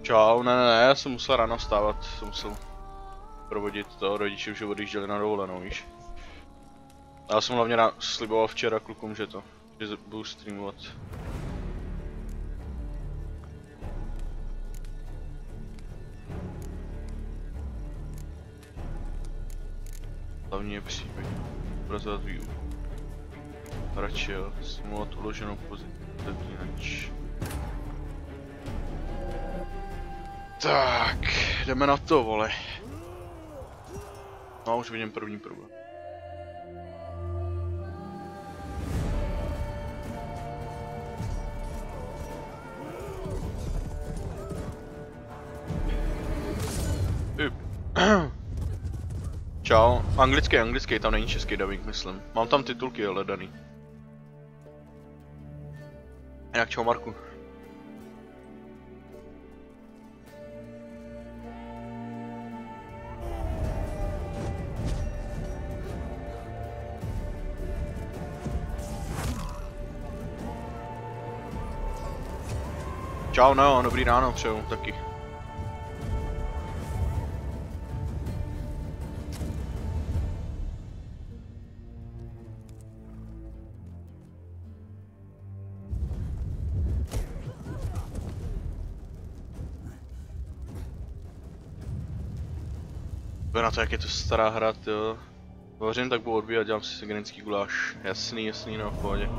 Čau, ne, já jsem musel ráno vstávat, jsem musel provodit toho rodiče, že odjížděli na dovolenou, víš. Já jsem hlavně sliboval včera klukům, že budu streamovat. Hlavně je příběh, obrazovat výuku. Radši jo, simulovat uloženou pozitivní nač. Tak, jdeme na to, vole. No, už vidím první problém. Čau, anglický, tam není český dubbing, myslím. Mám tam titulky, ale daný. Jinak čau, Marku. Čau, no, dobrý ráno přeju taky. Na to, jak je to stará hra, jo. Vařím, tak budu odbíhat, dělám si genetický guláš. Jasný, no, v pohodě.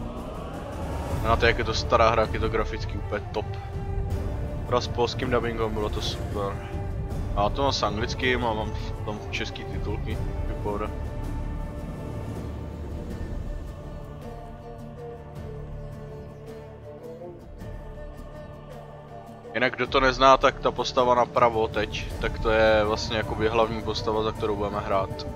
Na to, jak je to stará hra, jak je to graficky úplně top. S polským dubbingem bylo to super. A to mám s anglickým a mám tam český titulky, vypověda. Jinak kdo to nezná, tak ta postava napravo teď, tak to je vlastně jakoby hlavní postava, za kterou budeme hrát.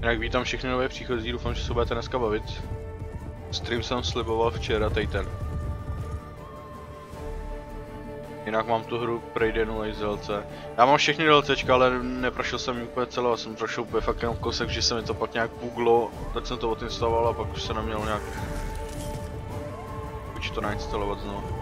Jinak vítám všechny nové příchozí, doufám, že se budete dneska bavit. Stream jsem sliboval včera, ten. Jinak mám tu hru projdenu i z DLC. Já mám všechny DLCčka, ale neprošel jsem úplně celou, jsem prošel úplně fakt jenom kousek, že se mi to pak nějak buglo, tak jsem to odinstaloval a pak už se neměl nějak... Už to nainstalovat znovu.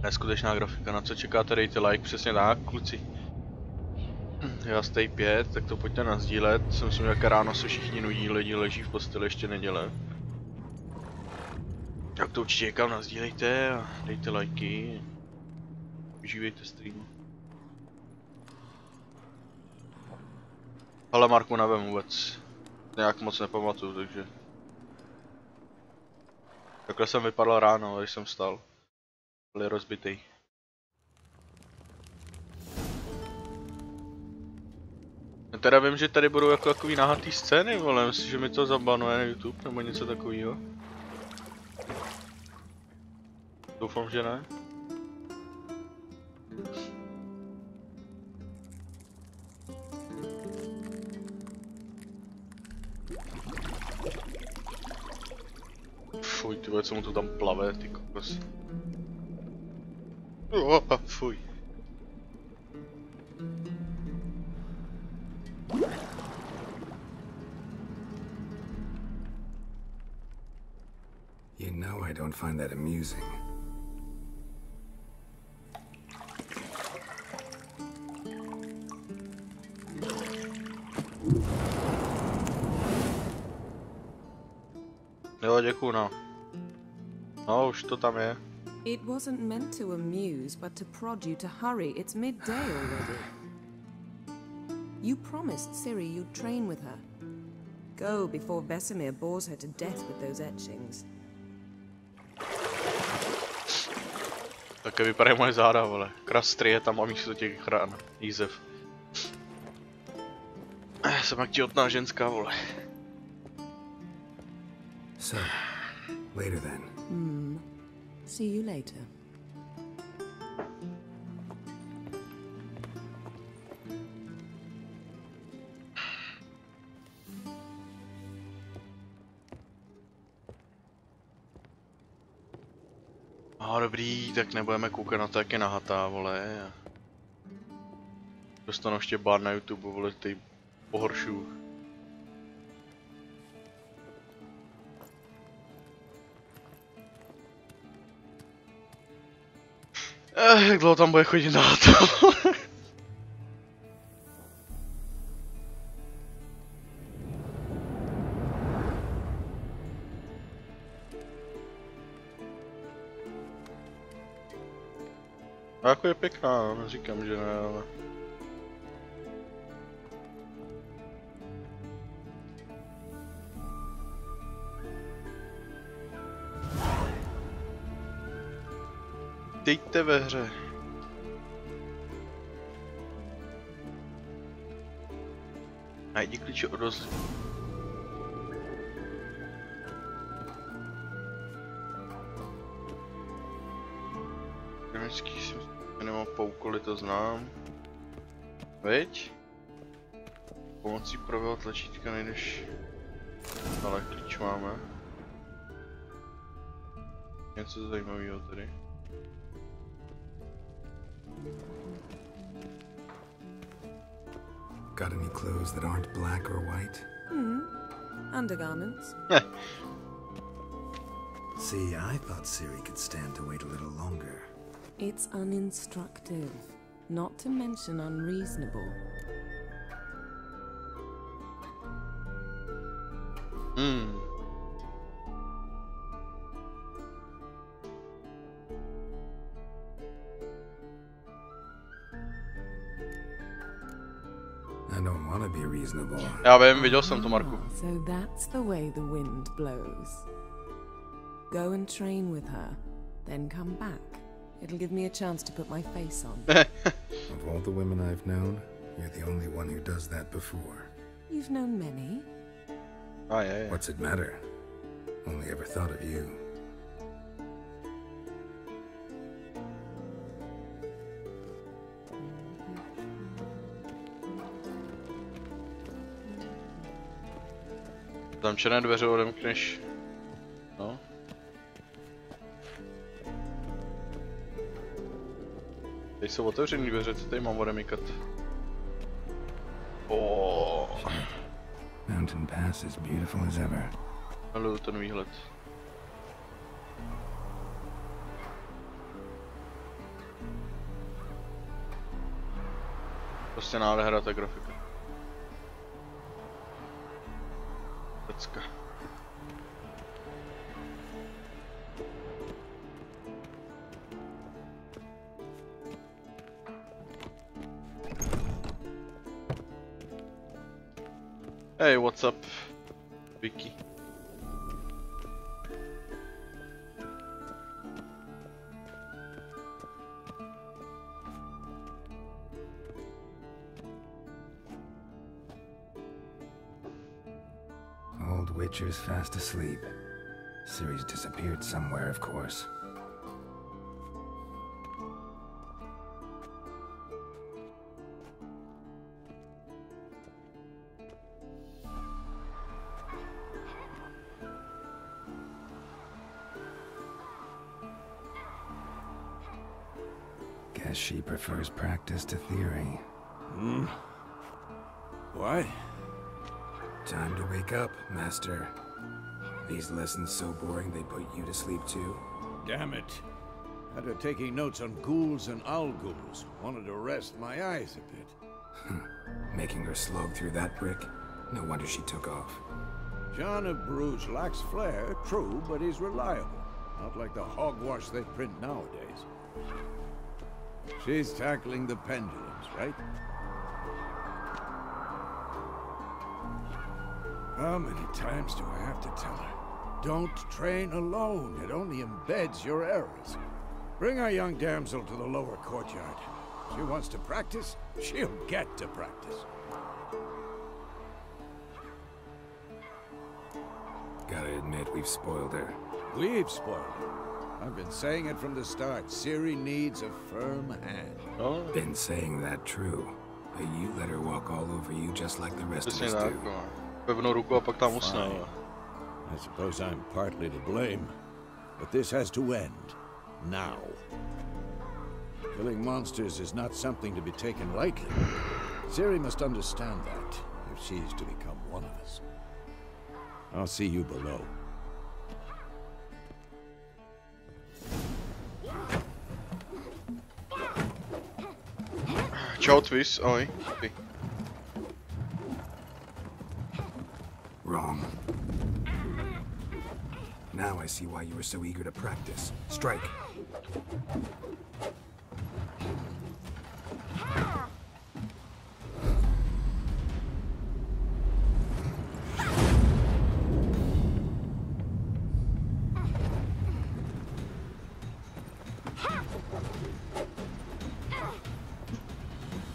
Neskutečná grafika, na co čekáte, dejte like, přesně tak, kluci. Já stay 5, tak to pojďte nasdílet, si myslím, jak ráno se všichni nudí, lidi leží v posteli, ještě neděle. Tak to určitě někam nasdílejte a dejte lajky. Užívejte stream. Ale Marku nevím vůbec, nějak moc nepamatuju, takže... Takhle jsem vypadal ráno, když jsem vstal. Byl rozbitý. Já teda vím, že tady budou jako takový nahatý scény, ale myslím, že mi to zabanuje na YouTube nebo něco takového. Doufám, že ne. Fuj, ty vole, co mu to tam plave, ty kokos. Fuj. You know I don't find that amusing. Jo, děkuju, no. No, už to tam je. It wasn't meant to amuse, but to prod you to hurry. It's midday already. You promised Ciri you'd train with her. Go before Vesemir bores her to death with those etchings. Také vypadají moje záda, vole. Krastry je tam a místo těch rán. Jízev. Jsem jak těhotná ženská, vole. So, later then. See you later. Dobrý, tak nebudeme koukat na to, jak je nahatá, vole. Dostanu ještě bar na YouTube, vole, ty pohoršuju. Jak dlouho tam bude chodit nahatá? A jako je pěkná, neříkám, že ne, ale... Dejte ve hře. Najdi klíče od rozlivu. Nemám po úkoly, to znám. Veď? Pomocí pravého tlačítka nejdeš. Ale klíč máme. Něco zajímavého tady. Got any clothes that aren't black or white? Undergarments. See, I thought Ciri could stand to wait a little longer. It's uninstructive, not to mention unreasonable. I don't want to be reasonable. Já vím, viděl jsem to, Marku. So that's the way the wind blows. Go and train with her, then come back. It'll give me a chance to put my face on. Of all the women I've known, you're the only one who does that before. You've known many. Ah, yeah. What's it matter? Only ever thought of you. Tam černé dveře odemkneš. No. Teď jsou otevřený dveře, co tady mám odemykat? Mountain Pass is beautiful as ever. Miluju ten výhled. Prostě nádhera ta grafika. Pecka. Hey, what's up, Vicky? Old Witcher's fast asleep. Ciri's disappeared somewhere, of course. Guess she prefers practice to theory. Hmm? What? Time to wake up, Master. These lessons so boring they put you to sleep too? Damn it. After taking notes on ghouls and al-ghouls, wanted to rest my eyes a bit. Making her slog through that brick? No wonder she took off. John of Bruges lacks flair, true, but he's reliable. Not like the hogwash they print nowadays. She's tackling the pendulums, right? How many times do I have to tell her? Don't train alone. It only embeds your errors. Bring our young damsel to the lower courtyard. She wants to practice, she'll get to practice. Gotta admit, we've spoiled her. We've spoiled her. I've been saying it from the start. Ciri needs a firm hand. No, Been saying that true. But you let her walk all over you just like the rest of přesně us tak, do. no. Pevnou ruku a pak tam usne, no. I suppose I'm partly to blame, but this has to end. Now. Killing monsters is not something to be taken lightly. Ciri must understand that, if she's to become one of us. I'll see you below. Čau, Twis, ahoj. Ty. Wrong. Now I see why you were so eager to practice. Strike.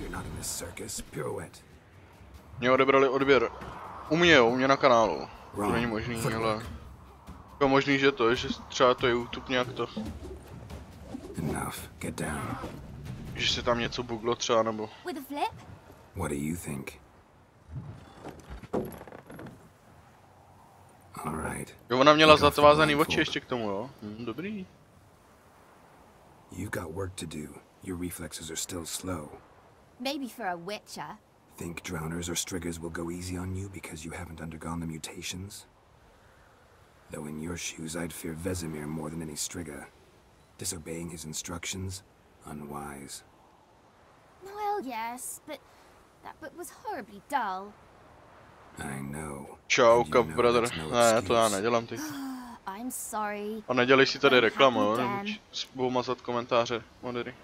You're not in this circus. Pirouette. Mě odebrali odběr. U mě na kanálu. To není možný, ale... Je možný, že třeba to je YouTube nějak to. Enough. Get down. Že se tam něco buglo třeba, nebo... With a flip? What do you think? All right. Jo, ona měla zatvázaný oči ještě k tomu, jo? Dobrý. You've got work to do. Your reflexes are still slow. Maybe for a witcher. Think drowners or striggers will go easy on you because you haven't undergone the mutations? Though in your shoes, I'd fear Vesemir more than any strigger. Disobeying his instructions? Unwise. Well, yes, but that book was horribly dull. I know. Čau, And you know brother. that's no Ne, to já excuse. nedělám teď. I'm sorry. A nedělej si tady Don't reklamu, jo? happen Nebo again. budu mazat komentáře, modery.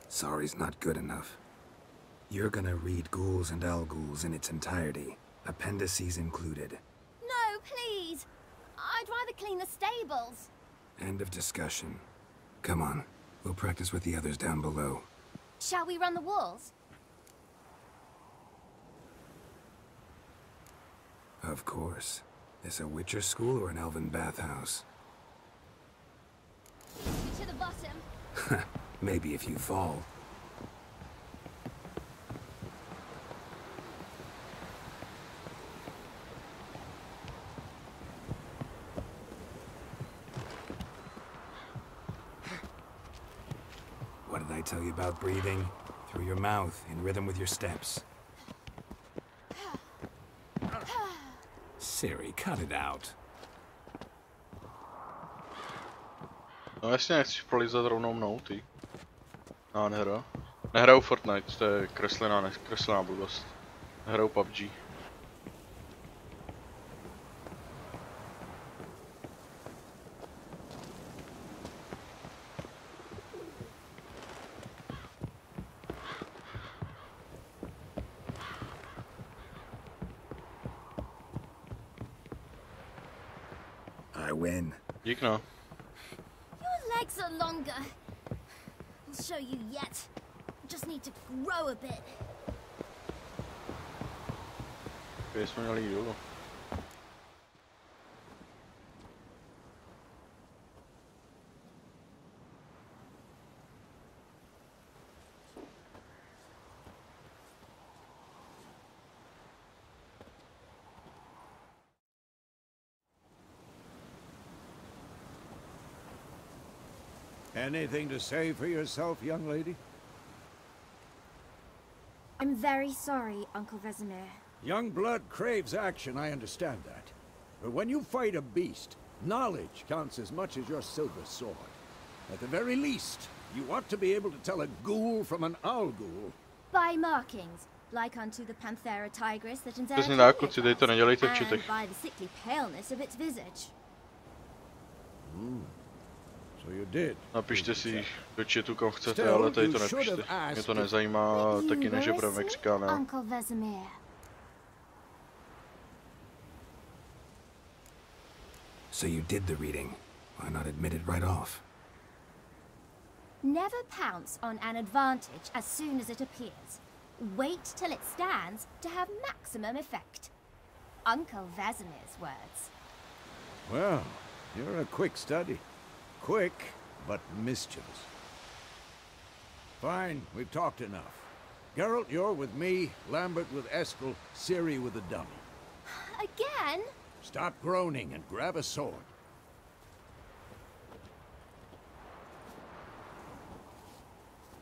Sorry's not good enough. You're gonna read Ghouls and Al-Ghouls in its entirety, appendices included. No, please. I'd rather clean the stables. End of discussion. Come on, we'll practice with the others down below. Shall we run the walls? Of course. This a Witcher school or an elven bathhouse? To the bottom. Maybe if you fall. What did I tell you about breathing? Through your mouth, in rhythm with your steps. Ciri, cut it out. No jasně, nechci prolízat rovnou mnou, ty. Nádhera. Nehraju Fortnite, to je kreslená blbost. Hraju PUBG. I win. Dík no. Your legs are longer. I'll show you yet. Just need to grow a bit. Kde jsme měli jít dolů? Anything to say for yourself, young lady? I'm very sorry, Uncle Vesemir. Young blood craves action, I understand that. But when you fight a beast, knowledge counts as much as your silver sword. At the very least, you ought to be able to tell a ghoul from an owl ghoul. By markings, like unto the Panthera tigris that Přesně tak, kluci, dej to nedělejte v and čitech. by the sickly paleness of its visage. So you did. Napište si do chatu, kam chcete, ale tady to nepište. Mě to nezajímá, taky ne, že budeme Mexikána. Uncle Vesemir. So you did the reading. Why not admit it right off? Never pounce on an advantage as soon as it appears. Wait till it stands to have maximum effect. Uncle Vesemir's words. Well, you're a quick study. Quick, but mischievous. Fine, we've talked enough. Geralt, you're with me, Lambert with Eskel, Ciri with the dummy. Again? Stop groaning and grab a sword.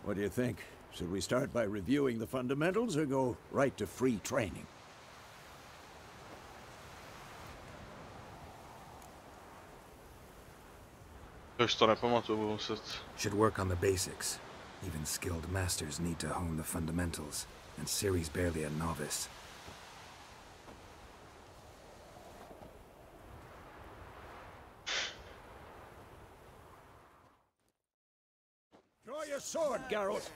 What do you think? Should we start by reviewing the fundamentals or go right to free training? Už to nepamatuju, budu muset. Should work on the basics. Even skilled masters need to hone the fundamentals, and Ciri's barely a novice. Draw your sword, Geralt.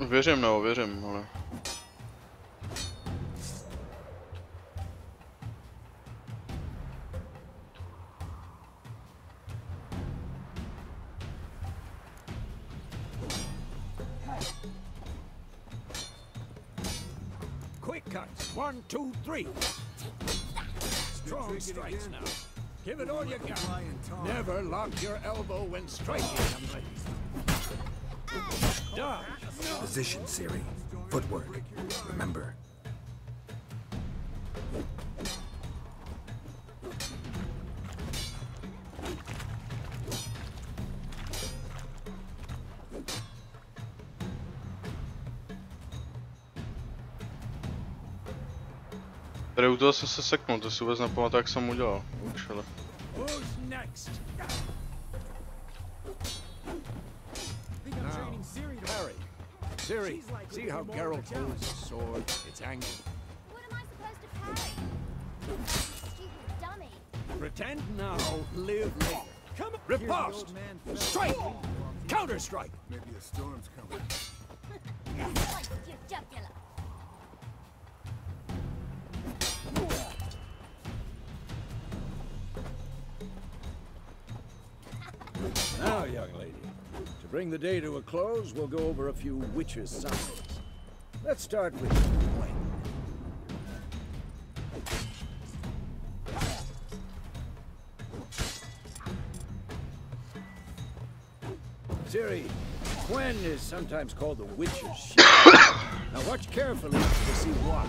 Věřím, no, věřím, ale... Quick cuts. 1, 2, 3. Strong strikes now. Give it all you got. Never lock your elbow when striking, young lady. Dodge. Position, Ciri. Footwork. Remember. Tady u toho jsem se seknul, to si vůbec nepamatuji, jak jsem udělal. Učele. Who's next? Now, Harry. Ciri, see how Geralt holds his sword? It's angled. What am I supposed to parry? Stupid dummy. Pretend now, live later. Come on. Riposte! Strike! Counter-strike! Maybe a storm's coming. Slice your jugular. Now, young lady, to bring the day to a close, we'll go over a few witches' signs. Let's start with Gwen. Ciri, Gwen is sometimes called the witch's shield. Now watch carefully to see why.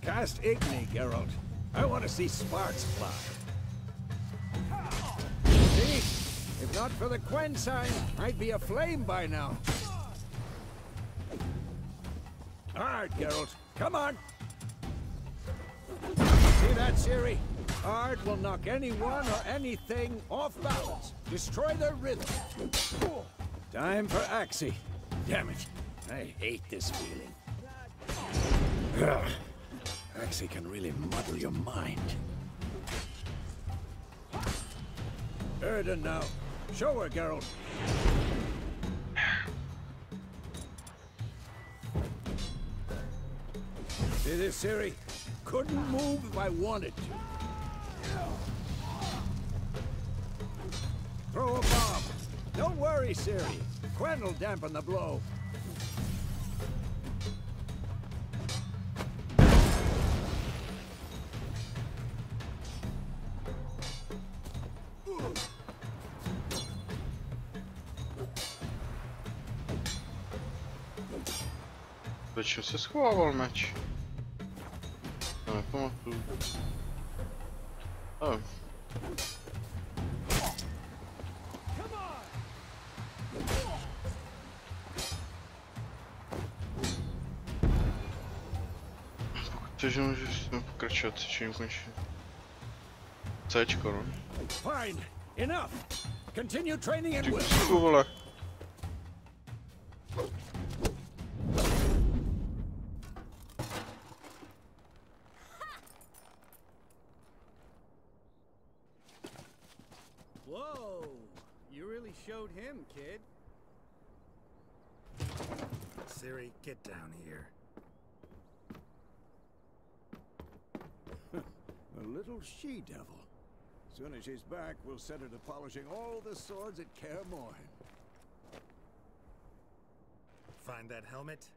Cast Igni, Geralt. I want to see sparks fly. See? If not for the Gwen sign, I'd be aflame by now. Hard, Geralt. Come on. See that, Ciri? Hard will knock anyone or anything off balance. Destroy their rhythm. Time for Axie. Damn it. I hate this feeling. Axie can really muddle your mind. Erden now. Show her, Geralt. See this, Ciri? Couldn't move if I wanted to. Throw a bomb. Don't worry, Ciri. Gwen will dampen the blow. Proč se schovával meč? To nepamatuju. Oh. Takže můžeme pokračovat, čím končí. Cčko, no. Fine, enough. Continue training and work. Ty vole. Whoa, you really showed him, kid. Siri, get down here. A little she-devil. Soon as she's back, we'll set her to polishing all the swords at Kaer Morhen. Find that helmet?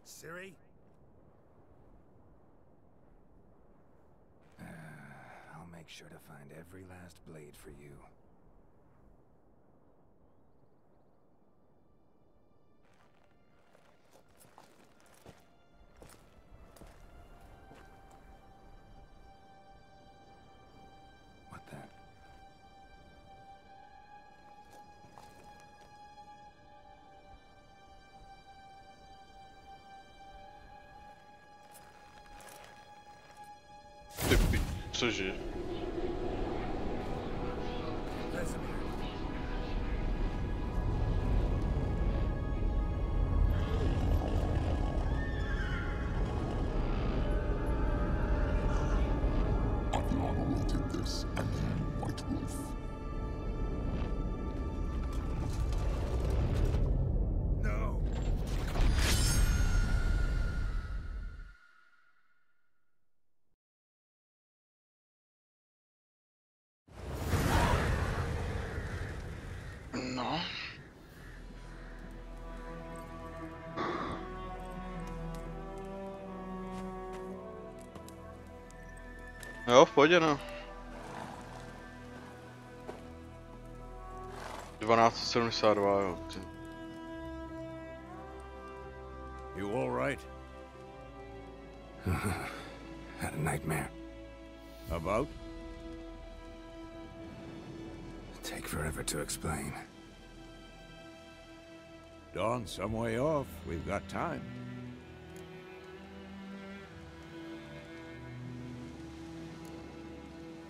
Siri? I'll make sure to find every last blade for you. What the? Ty cože? No! No. Jo, v pohodě, no. 1272, jo. You all right? Had a nightmare. About? Take forever to explain. Dawn's some way off. We've got time.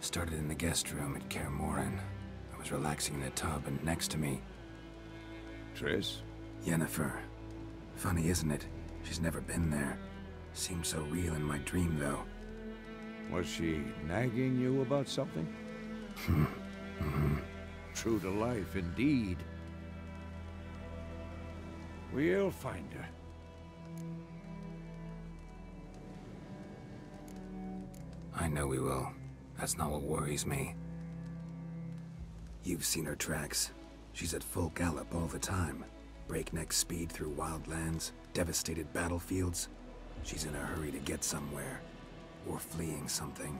Started in the guest room at Kaer Morhen. I was relaxing in a tub, and next to me, Triss? Yennefer. Funny, isn't it? She's never been there. Seemed so real in my dream, though. Was she nagging you about something? True to life, indeed. We'll find her. I know we will. That's not what worries me. You've seen her tracks. She's at full gallop all the time. Breakneck speed through wild lands, devastated battlefields. She's in a hurry to get somewhere. Or fleeing something.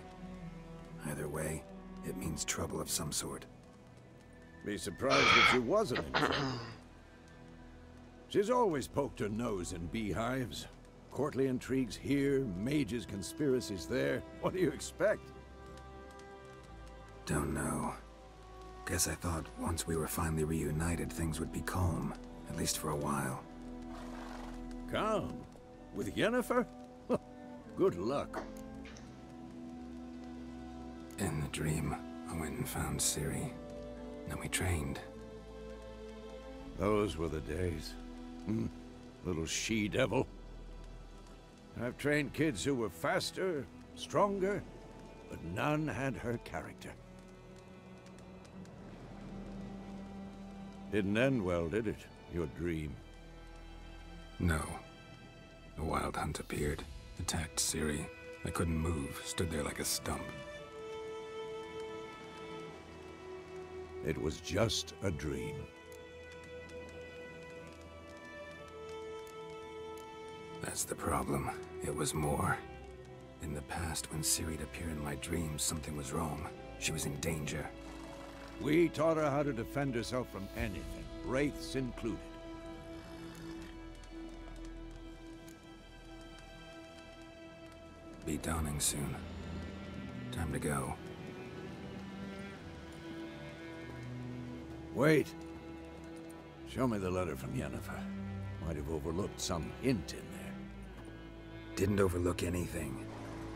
Either way, it means trouble of some sort. Be surprised if she wasn't in trouble. She's always poked her nose in beehives. Courtly intrigues here, mages' conspiracies there. What do you expect? Don't know. Guess I thought once we were finally reunited, things would be calm. At least for a while. Calm? With Yennefer? Good luck. In the dream, I went and found Ciri. Then we trained. Those were the days. Little she-devil. I've trained kids who were faster, stronger, but none had her character. Didn't end well, did it? Your dream? No. A wild hunt appeared, attacked Ciri. I couldn't move, stood there like a stump. It was just a dream. That's the problem. It was more. In the past, when Ciri'd appear in my dreams, something was wrong. She was in danger. We taught her how to defend herself from anything, wraiths included. Be dawning soon. Time to go. Wait. Show me the letter from Yennefer. Might have overlooked some hint in there. Didn't overlook anything.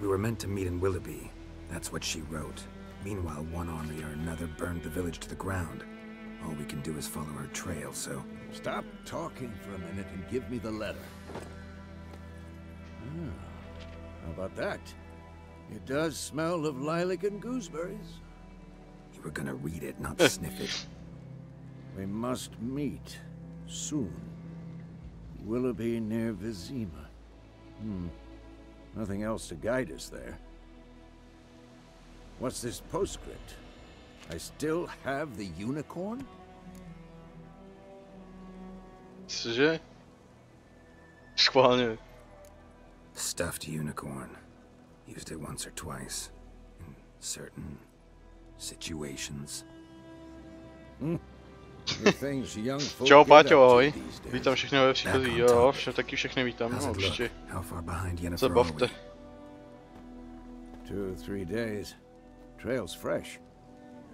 We were meant to meet in Willoughby. That's what she wrote. Meanwhile, one army or another burned the village to the ground. All we can do is follow her trail, so... Stop talking for a minute and give me the letter. How about that? It does smell of lilac and gooseberries. You were gonna read it, not sniff it. We must meet soon. Willoughby near Vizima. Nothing else to guide us there. What's this postscript? I still have the unicorn? Cože? Schválně. Stuffed unicorn. Used it once or twice. In certain situations. The things young folk Čau get Páťo, up to ahoj. these days. Vítám všechny nové příchozí, jo, taky všechny vítám, How's no it look? určitě. How far behind Yennefer Se are bavte. we? 2 or 3 days. Trail's fresh,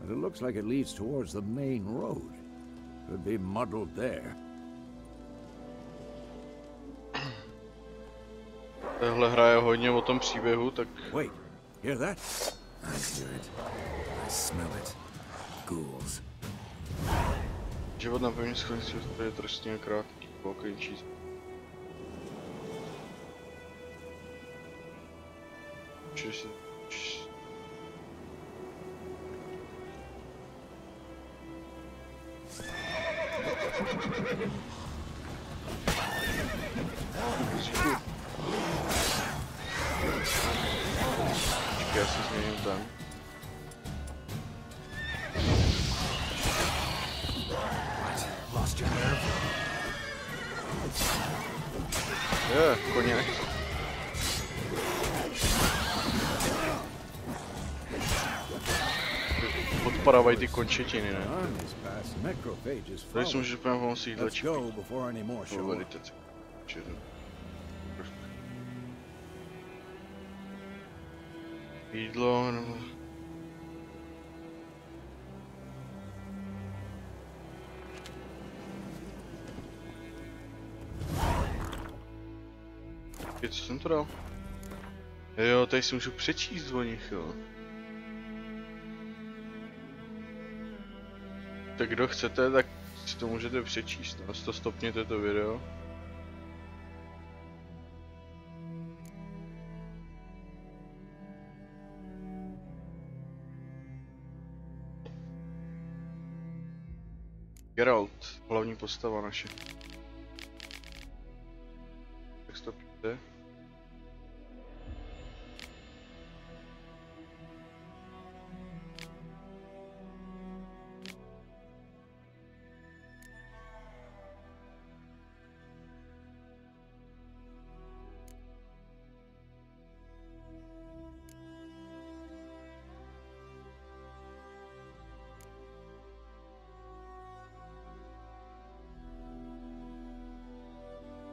but it looks like it leads towards the main road. Could be muddled there. Tahle hra je hodně o tom příběhu, tak... Wait, hear that? I hear it. I smell it. Ghouls. Život na pevně schodici je trestně krátký, pokročilý. Já si změním ten. Lost your nerve? Koně. Odpadávají ty končetiny, ne? Tady si můžeš úplně pomoci jídle či meditace. Jídlo, nebo... Co jsem to dal? Jo, tady si můžu přečíst o nich, jo. Tak kdo chcete, tak si to můžete přečíst, no, to stopněte to video. Geralt, hlavní postava naše. Tak stopněte.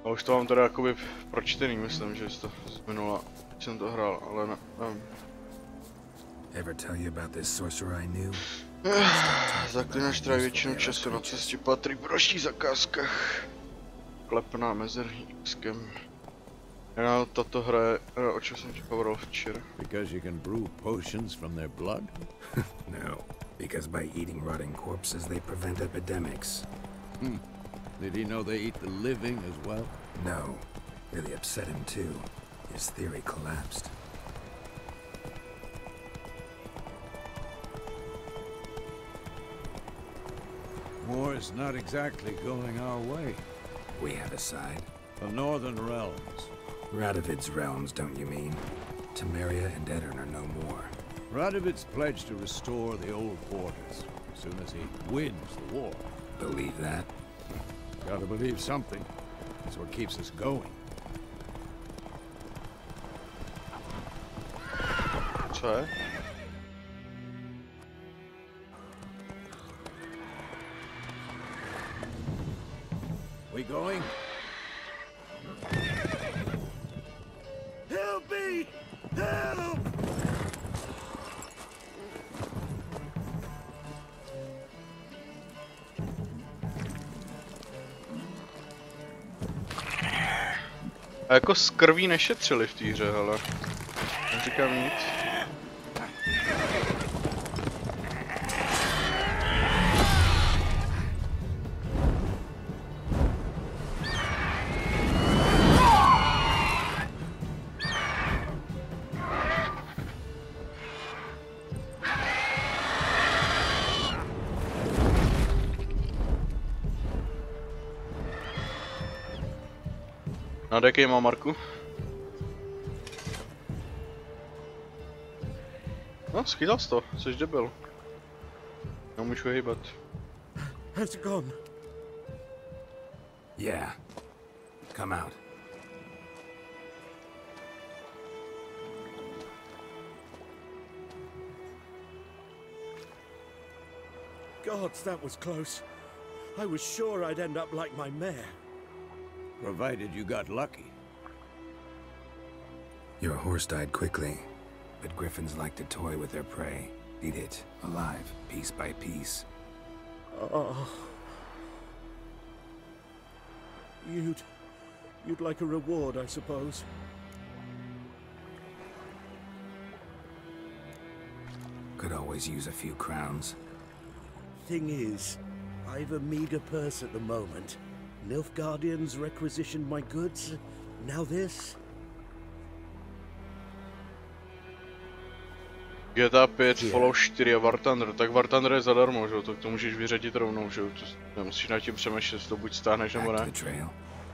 A už to mám teda jakoby pročtený, myslím, že jsi to z minula, jsem to hrál, ale ne, Ever tell you about this sorcerer I knew? Zaklinač tráví většinu času na cestě patří v dalších zakázkách. Klepná mezerní X-kem. Já tato hra je, o čem jsem ti hovoril včera. Because you can brew potions from their blood? No, because by eating rotting corpses they prevent epidemics. Did he know they eat the living as well? No, really upset him too. His theory collapsed. War is not exactly going our way. We have a side. The northern realms. Radovid's realms, don't you mean? Temeria and Edirn are no more. Radovid's pledged to restore the old borders as soon as he wins the war. Believe that? Gotta believe something. That's what keeps us going. Co je? We going? Help me! Help! A jako z krví nešetřili v té hře, hele. Neříkám nic. Jaký má Marku? No, schytal jsi to, jsi debil. Nemůžu hýbat. Has it gone? Yeah. Come out. Gods, that was close. I was sure I'd end up like my mare. Provided you got lucky. Your horse died quickly, but griffins like to toy with their prey. Eat it, alive, piece by piece. Oh. You'd like a reward, I suppose. Could always use a few crowns. Thing is, I've a meager purse at the moment. Nilfgaardians requisitioned my goods. Now this. GTA 5, Fallout 4 a War Thunder, tak War Thunder je zadarmo, že jo, tak to můžeš vyřadit rovnou, že jo, nemusíš nad tím přemýšlet, jestli to buď stáhneš nebo ne.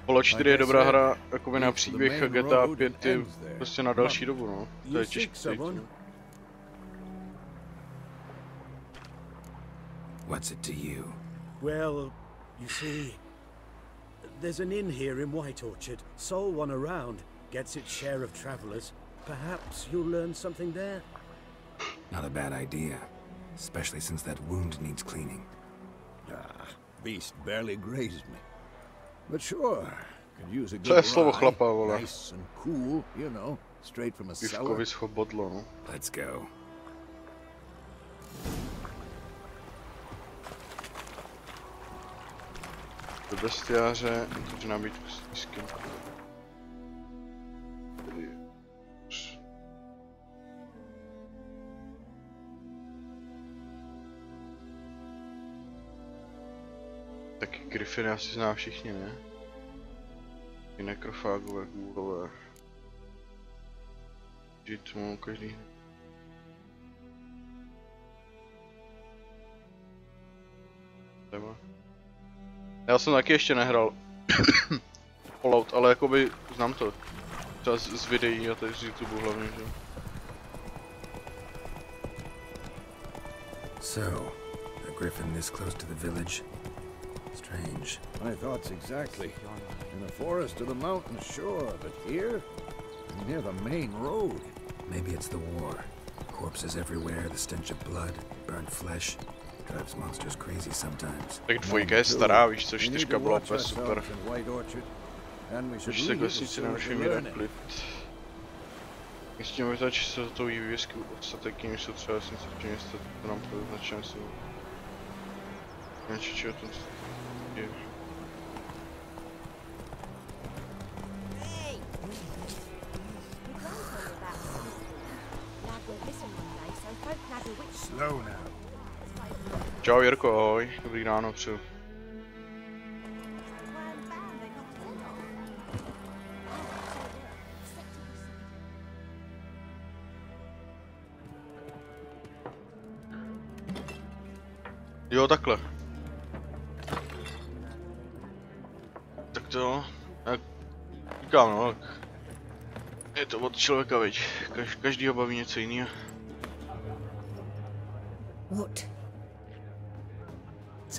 Fallout 4 je dobrá hra, jakoby na příběh, a GTA 5 je prostě na další dobu, no, to je těžké. What's it to you? Well, you see, there's an inn here in White Orchard, sole one around, gets its share of travelers. Perhaps you'll learn something there. Not a bad idea, especially since that wound needs cleaning. Ah, beast barely grazed me. But sure, could use a To je good slovo ride. chlapa, vole. Nice and cool, you know, straight from a cellar. Pivkovi schobodlo, no. Let's go. Do bestiáře, může nabídku s diskem. Taky Griffiny asi zná všichni, ne? I nekrofágové, gůlové. Žitmu, každý. Třeba. Já jsem taky ještě nehrál Fallout, ale jakoby znám to. Třeba z videí a tady z YouTube hlavně, že? So, a griffin this close to the village? Strange. My thoughts exactly. In the forest or the mountains, sure, but here? Near the main road. Maybe it's the war. Corpses everywhere, the stench of blood, burnt flesh. Drives monsters crazy sometimes. Tak dvojka je stará, víš co, čtyřka byla úplně super. Když se k vesnici naučím jeden klid. Jistě vytač se to vývězky odstatek, jim jsou třeba vesnice v městě, to nám poznačíme si. Něče, čeho to je. Slow now. Čau Jirko, ahoj, dobrý ráno, přeju. Jo, takhle. Tak to, jak říkám, no, tak je to od člověka, viď. Každýho baví něco jiného. What?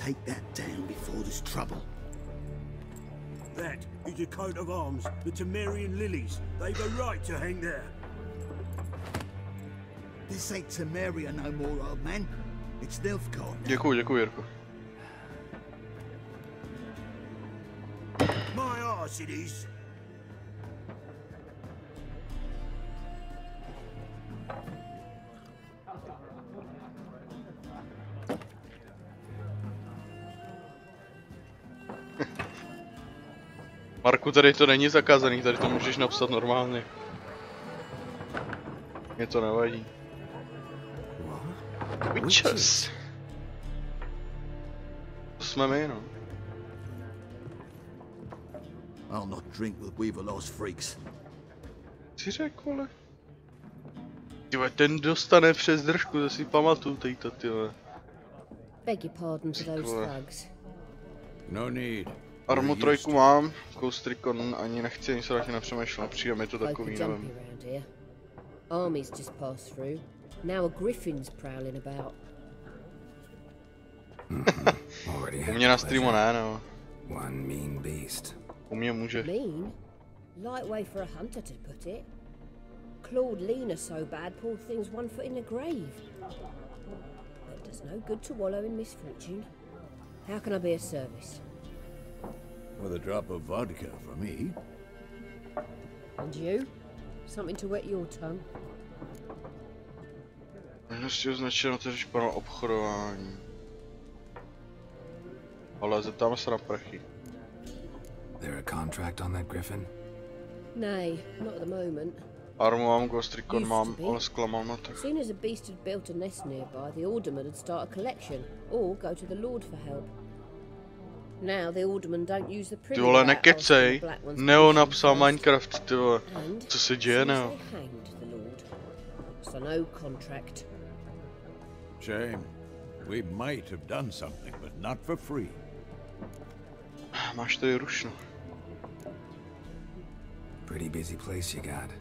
Take that down before there's trouble. That is a coat of arms, the Temerian lilies. They've a right to hang there. This ain't Temeria no more, old man. It's Nilfgaard. Děkuji, Jirko. arse it is. Marku, tady to není zakázaný, tady to můžeš napsat normálně. Mě to nevadí. Witches. To jsme my, no. I'll not drink with Weaverlaw's freaks. Si řekl, ale... Tyhle, ten dostane přes držku, to si pamatuju tejto, tyhle. Beg your pardon to those thugs. No need. Armu 3 mám, Koustrikon ani nechci, ani se taky nepřemýšlel, přijde mi to takový, nevím. Armies just passed through. Now a griffin's prowling about. U mě na streamu ne, no. One mean beast. U mě může. Mean? Light way for a hunter to put it. Clawed Lena so bad, poor thing's 1 foot in the grave. But it does no good to wallow in misfortune. How can I be of service? With a drop of vodka for me. And you? Something to wet your tongue? Možnosti označeno to, že panel obchodování. Ale zeptáme se na prachy. There a contract on that griffin? Nay, not at the moment. Armu mám, Ghostrikon mám, ale zklamal na to. As soon as a beast had built a nest nearby, the alderman would start a collection, or go to the lord for help. Now the alderman don't use the Ty privilege. vole, nekecej. Neo napsal Minecraft, ty vole. Co se děje, Neo? So no contract. Shame. We might have done something, but not for free. Máš tady rušno. Pretty busy place you got.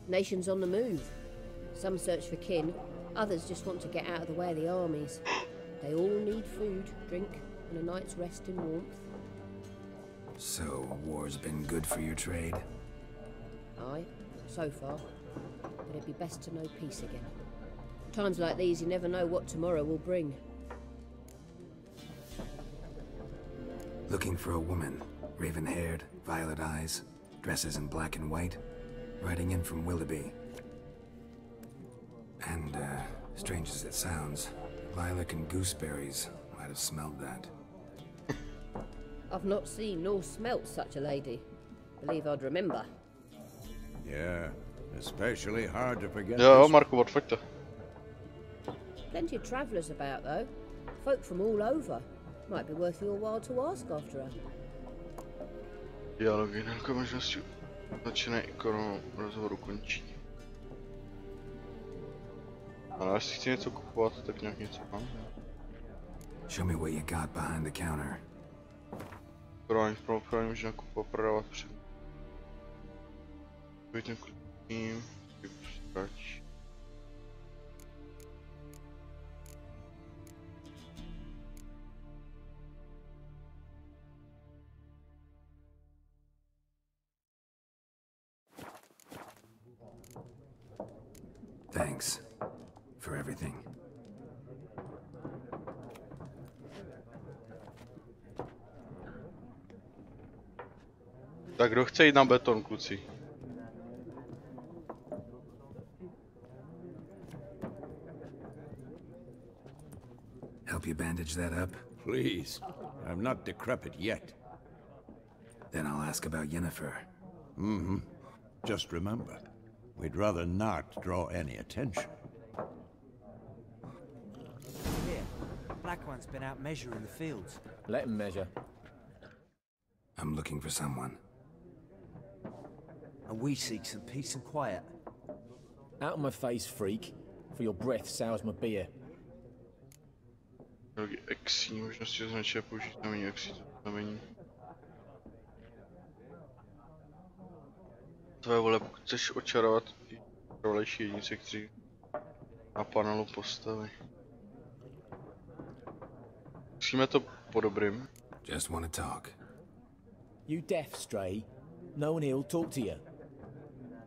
Nations on the move. Some search for kin, others just want to get out of the way of the armies. They all need food, drink, and a night's rest in warmth. So, war's been good for your trade? Aye, so far. But it'd be best to know peace again. Times like these, you never know what tomorrow will bring. Looking for a woman. Raven-haired, violet eyes, dresses in black and white. Riding in from Willoughby. And, strange as it sounds, lilac and gooseberries might have smelled that. I've not seen nor smelt such a lady. Believe I'd remember. Yeah, especially hard to forget. Jo, Marku, odfoď to. Plenty of travellers about, though. Folk from all over. Might be worth your while to ask after her. Dialogy, nelko možnosti začíná ikonou rozhovoru končí. Ale až si chci něco kupovat, tak nějak něco mám. Show me what you got behind the counter. Prodání můžu nakupovat, prodávat před. Být ten klidným, vypustať. Thanks for everything. Tak kdo chce jít na beton, kluci? Help you bandage that up? Please, I'm not decrepit yet. Then I'll ask about Yennefer. Mm-hmm. Just remember, we'd rather not draw any attention. Here, Black One's been out measuring the fields. Let him measure. I'm looking for someone. And we seek some peace and quiet. Out of my face, freak. For your breath sours my beer. Exí, možnosti označit a použít znamení exí, znamení. Tvoje vole, pokud chceš očarovat trvalejší jedince, kteří na panelu postaví. Musíme to po dobrým. Just want to talk. You deaf, stray? No one here'll talk to you.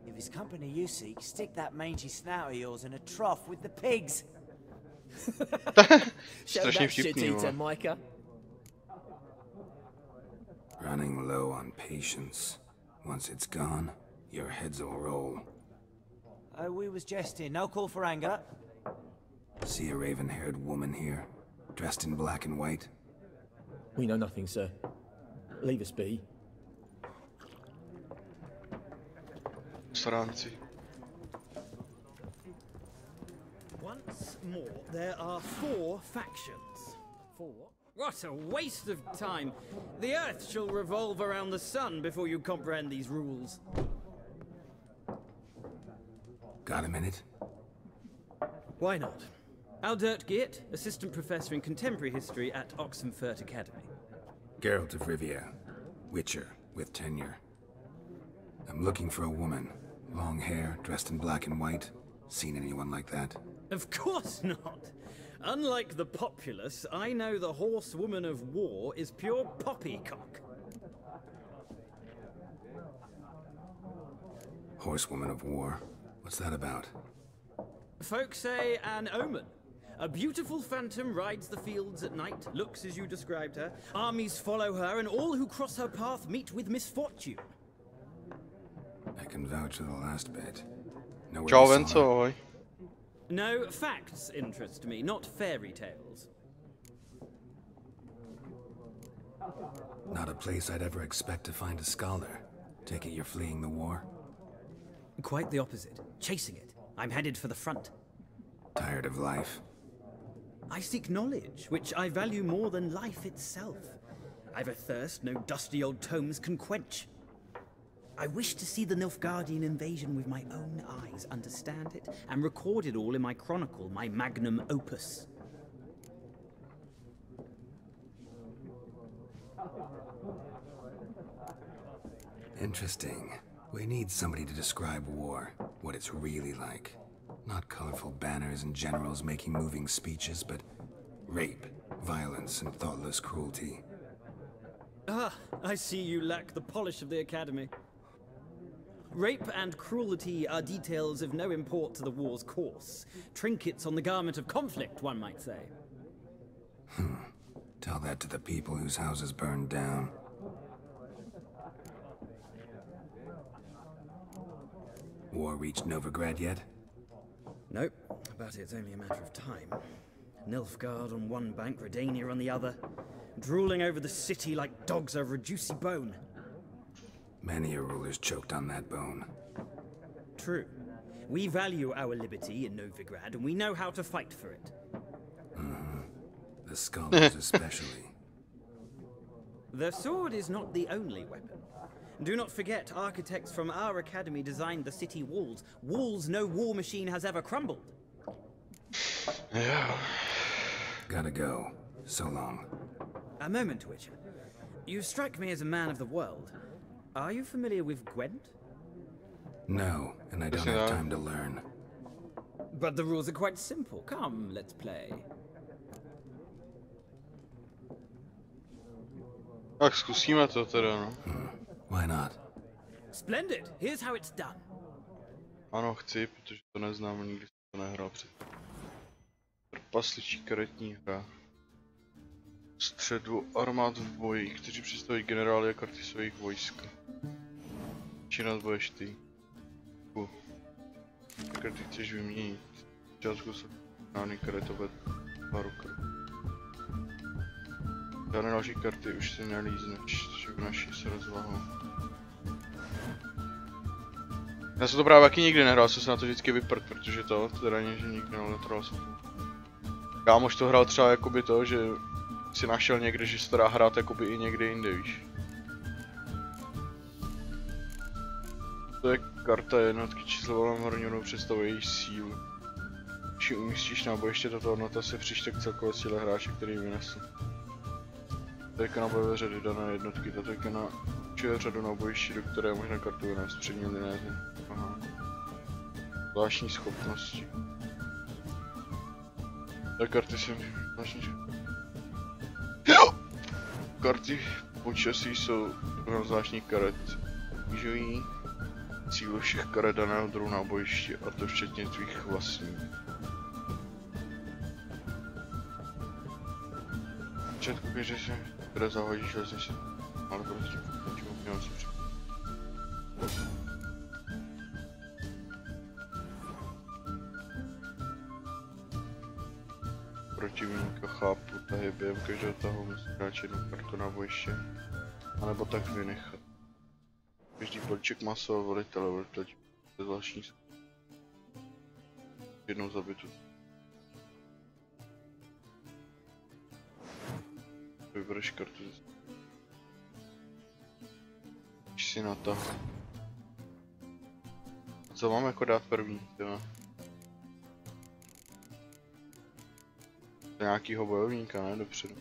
If it's company you seek, stick that mangy snout of yours in a trough with the pigs. Show that shit eater, Micah. Running low on patience. Once it's gone, your heads will roll. Oh, we was jesting. No call for anger. See a raven-haired woman here, dressed in black and white? We know nothing, sir. Leave us be. Sránci. Once more, there are 4 factions. 4? What a waste of time! The Earth shall revolve around the sun before you comprehend these rules. Got a minute? Why not? Aldert Geert, Assistant Professor in Contemporary History at Oxenfurt Academy. Geralt of Rivia, Witcher, with tenure. I'm looking for a woman. Long hair, dressed in black and white. Seen anyone like that? Of course not! Unlike the populace, I know the horsewoman of war is pure poppycock. Horsewoman of war? What's that about? Folk say an omen. A beautiful phantom rides the fields at night, looks as you described her. Armies follow her, and all who cross her path meet with misfortune. I can vouch for the last bit. Know where Čau, you saw Venco, her? ahoj. No, facts interest me, not fairy tales. Not a place I'd ever expect to find a scholar. Take it you're fleeing the war? Quite the opposite. Chasing it. I'm headed for the front. Tired of life? I seek knowledge, which I value more than life itself. I've a thirst no dusty old tomes can quench. I wish to see the Nilfgaardian invasion with my own eyes, understand it, and record it all in my chronicle, my magnum opus. Interesting. We need somebody to describe war, what it's really like. Not colorful banners and generals making moving speeches, but rape, violence, and thoughtless cruelty. Ah, I see you lack the polish of the Academy. Rape and cruelty are details of no import to the war's course. Trinkets on the garment of conflict, one might say. Tell that to the people whose houses burned down. War reached Novigrad yet? Nope, but it's only a matter of time. Nilfgaard on one bank, Redania on the other, drooling over the city like dogs over a juicy bone. Many a ruler's choked on that bone. True. We value our liberty in Novigrad, and we know how to fight for it. The scholars especially. The sword is not the only weapon. Do not forget, architects from our academy designed the city walls. Walls no war machine has ever crumbled. Yeah. Gotta go. So long. A moment, Witcher. You strike me as a man of the world. Are you familiar with Gwent? No, and I don't have time to learn. But the rules are quite simple. Come, let's play. Tak zkusíme to teda, no. Why not? Splendid. Here's how it's done. Ano, chci, protože to neznám, nikdy jsem to nehrál předtím. Trpasličí karetní hra. Středu armád v boji, kteří představují generály a karty svých vojsk. Činnost budeš ty. Karty chceš vyměnit. Částku se nány karetové 2 roky. Žádné další karty už se nelízneš, takže v naší se rozvahou. Já jsem to právě taky nikdy nehrál, jsem se na to vždycky vyprt, protože to teda že nikdy netrval jsem to. Kámoš to hrál třeba jakoby to, že si našel někde, že se to dá hrát jakoby i někde jinde, víš. To je karta jednotky číslovalem horního představuje její sílu. Když ji umístíš na bojiště, tato hodnota se přičte k celkové síle hráče, který ji vynesl. To je ikona bojové řady dané jednotky, tato ikona určuje řadu na bojišti, do které je možné kartu vynést přední linézy. Aha. Zvláštní schopnosti. Tak karty si zvláštní. Karty počasí jsou zvláštní karet. Snižují cílu všech karet daného druhu na bojišti, a to včetně tvých vlastních. Počátku běže se, které zahodíš, vezmi si Ale to prostě měl si přijít. Protivníka chápu, tahy během každého tahu musí dát jednu kartu na bojiště, anebo tak vynechat. Každý políček má svého velitele, velitel je zvláštní. Jednou zabitu. Vybereš kartu. Když si na to. Co mám jako dát první? Tyhle? Nějakýho bojovníka, ne? Dopředu.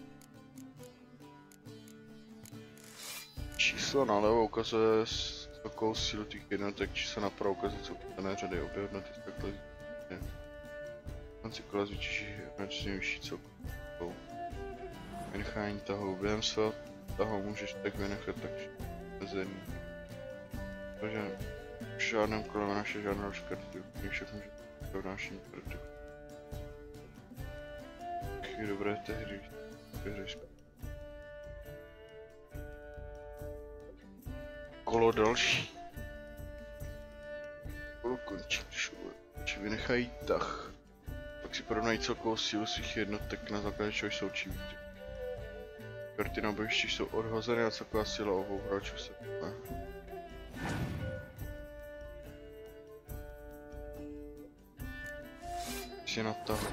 Číslo nalevo ukazuje takovou sílu těch jednotek, číslo napravo ukazuje celkově řady, obě hodnoty takhle. Konci kola zvětší jednočně vyšší celkovou. Vynechání tahu. Během svého tahu můžeš tak vynechat takže mezerný. Takže v žádném kole naše žádná další karty, však může být v naším kartu. Je dobré tehdy, vyhraješ. Kolo další. Kolo končí, když vynechají tah. Pak si porovnají celkovou sílu svých jednotek na základě čeho jsou či víte. Karty na bojišti jsou odhozeny a celková síla obou hráčů se půjde. Si na tahu.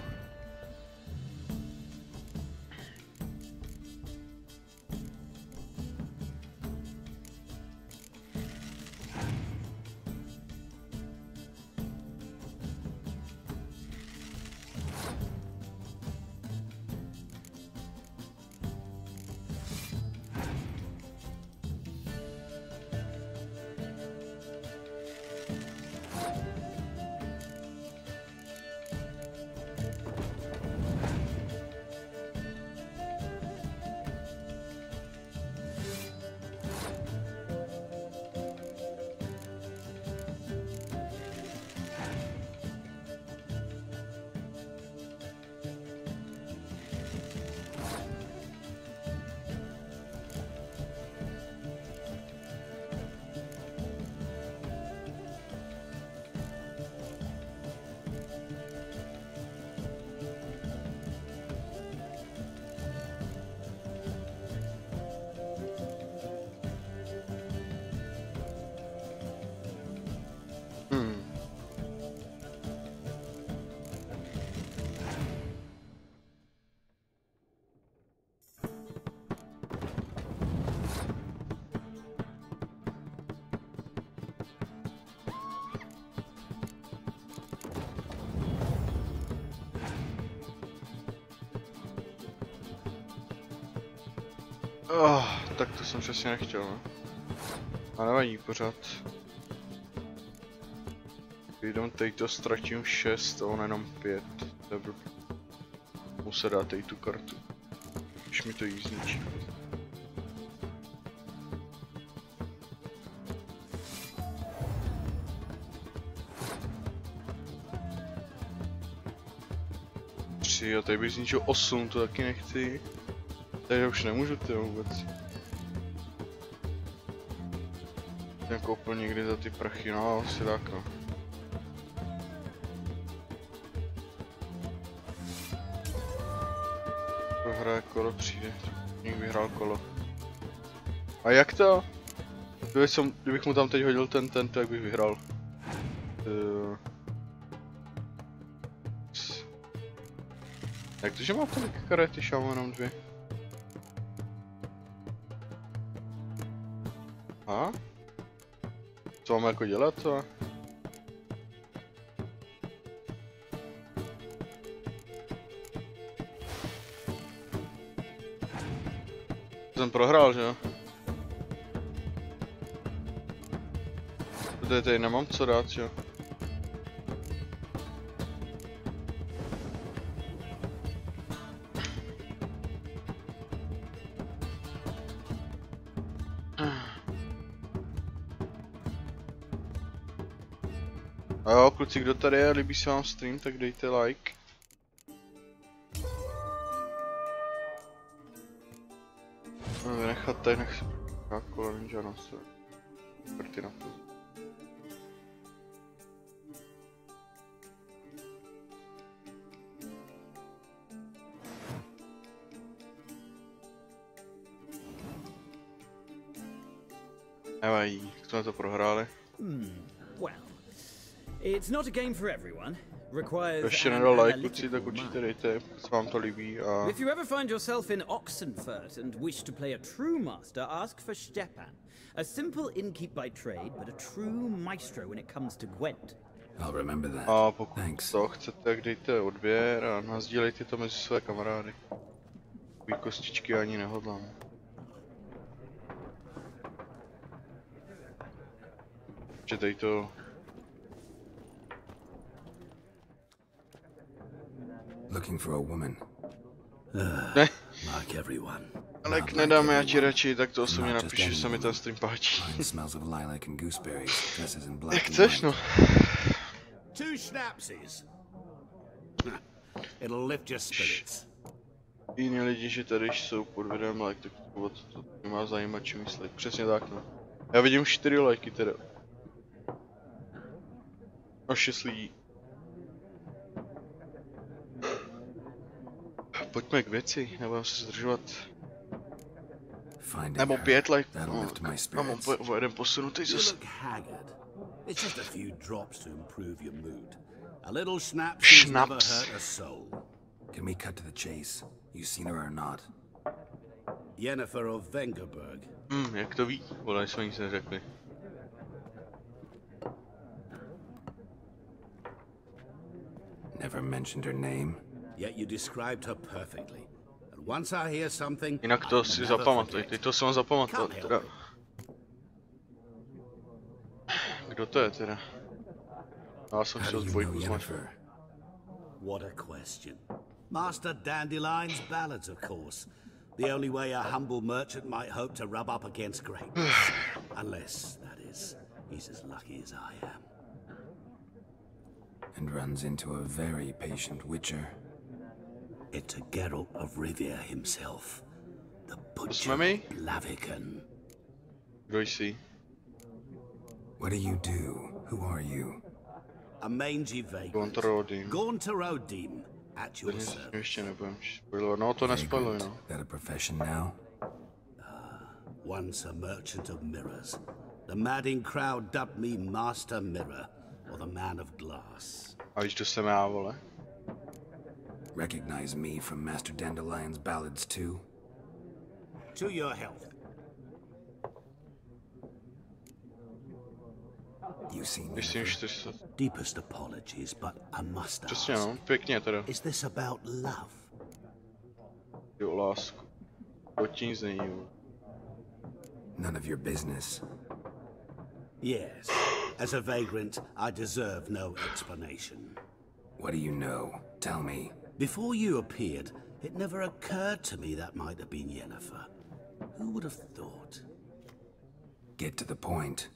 Tak to jsem přesně nechtěl, no. A nevadí pořád. Jenom teď to ztratím 6 a on jenom 5. Musím dát teď tu kartu. Když mi to jí zničí. A tady bych zničil 8, to taky nechci. Tady už nemůžu tyjo vůbec. Jsem koupil někdy za ty prachy, no asi tak no. Prohraje kolo, přijde. Někdo vyhrál kolo. A jak to? Kdybych mu tam teď hodil ten, tak bych vyhrál. Jak to, že má tolik karety, šámu jenom 2? A? Co máme jako dělat, co? Jsem prohrál, že jo? Tady nemám co dát, že jo? A jo, kluci, kdo tady je a líbí se vám stream, tak dejte like. Vynechat tady, nechci. Kolo ninja nástroj. Karty na to. Nemají, jak jsme to prohráli. Well, it's not a game for everyone. Requires ještě nedal like, kluci, tak určitě dejte, pokud se vám to líbí a... If you ever find yourself in Oxenfurt and wish to play a true master, ask for Stepan. A simple innkeep by trade, but a true maestro when it comes to Gwent. I'll remember that. A pokud to chcete, tak dejte odběr a nasdílejte to mezi své kamarády. Takový kostičky ani nehodlám. Že tady to... Looking for a woman. Ne. Like everyone. Ale jak nedám já ti radši, tak to osobně napiš, že se mi ten stream páčí. Jak chceš, no. 2 schnapsies. It'll lift your spirits. Jiní lidi, že tady jsou pod videem like, tak to mě má zajímat, čím myslet. Přesně tak, no. Já vidím 4 lajky teda. A 6 lidí. Pojďme k věci, nebudeme se zdržovat. Nebo 5 lajků, no. A mám o jeden posunutý zase. It's just a few drops to improve your mood. A little schnapps never hurt a soul. Can we cut to the chase? You seen her or not? Yennefer of Vengerberg. Jak to ví? Vole, jsme nic neřekli. Never mentioned her name. Yet you described her perfectly. And once I hear something, jinak to si zapamatuj, ty to jsem zapamatoval teda. Kdo to je teda? Já jsem šel z dvojku z Mačkou. What a question. Master Dandelion's ballads, of course. The only way a humble merchant might hope to rub up against greatness. Unless, that is, he's as lucky as I am. And runs into a very patient witcher. It's a Geralt of Rivia himself. The butcher of Blaviken. Kdo jsi? What do you do? Who are you? A mangy vagrant. Gaunterodim at your service. Ještě nebudem spoilovat. No to nespoiluj, no. That a profession now? Once a merchant of mirrors. The madding crowd dubbed me Master Mirror, or the Man of Glass. A víš, kdo jsem já, vole? Recognize me from Master Dandelion's ballads too? To your health. You seen deepest apologies, but I must ask. Přesně, no, pěkně teda. Is this about love? Jo, lásku. To nic není. None of your business. Yes. As a vagrant, I deserve no explanation. What do you know? Tell me. Before you appeared, it never occurred to me that might have been Yennefer. Who would have thought? Get to the point.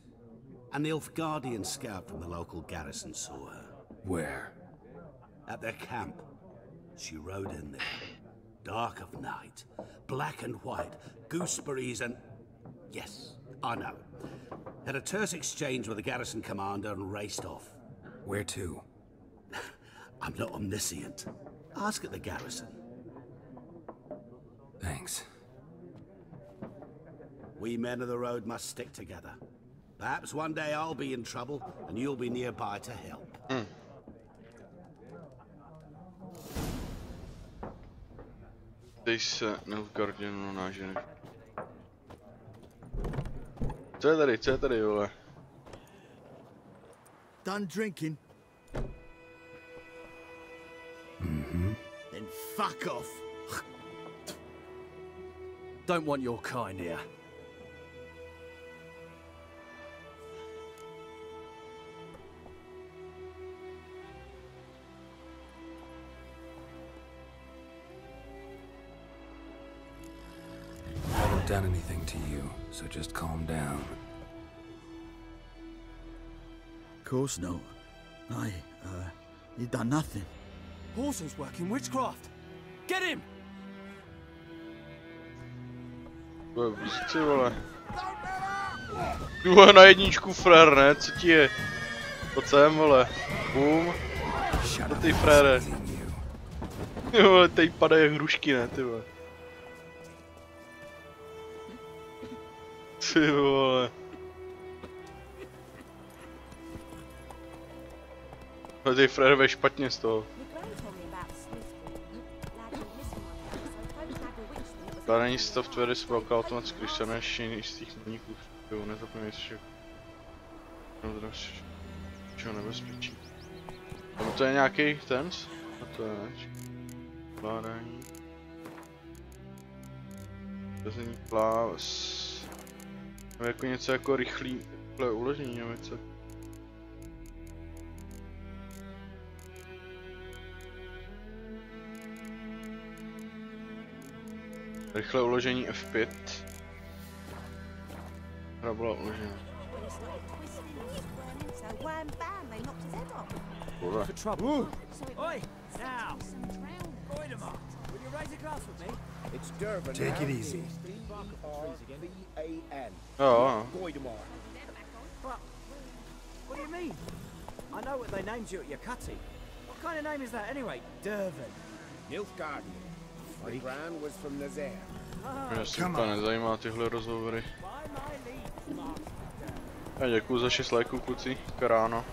An Nilfgaardian scout from the local garrison saw her. Where? At their camp. She rode in there. Dark of night. Black and white. Gooseberries and... Yes, I know. Had a terse exchange with the garrison commander and raced off. Where to? I'm not omniscient. Ask at the garrison. Thanks. We men of the road must stick together. Perhaps one day I'll be in trouble, and you'll be nearby to help. Dej se Nilfgaardianu na ženy. Co je tady, vole? Done drinking? Then fuck off. Don't want your kind here. Done anything to you, so just calm down. Of course not. You done nothing. Paulson's working witchcraft. Get him! Ty vole. Jdu na jedničku frér, ne? Co ti je? Pojď sem, vole. Bum. Co ty frére? Jo, vole, tady padají jak hrušky, ne, ty vole. Ty vole. Ale ty frér ve špatně z toho. Kládání software zprávka automaticky, když se nešení z těch mníků. Jo, nezapomeň si, že... Čeho nebezpečí. Nebo to je nějaký ten? A to je neč. Kládání. Vezení kláves. Nebo jako něco jako rychlé uložení, nebo něco. Rychlé uložení F5. Hra byla uložena. Take it easy. Jo. What do you mean? I know what they named you at your cutty. What kind of name is that anyway? Durban. Nilfgaard. My gran was from Nazaire. Mě se úplně nezajímá tyhle rozhovory. A děkuju za 6 lajků, kluci. Karáno.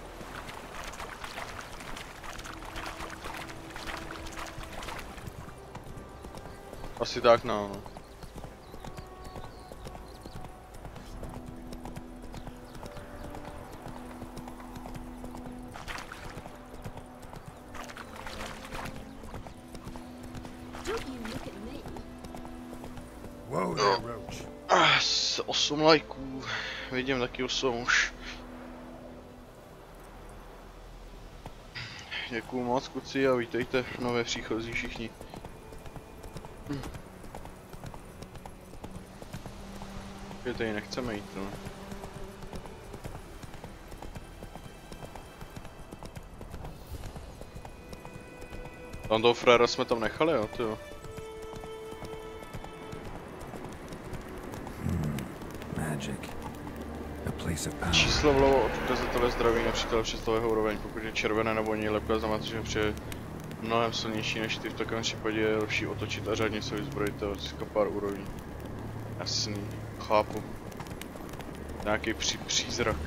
Asi tak, no. Whoa there, Roach. 8 lajků. Vidím taky 8 už. Děkuju moc, kluci, a vítejte nové příchozí všichni. Tady nechceme jít, no. Tam toho fréra jsme tam nechali, jo, tyjo. Číslo vlevo od ukazatele zdraví nepřítele číslového úroveň. Pokud je červené nebo ní lepka, znamená, že je mnohem silnější než ty. V takovém případě je lepší otočit a řádně se vyzbrojit a získat pár úrovní. Jasný, chápu. Nějaký přízrak.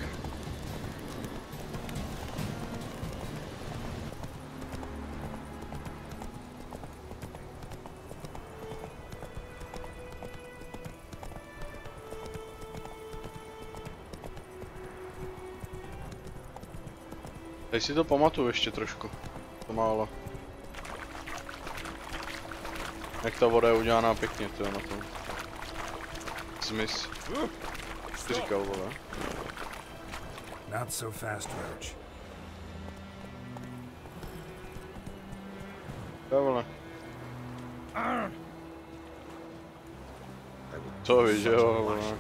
Teď si to pamatuju ještě trošku. To málo. Jak ta voda je udělaná pěkně, to je na tom. Smys. Ty říkal, vole. Not so fast, Roach. Jo, vole. Co víš, jo, vole.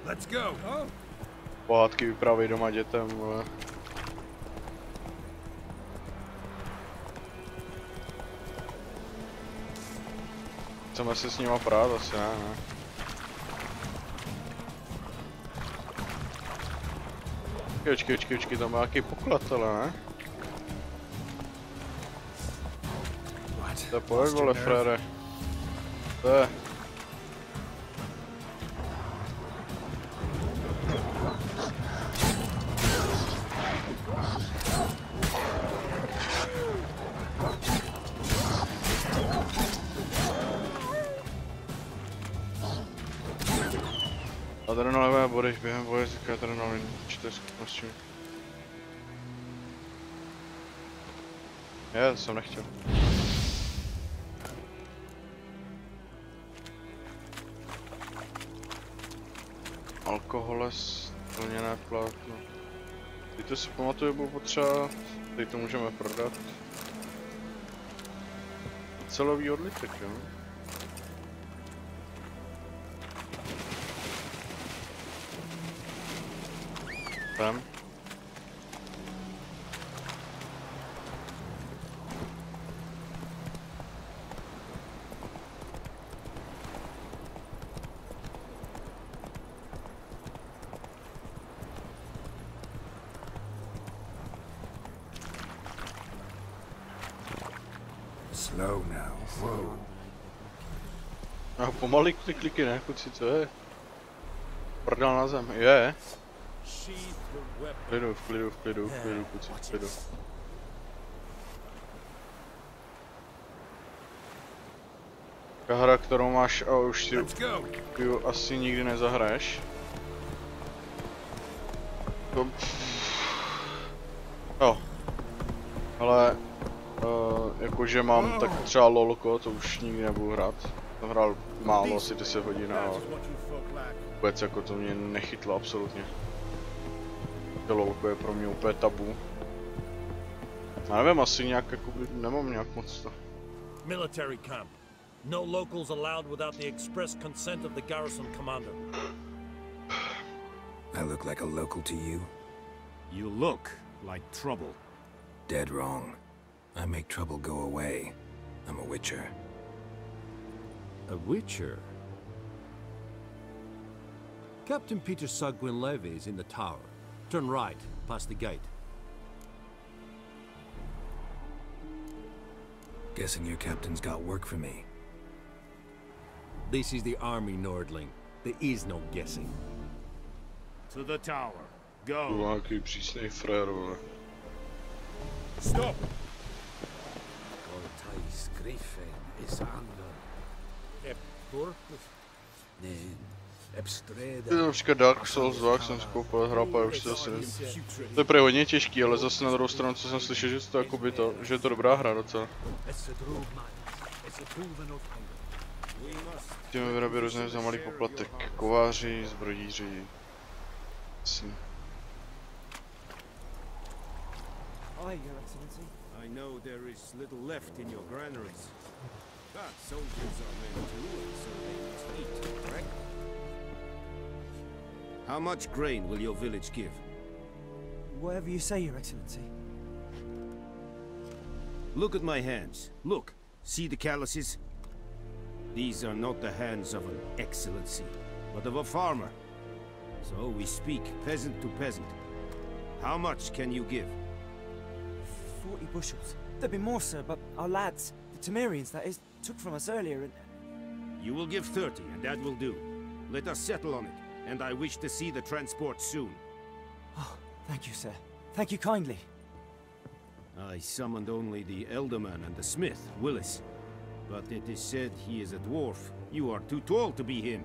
Let's go. Pohádky vyprávěj doma dětem, vole. Chceme se s nima prát, asi ne. Počkej, tam má nějaký poklad, ale ne? To je pojď, vole, frére. To je. Adrenalinové body během boje získá adrenalin 4 schopností. Já jsem nechtěl. Alkohole, splněné plátno. Teď to si pamatuju, bylo potřeba. Teď to můžeme prodat. Celový odlitek, jo? Tam. Slow now. Whoa. No, pomalý kliky, ne, kluci, co je? Prdel na zem, je. V klidu, kluci, v klidu. Hra, kterou máš a už si ji asi nikdy nezahraješ. To... Jo. Ale jakože mám tak třeba lolko, to už nikdy nebudu hrát. Jsem hrál málo, asi 10 hodin a vůbec jako to mě nechytlo absolutně. To lolko je pro mě úplně tabu. Já nevím, asi nějak jakoby, nemám nějak moc to. Military camp. No locals allowed without the express consent of the garrison commander. I look like a local to you? You look like trouble. Dead wrong. I make trouble go away. I'm a witcher. A witcher? Captain Peter Sagwin Levy is in the tower. Turn right, past the gate. Guessing your captain's got work for me. This is the army, Nordling. There is no guessing. To the tower. Go. Nějaký přísnej frér, vole. Stop. Například Dark Souls 2 jsem zkoupil, hrál a už to asi... To je prý hodně těžký, ale zase na druhou stranu, co jsem slyšel, že to jakoby to, že je to dobrá hra docela. Tím vyrobí různé za malý poplatek. Kováři, zbrodíři... Jasně. Hi, Your Excellency. I know there is little left in your granaries. But soldiers are men too, and so they must eat, correct? How much grain will your village give? Whatever you say, Your Excellency. Look at my hands. Look. See the calluses? These are not the hands of an excellency, but of a farmer. So we speak peasant to peasant. How much can you give? 40 bushels. There'd be more, sir, but our lads, the Temerians, that is, took from us earlier and... You will give 30, and that will do. Let us settle on it, and I wish to see the transport soon. Oh, thank you, sir. Thank you kindly. I summoned only the Elderman and the smith, Willis. But it is said he is a dwarf. You are too tall to be him.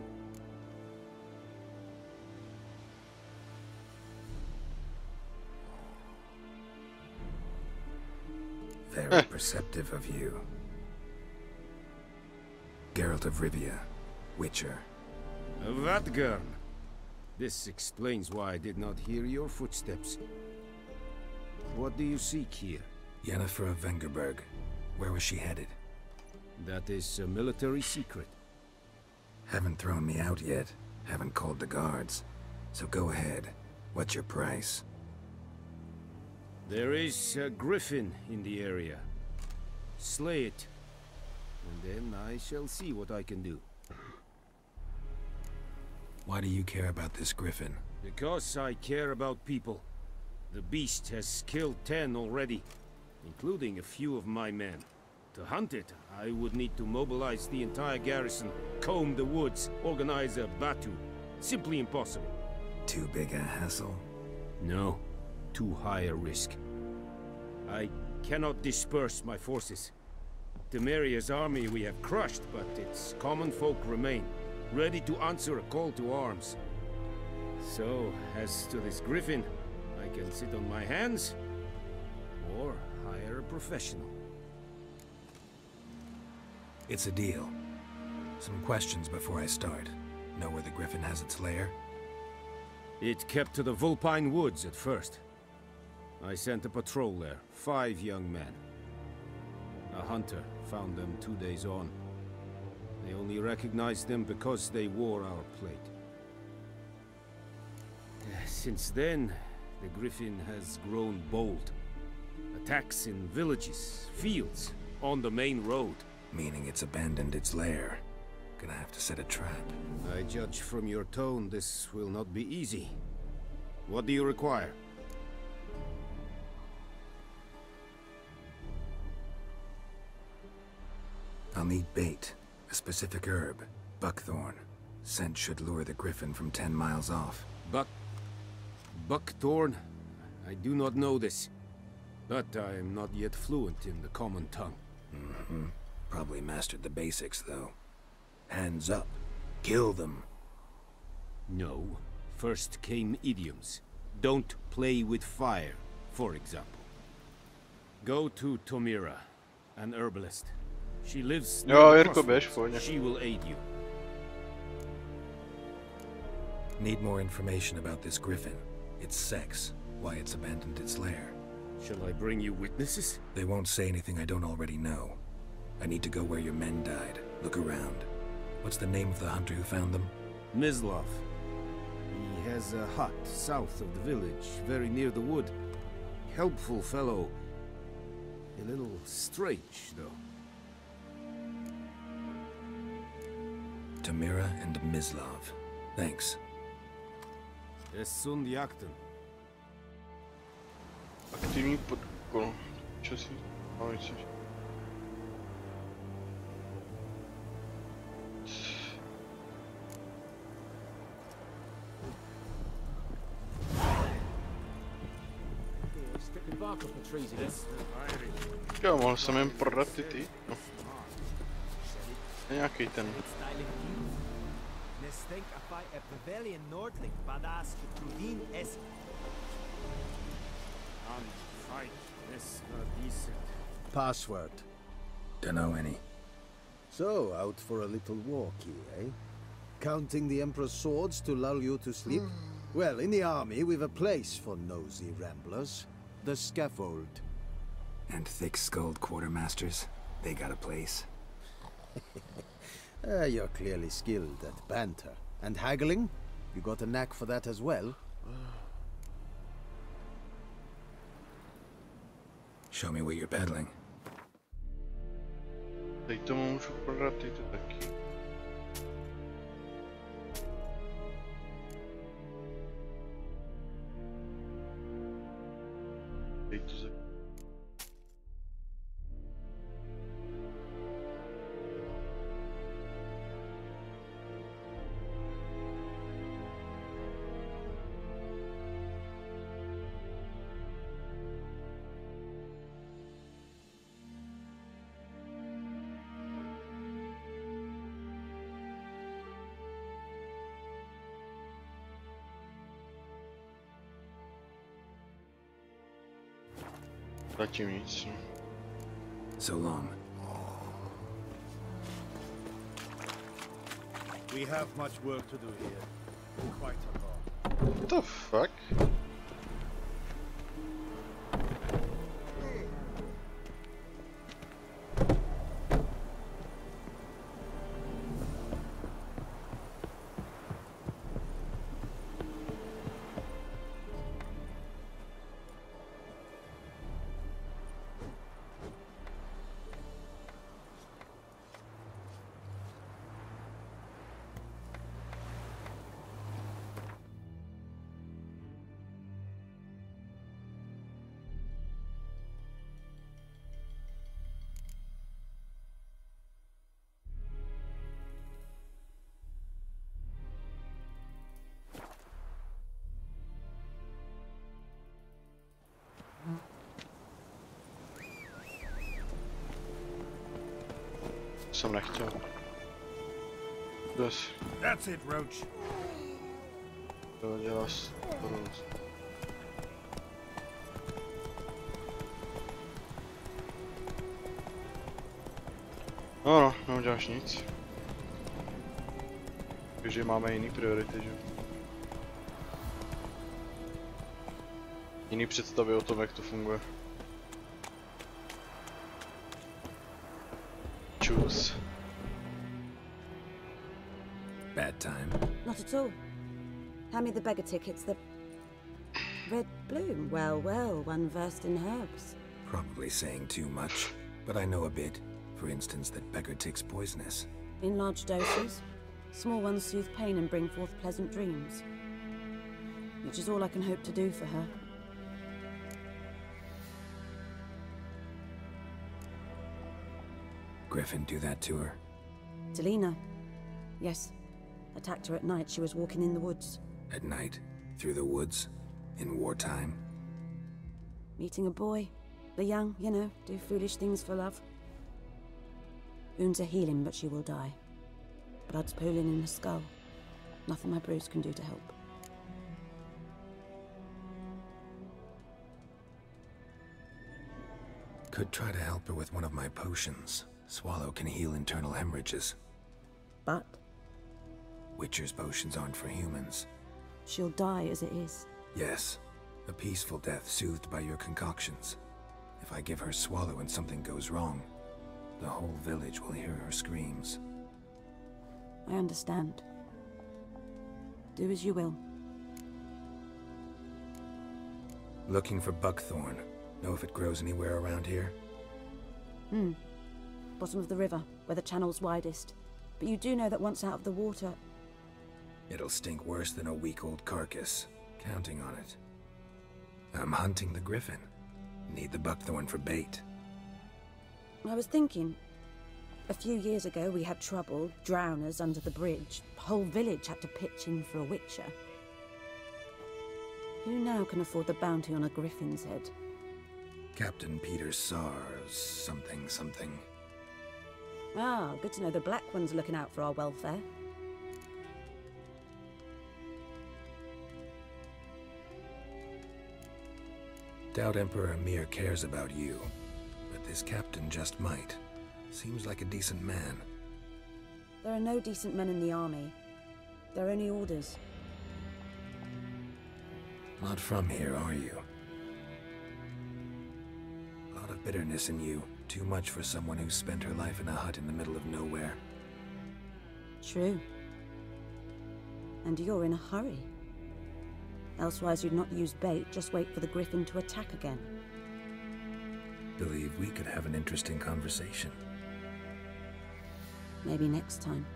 Very perceptive of you. Geralt of Rivia, Witcher. Vatgern! This explains why I did not hear your footsteps. What do you seek here? Yennefer of Vengerberg. Where was she headed? That is a military secret. Haven't thrown me out yet. Haven't called the guards. So go ahead. What's your price? There is a griffin in the area. Slay it. And then I shall see what I can do. Why do you care about this griffin? Because I care about people. The beast has killed 10 already, including a few of my men. To hunt it, I would need to mobilize the entire garrison, comb the woods, organize a batu. Simply impossible. Too big a hassle? No. Too high a risk. I cannot disperse my forces. Temeria's army we have crushed, but its common folk remain, ready to answer a call to arms. So, as to this griffin, I can sit on my hands, or hire a professional. It's a deal. Some questions before I start. Know where the griffin has its lair? It kept to the Vulpine Woods at first. I sent a patrol there, 5 young men. A hunter found them 2 days on. They only recognized them because they wore our plate. Since then, the griffin has grown bold. Attacks in villages, fields, on the main road. Meaning it's abandoned its lair. Gonna have to set a trap. I judge from your tone this will not be easy. What do you require? I'll need bait, a specific herb, buckthorn. Scent should lure the griffin from 10 miles off. Buckthorn? I do not know this. But I am not yet fluent in the common tongue. Mm-hmm. Probably mastered the basics, though. Hands up. Kill them. No. First came idioms. Don't play with fire, for example. Go to Tomira, an herbalist. She lives near the crossroads. She will aid you. Need more information about this griffin. Its sex, why it's abandoned its lair. Shall I bring you witnesses? They won't say anything I don't already know. I need to go where your men died. Look around. What's the name of the hunter who found them? Mislav. He has a hut south of the village, very near the wood. Helpful fellow. A little strange, though. Tomira and Mislav. Thanks. Jakten. Aktivní podkol. Časný. Jo, mohl jsem jen prodat ty. No. Nějaký ten. Password. Dunno any. So, out for a little walkie, eh? Counting the Emperor's swords to lull you to sleep? Well, in the army, we've a place for nosy ramblers. The scaffold. And thick-skulled quartermasters? They got a place. You're clearly skilled at banter. And haggling? You got a knack for that as well? Show me what you're peddling. Teď to můžu prodat, ty to taky. Teď to za... Zatím nic. So long. We have much work to do here. Quite a lot. What the fuck? Jsem nechtěl. Bez. That's it, Roach. To děláš. No, neuděláš nic. Takže máme jiný priority, že? Jiný představy o tom, jak to funguje. Choose. Bad time. Not at all. Hand me the beggar tickets, the red bloom. Well, well, one versed in herbs. Probably saying too much, but I know a bit. For instance, that beggar tick's poisonous. In large doses. Small ones soothe pain and bring forth pleasant dreams. Which is all I can hope to do for her. Griffin do that to her? Delina. Yes. Attacked her at night. She was walking in the woods. At night? Through the woods? In wartime? Meeting a boy. The young, you know, do foolish things for love. Wounds are healing, but she will die. Blood's pooling in the skull. Nothing my bruise can do to help. Could try to help her with one of my potions. Swallow can heal internal hemorrhages. But? Witcher's potions aren't for humans. She'll die as it is. Yes. A peaceful death soothed by your concoctions. If I give her Swallow and something goes wrong, the whole village will hear her screams. I understand. Do as you will. Looking for buckthorn. Know if it grows anywhere around here? Bottom of the river, where the channel's widest. But you do know that once out of the water... It'll stink worse than a week-old carcass. Counting on it. I'm hunting the griffin. Need the buckthorn for bait. I was thinking... A few years ago we had trouble, drowners under the bridge. The whole village had to pitch in for a witcher. Who now can afford the bounty on a griffin's head? Captain Peter Sars, something. Ah, good to know the Black One's looking out for our welfare. Doubt Emperor Emir cares about you, but this captain just might. Seems like a decent man. There are no decent men in the army. They're only orders. Not from here, are you? A lot of bitterness in you. Too much for someone who spent her life in a hut in the middle of nowhere. True. And you're in a hurry. Elsewise you'd not use bait, just wait for the griffin to attack again. Believe we could have an interesting conversation. Maybe next time.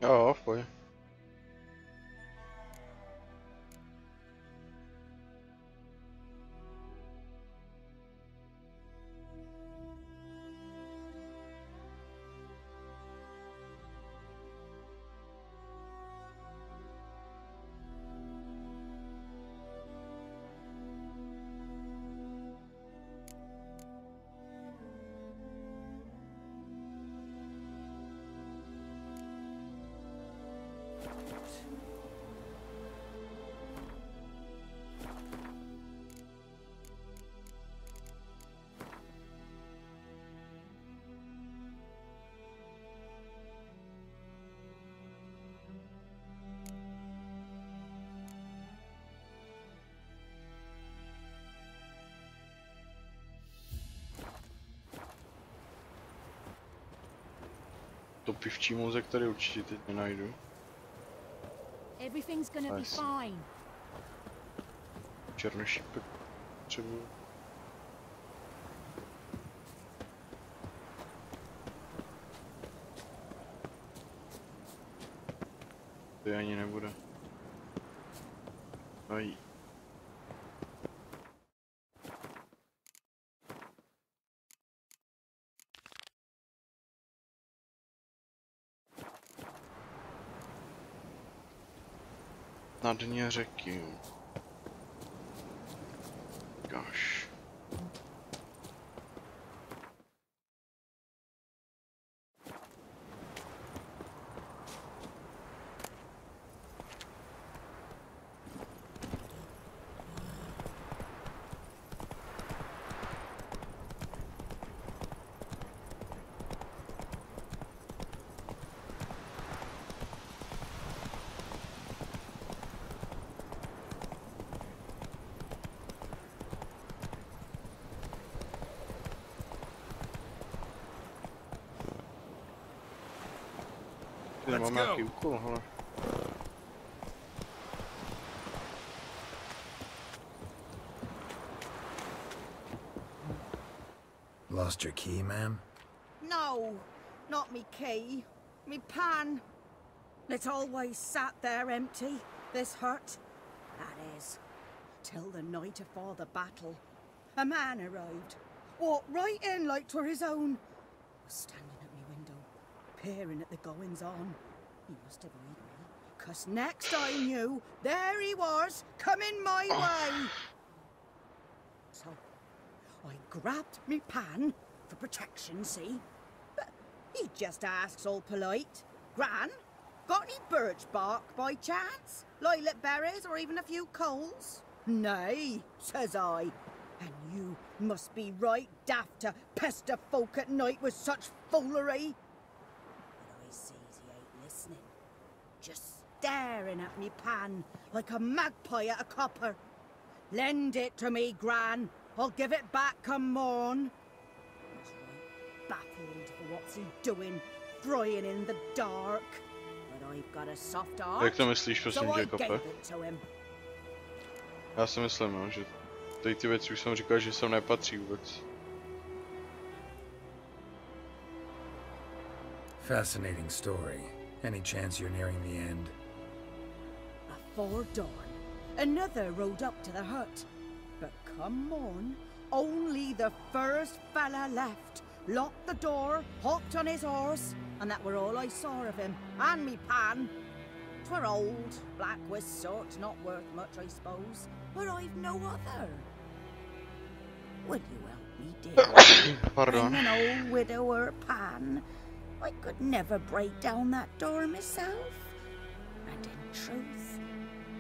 Ja, foi. To pivčí mozek tady určitě teď nenajdu. Everything's gonna be fine. Černý šípek potřebuji. To ani nebude. Aj. Na dně řeky. Gosh. Máme nějaký úkol, hele. Lost your key, ma'am? No, not me key. Me pan. It's always sat there empty, this hut. That is, till the night afore the battle. A man arrived, walked right in like 'twere his own. Was standing at me window, peering at the goings-on. He must have heard me, 'cause next I knew, there he was, coming my way. So, I grabbed me pan, for protection, see? But he just asks all polite, Gran, got any birch bark by chance? Lilac berries or even a few coals? Nay, says I. And you must be right daft to pester folk at night with such foolery. But I sees he ain't listening. Just staring at me pan like a magpie at a copper. Lend it to me, Gran. I'll give it back come morn. I was right baffled for what's he doing, frying in the dark. But I've got a soft heart, Jak to myslíš, prosím so tě, I kope? gave it to him. Já si myslím, no, že tady ty věci už jsem říkal, že sem nepatří vůbec. Fascinating story. Any chance you're nearing the end? Before dawn, another rode up to the hut. But come morn, only the first fella left. Locked the door, hopped on his horse, and that were all I saw of him, and me pan. 'Twere old, black with sort, not worth much, I suppose, but I've no other. Will you help me, dear? Pardon. I'm an old widower, pan. I could never break down that door myself. And in truth,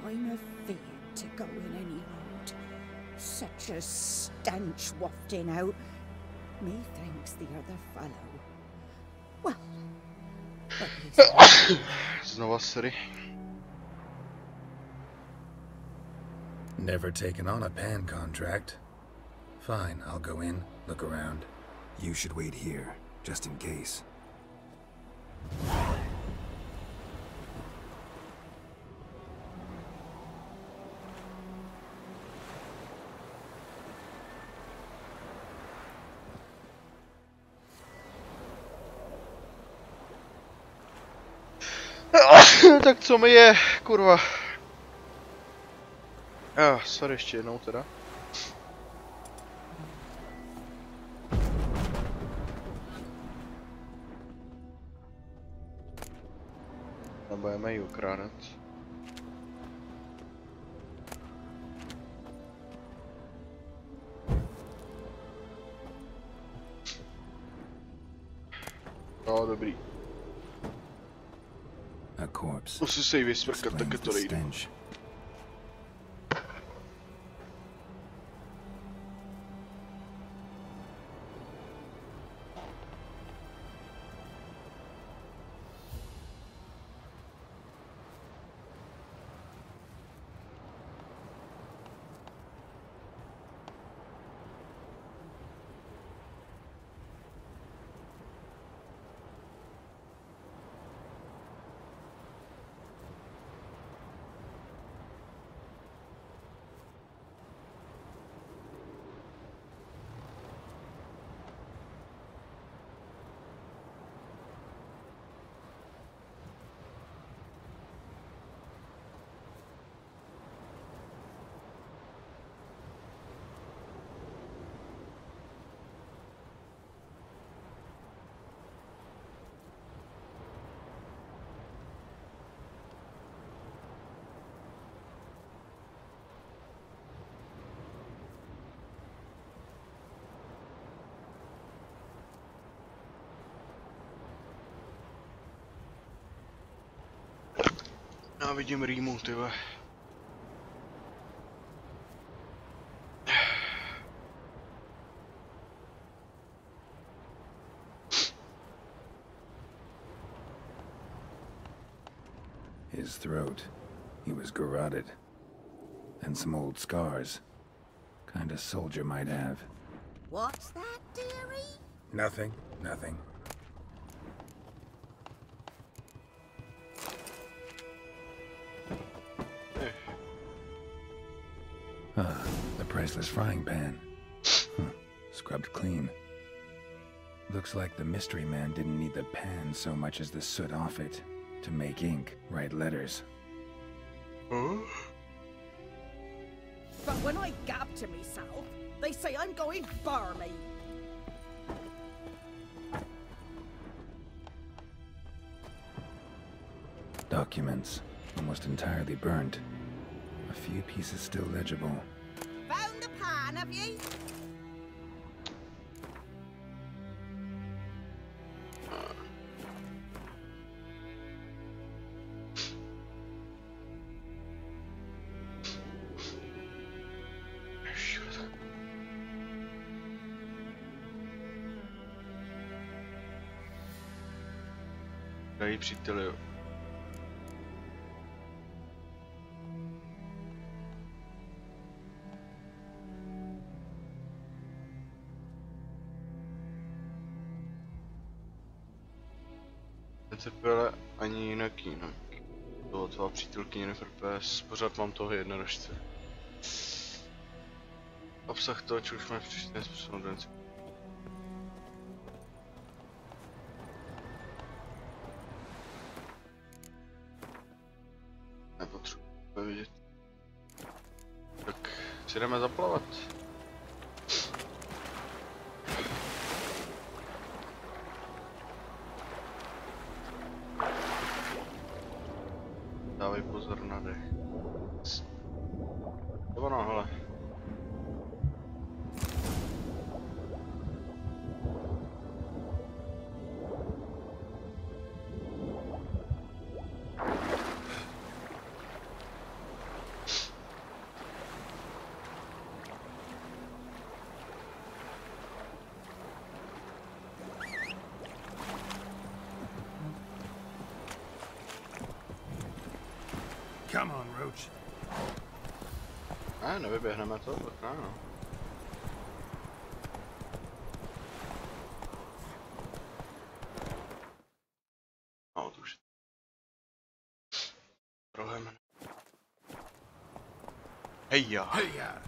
I'm afeard to go in any road. Such a stench wafting out. Methinks the other fellow. Well, Znova Siri. Never taken on a pan contract. Fine, I'll go in, look around. You should wait here, just in case. Tak co mi je, kurva. Sorry, ještě jednou teda. Nebo je ji okrádat. No, dobrý. A corpse. Musím se jí vysprkat, tak to nejde. Já vidím rýmu, tyhle. His throat. He was garroted. And some old scars. Kind of soldier might have. What's that, dearie? Nothing, nothing. The priceless frying pan. Scrubbed clean. Looks like the mystery man didn't need the pen so much as the soot off it to make ink, write letters. But when I gab to myself, they say I'm going barmy. Documents, almost entirely burnt. A few pieces still legible. Found the pan, have ye? Drahý příteli, netrpěle ani jinak jinak. Bylo tvá přítelkyně NFRPS, pořád mám toho jednorožce. Obsah toho, čo už máš příští způsobem denci. Nepotřebuji vidět. Tak si jdeme zaplavat. Dávej pozor na dech. Nebo no, hele. Come on, Roach. Nevyběhneme to, tak no. No, to už. Rohem. Hejja. Hejja.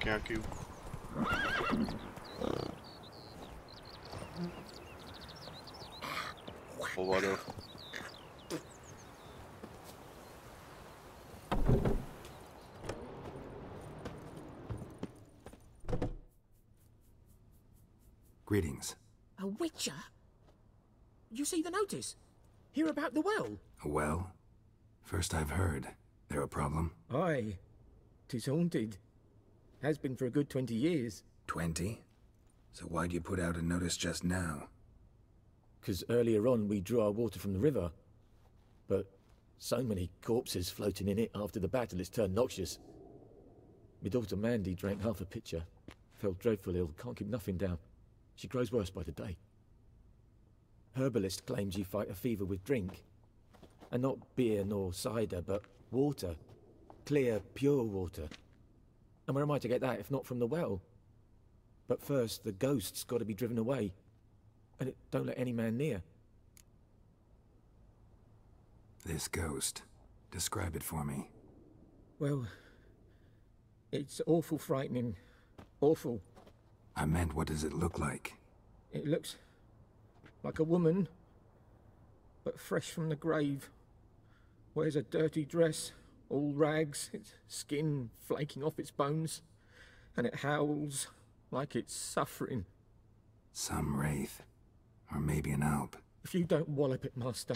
Nějaký povado. Greetings. A witcher? You see the notice? Hear about the well? A well? First I've heard. There a problem? Aye. 'Tis haunted. Has been for a good 20 years. 20? So why'd you put out a notice just now? 'Cause earlier on we drew our water from the river. But so many corpses floating in it after the battle it's turned noxious. My daughter Mandy drank half a pitcher. Fell dreadful ill, can't keep nothing down. She grows worse by the day. Herbalist claims you fight a fever with drink. And not beer nor cider, but water. Clear, pure water. And where am I to get that if not from the well? But first, the ghost's got to be driven away. And it don't let any man near. This ghost. Describe it for me. Well, it's awful frightening. Awful. I meant, what does it look like? It looks like a woman, but fresh from the grave. Wears a dirty dress, all rags, its skin flaking off its bones, and it howls like it's suffering. Some wraith. Or maybe an alp. If you don't wallop it, Master,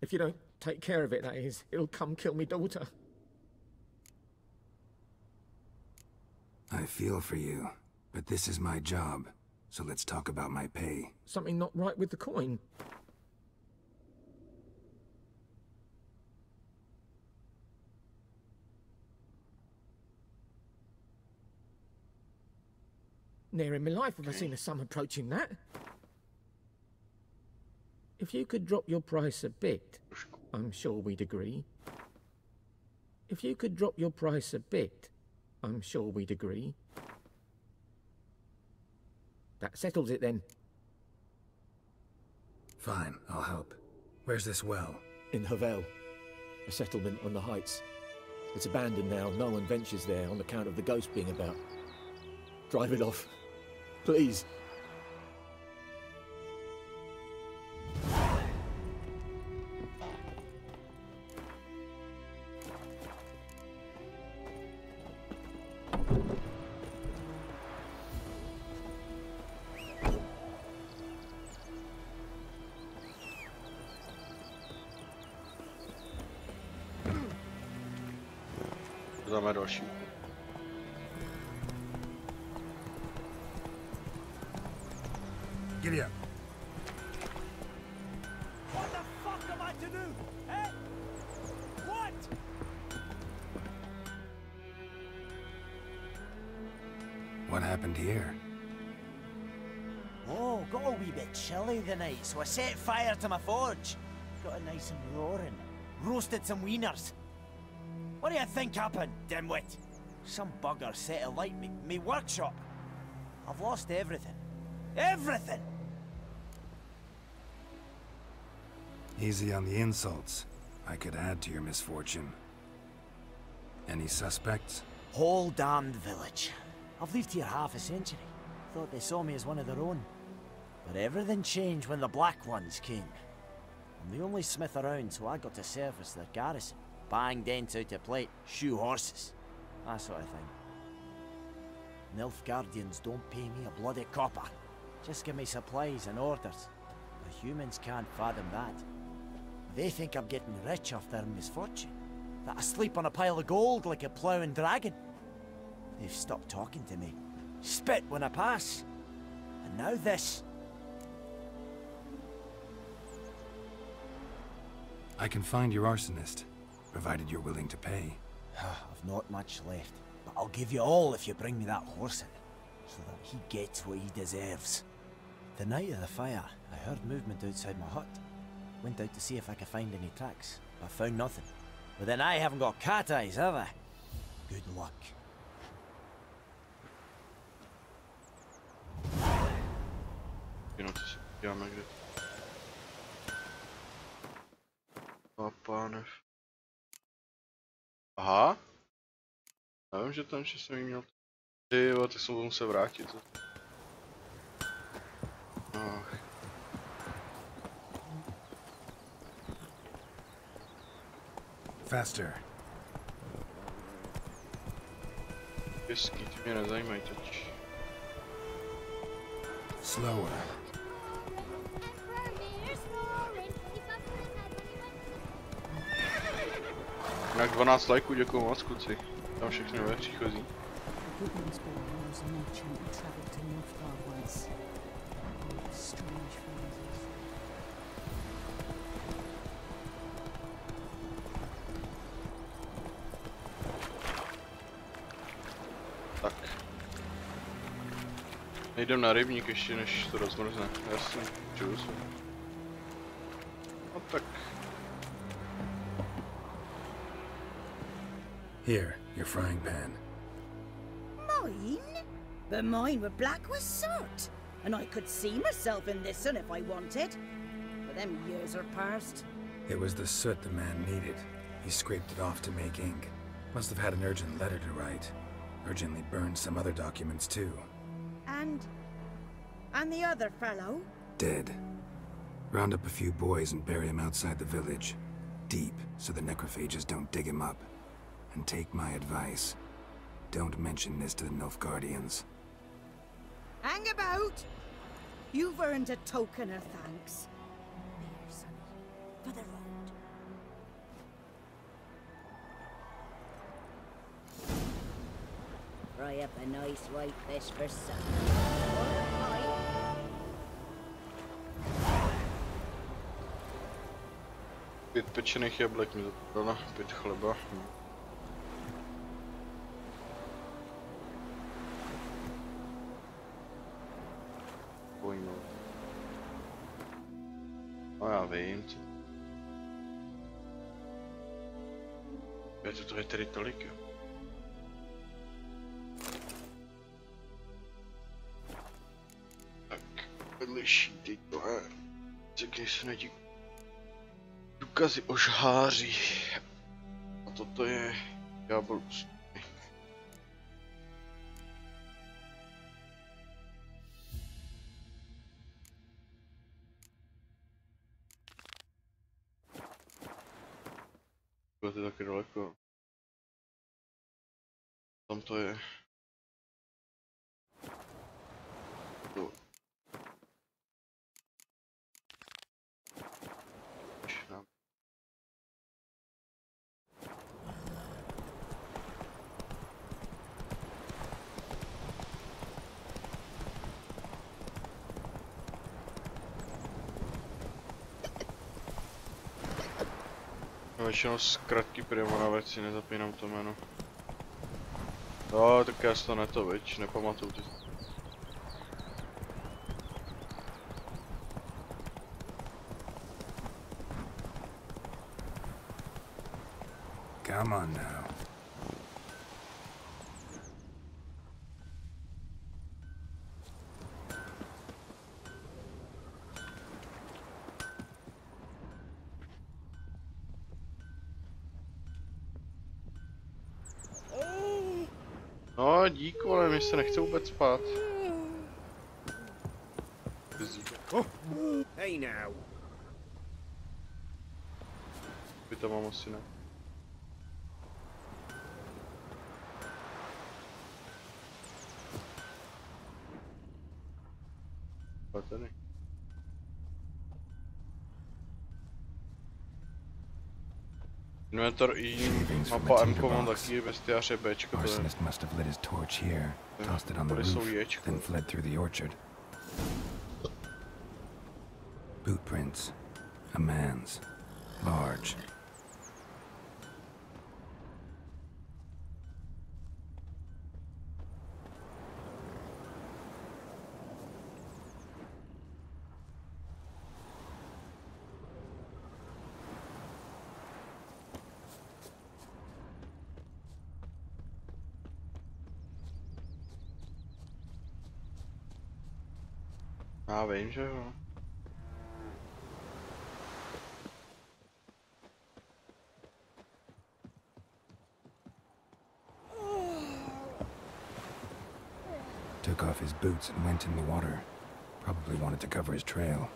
if you don't take care of it, that is, it'll come kill me daughter. I feel for you, but this is my job, so let's talk about my pay. Something not right with the coin. Ne'er in my life have I seen a sum approaching that. If you could drop your price a bit, I'm sure we'd agree. If you could drop your price a bit, I'm sure we'd agree. That settles it then. Fine, I'll help. Where's this well? In Havel, a settlement on the heights. It's abandoned now. No one ventures there on account of the ghost being about. Drive it off, please. Dáme další. Giddy up. What the fuck am I to do? Eh? What? What happened here? Oh, got a wee bit chilly the night, so I set fire to my forge. Got it nice and roaring. Roasted some wieners. What do you think happened, dimwit? Some bugger set alight me workshop. I've lost everything. Everything! Easy on the insults. I could add to your misfortune. Any suspects? Whole damned village. I've lived here half a century. Thought they saw me as one of their own. But everything changed when the Black Ones came. I'm the only smith around, so I got to service their garrison. Bang dents out of plate, shoe horses. That sort of thing. Nilfgaardians don't pay me a bloody copper. Just give me supplies and orders. The humans can't fathom that. They think I'm getting rich off their misfortune. That I sleep on a pile of gold like a ploughing dragon. They've stopped talking to me. Spit when I pass. And now this. I can find your arsonist, provided you're willing to pay. I've not much left, but I'll give you all if you bring me that horse in, so that he gets what he deserves. The night of the fire, I heard movement outside my hut. Went out to see if I could find any tracks, but found nothing. But then I haven't got cat eyes, have I? Good luck. Jenom to si děláme kde. A pánev. Aha. Já vím, že ten jsem jí měl. Ty jo, tak jsem musel vrátit. Ach. Faster. Pěsky, ty mě nezajímají teď. Slower. Jinak 12 lajků, děkuju moc kluci. Tam všechny nové příchozí. Tak. Nejdem na rybník ještě, než to rozmrzne. Jasně, čuju se. No tak. Here, your frying pan. Mine? But mine were black with soot, and I could see myself in this one if I wanted. But them years are past. It was the soot the man needed. He scraped it off to make ink. Must have had an urgent letter to write. Urgently burned some other documents too. And the other fellow? Dead. Round up a few boys and bury him outside the village. Deep, so the necrophages don't dig him up. And take my advice. Don't mention this to the Nilfgaardians. Hang about! You've earned a token of thanks. Here, sonny, for the road. Fry up a nice white fish for supper. Pět pečených jablek mi dala, 5 chleba. No já vím. To je tedy tolik, jo. slyší ty tohle. Řekni se nedí. Důkazy o žháří. A toto je ďábel ústupný. To je taky daleko. Tam to je. No. Většinou zkratky primo na věci, nezapínám to jméno. No, tak já si to neto, viď, nepamatuju ty. Come on now. No, dík, ale mi se nechce vůbec spát. Hey now. By to mám asi ne. A tady. Inventor I, mapa M mám taky, bestiáře Bčko, to je. Must have lit his torch here, tossed it on the roof, then fled through the orchard. Boot prints. A man's. Large. Já vím, že jo. Took off his boots and went in the water. Probably wanted to cover his trail.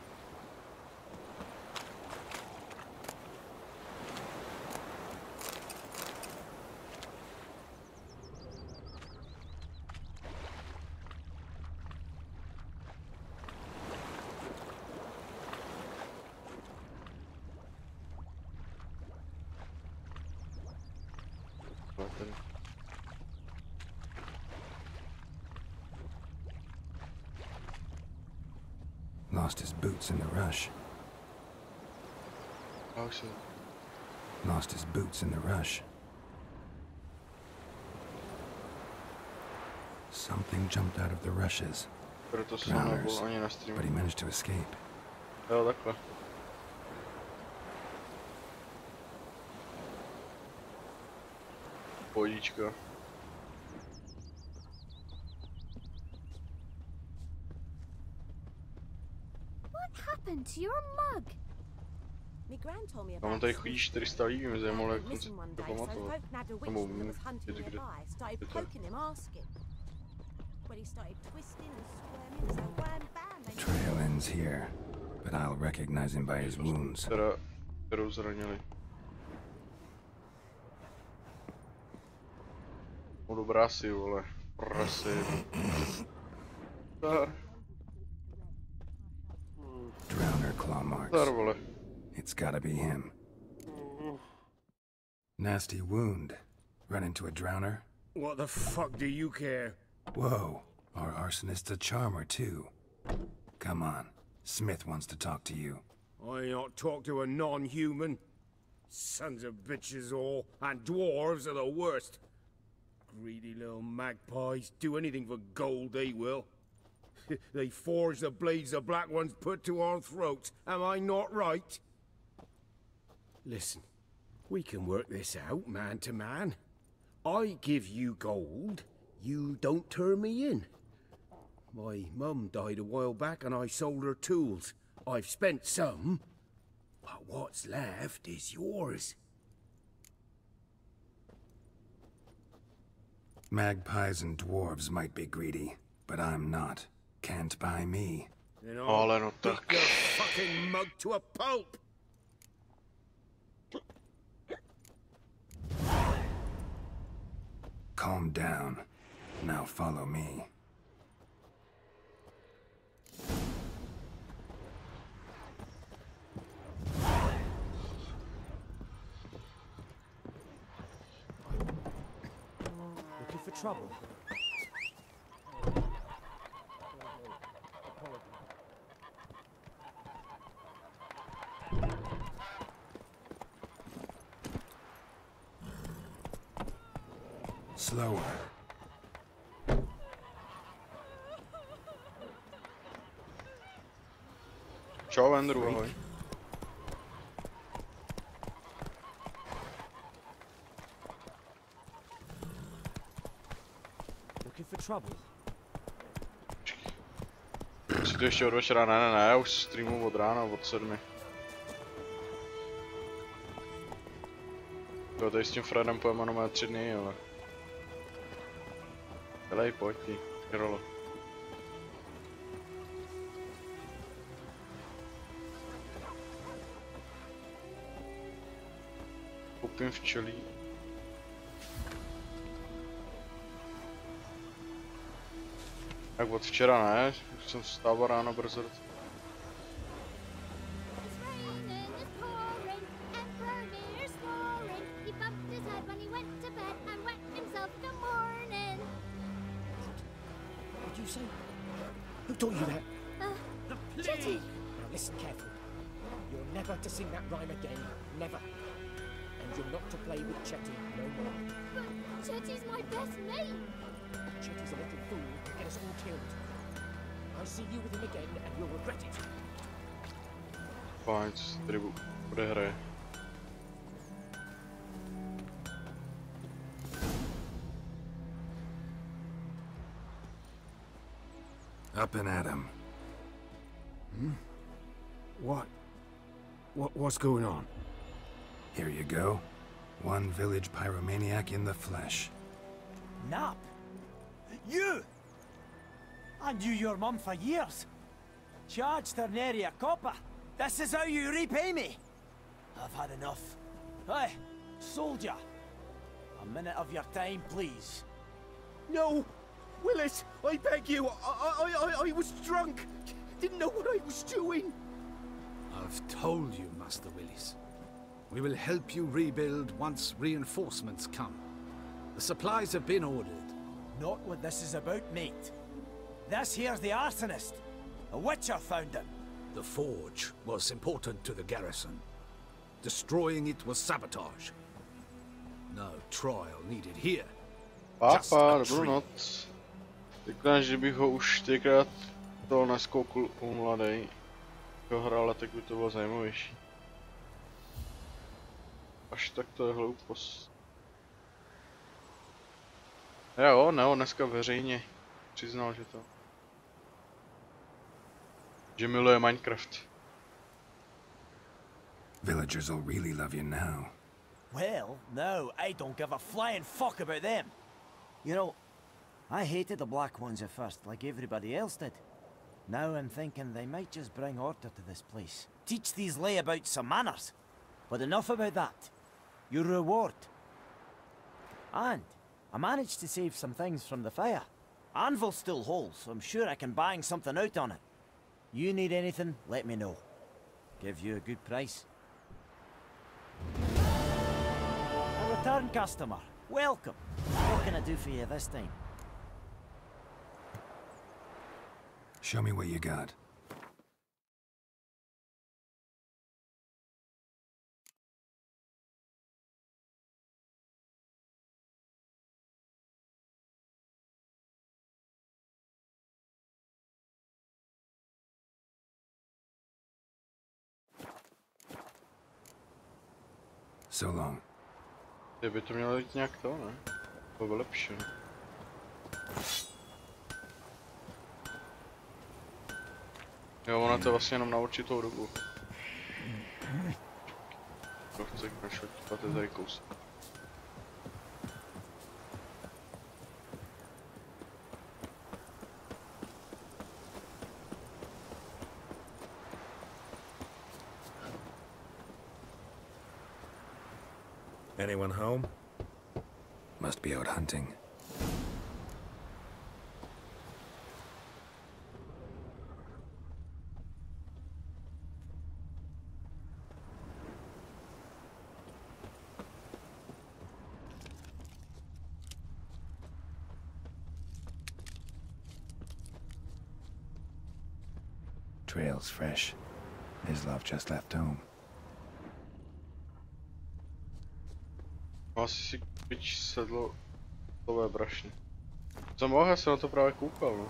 Lost his boots in the rush. Oh, shit. Lost his boots in the rush. Something jumped out of the rushes. Drowners, but he managed to escape. Jo, takhle. Pohodička. To your mug. Mám tady chodí 400 lidí, mě zajímalo, jak jsem si to pamatoval. Tomu je to kde? Je to. Trail ends here, but I'll recognize him by his wounds. Kterou zranili. No dobrá si, vole. Prasy. Drowner claw marks. It's gotta be him. Nasty wound. Run into a drowner? What the fuck do you care? Whoa, our arsonist's a charmer too. Come on, Smith wants to talk to you. I not talk to a non-human. Sons of bitches all, and dwarves are the worst. Greedy little magpies, do anything for gold they will. They forge the blades the black ones put to our throats. Am I not right? Listen, we can work this out man to man. I give you gold, you don't turn me in. My mum died a while back and I sold her tools. I've spent some, but what's left is yours. Magpies and dwarves might be greedy, but I'm not. Can't buy me. Then I'll beat your fucking mug to a pulp! Calm down. Now follow me. Looking for trouble? Slower. Čau, Andrew, ahoj. Looking for trouble? Si to ještě od večera? Ne, já už streamu od rána, od 7. Jo, tady s tím Fredem pojeme na mé 3 dny, ale... Helej, pojď ty, rolo. Koupím včelí. Tak od včera ne, už jsem vstával ráno brzo. Who taught you that? Chetty! Now listen carefully. You're never to sing that rhyme again. Never. And you're not to play with Chetty no more. But Chetty's my best mate! Chetty's a little fool to get us all killed. I see you with him again and you'll regret it. Fajn, co se tady odehraje. Up and at him. What's going on? Here you go. One village pyromaniac in the flesh. Nap? You? I knew your mum for years. Charged her nary a copper. This is how you repay me. I've had enough. Hey, soldier. A minute of your time, please. No! Willis, I beg you, I was drunk. Didn't know what I was doing. I've told you, Master Willis. We will help you rebuild once reinforcements come. The supplies have been ordered. Not what this is about, mate. This here's the arsonist. A witcher found him. The forge was important to the garrison. Destroying it was sabotage. No trial needed here. Papa, dobrou noc. Říkáš, že bych ho už tykrát toho neskoukl u mladej. Jako hrál, tak by to bylo zajímavější. Až tak to je hloupost. Jo, ne, on dneska veřejně přiznal, že to... že miluje Minecraft. Villagers will really love you now. Well, no, I don't give a flying fuck about them. You know, I hated the Black Ones at first, like everybody else did. Now I'm thinking they might just bring order to this place. Teach these layabouts some manners. But enough about that. Your reward. And I managed to save some things from the fire. Anvil still holds, so I'm sure I can bang something out on it. You need anything, let me know. Give you a good price. A return customer. Welcome. What can I do for you this time? Show me what you got. So long. Kdyby to mělo jít nějak to, ne? To bylo lepší. Jo, ona to vlastně jenom na určitou dobu. To chci našel, je tady kousek. Anyone home? Must be out hunting. Trail's fresh. Islov just left home. Asi si pič sedlo tové brašny. Za mohl, já jsem na to právě koukal, no.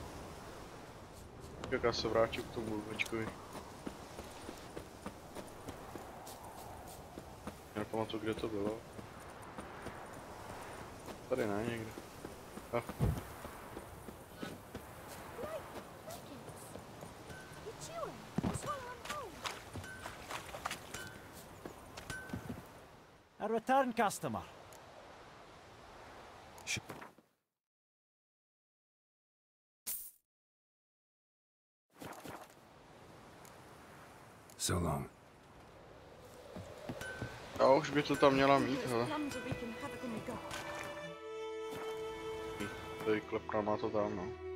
Jak já se vrátím k tomu večkovi. Já nepamatuji, kde to bylo. Tady ne, někde. A return customer. So long. Já už by to tam měla mít, hele. Tady klepka má to tam, no.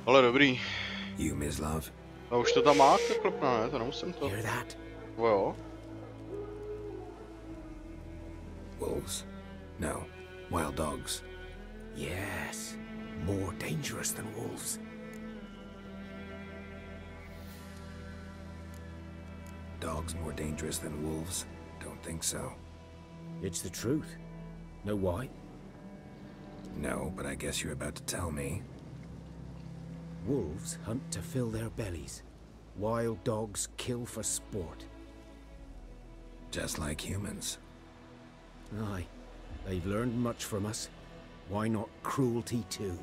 Ale dobrý. You, Mislov. A už to tam má, to klepna, ne? To nemusím to. Hear that? Jo. Wolves? No. Wild dogs. Yes. More dangerous than wolves. Dogs more dangerous than wolves? Don't think so. It's the truth. Know why? No, but I guess you're about to tell me. Wolves hunt to fill their bellies. Wild dogs kill for sport. Just like humans. Aye. They've learned much from us. Why not cruelty too?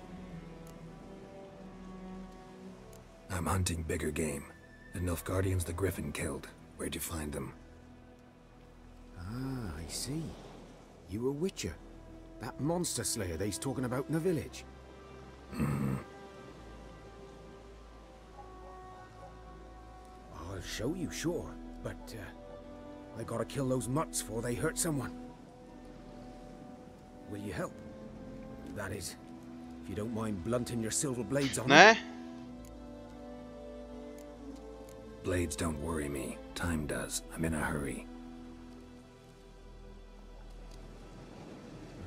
I'm hunting bigger game. The Nilfgaardians the Griffin killed. Where'd you find them? Ah, I see. You a witcher. That monster slayer they's talking about in the village. Hmm. I'll show you, sure. But, I gotta kill those mutts before they hurt someone. Will you help? That is, if you don't mind blunting your silver blades on them. Blades don't worry me. Time does. I'm in a hurry.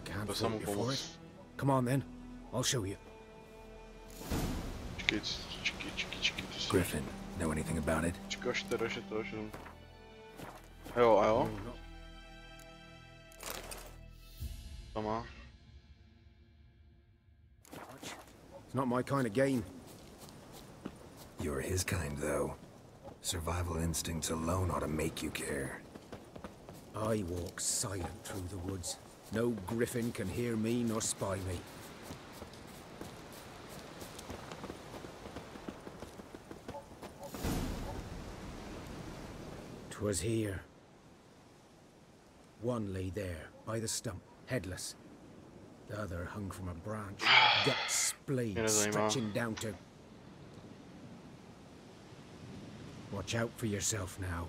Can't fault you for it. Come on then. I'll show you. Griffin, know anything about it? Jo, a jo. Come It's not my kind of game. You're his kind, though. Survival instincts alone ought to make you care. I walk silent through the woods. No griffin can hear me nor spy me. 'Twas here. One lay there, by the stump, headless. The other hung from a branch, gut splayed, stretching down to... Watch out for yourself now.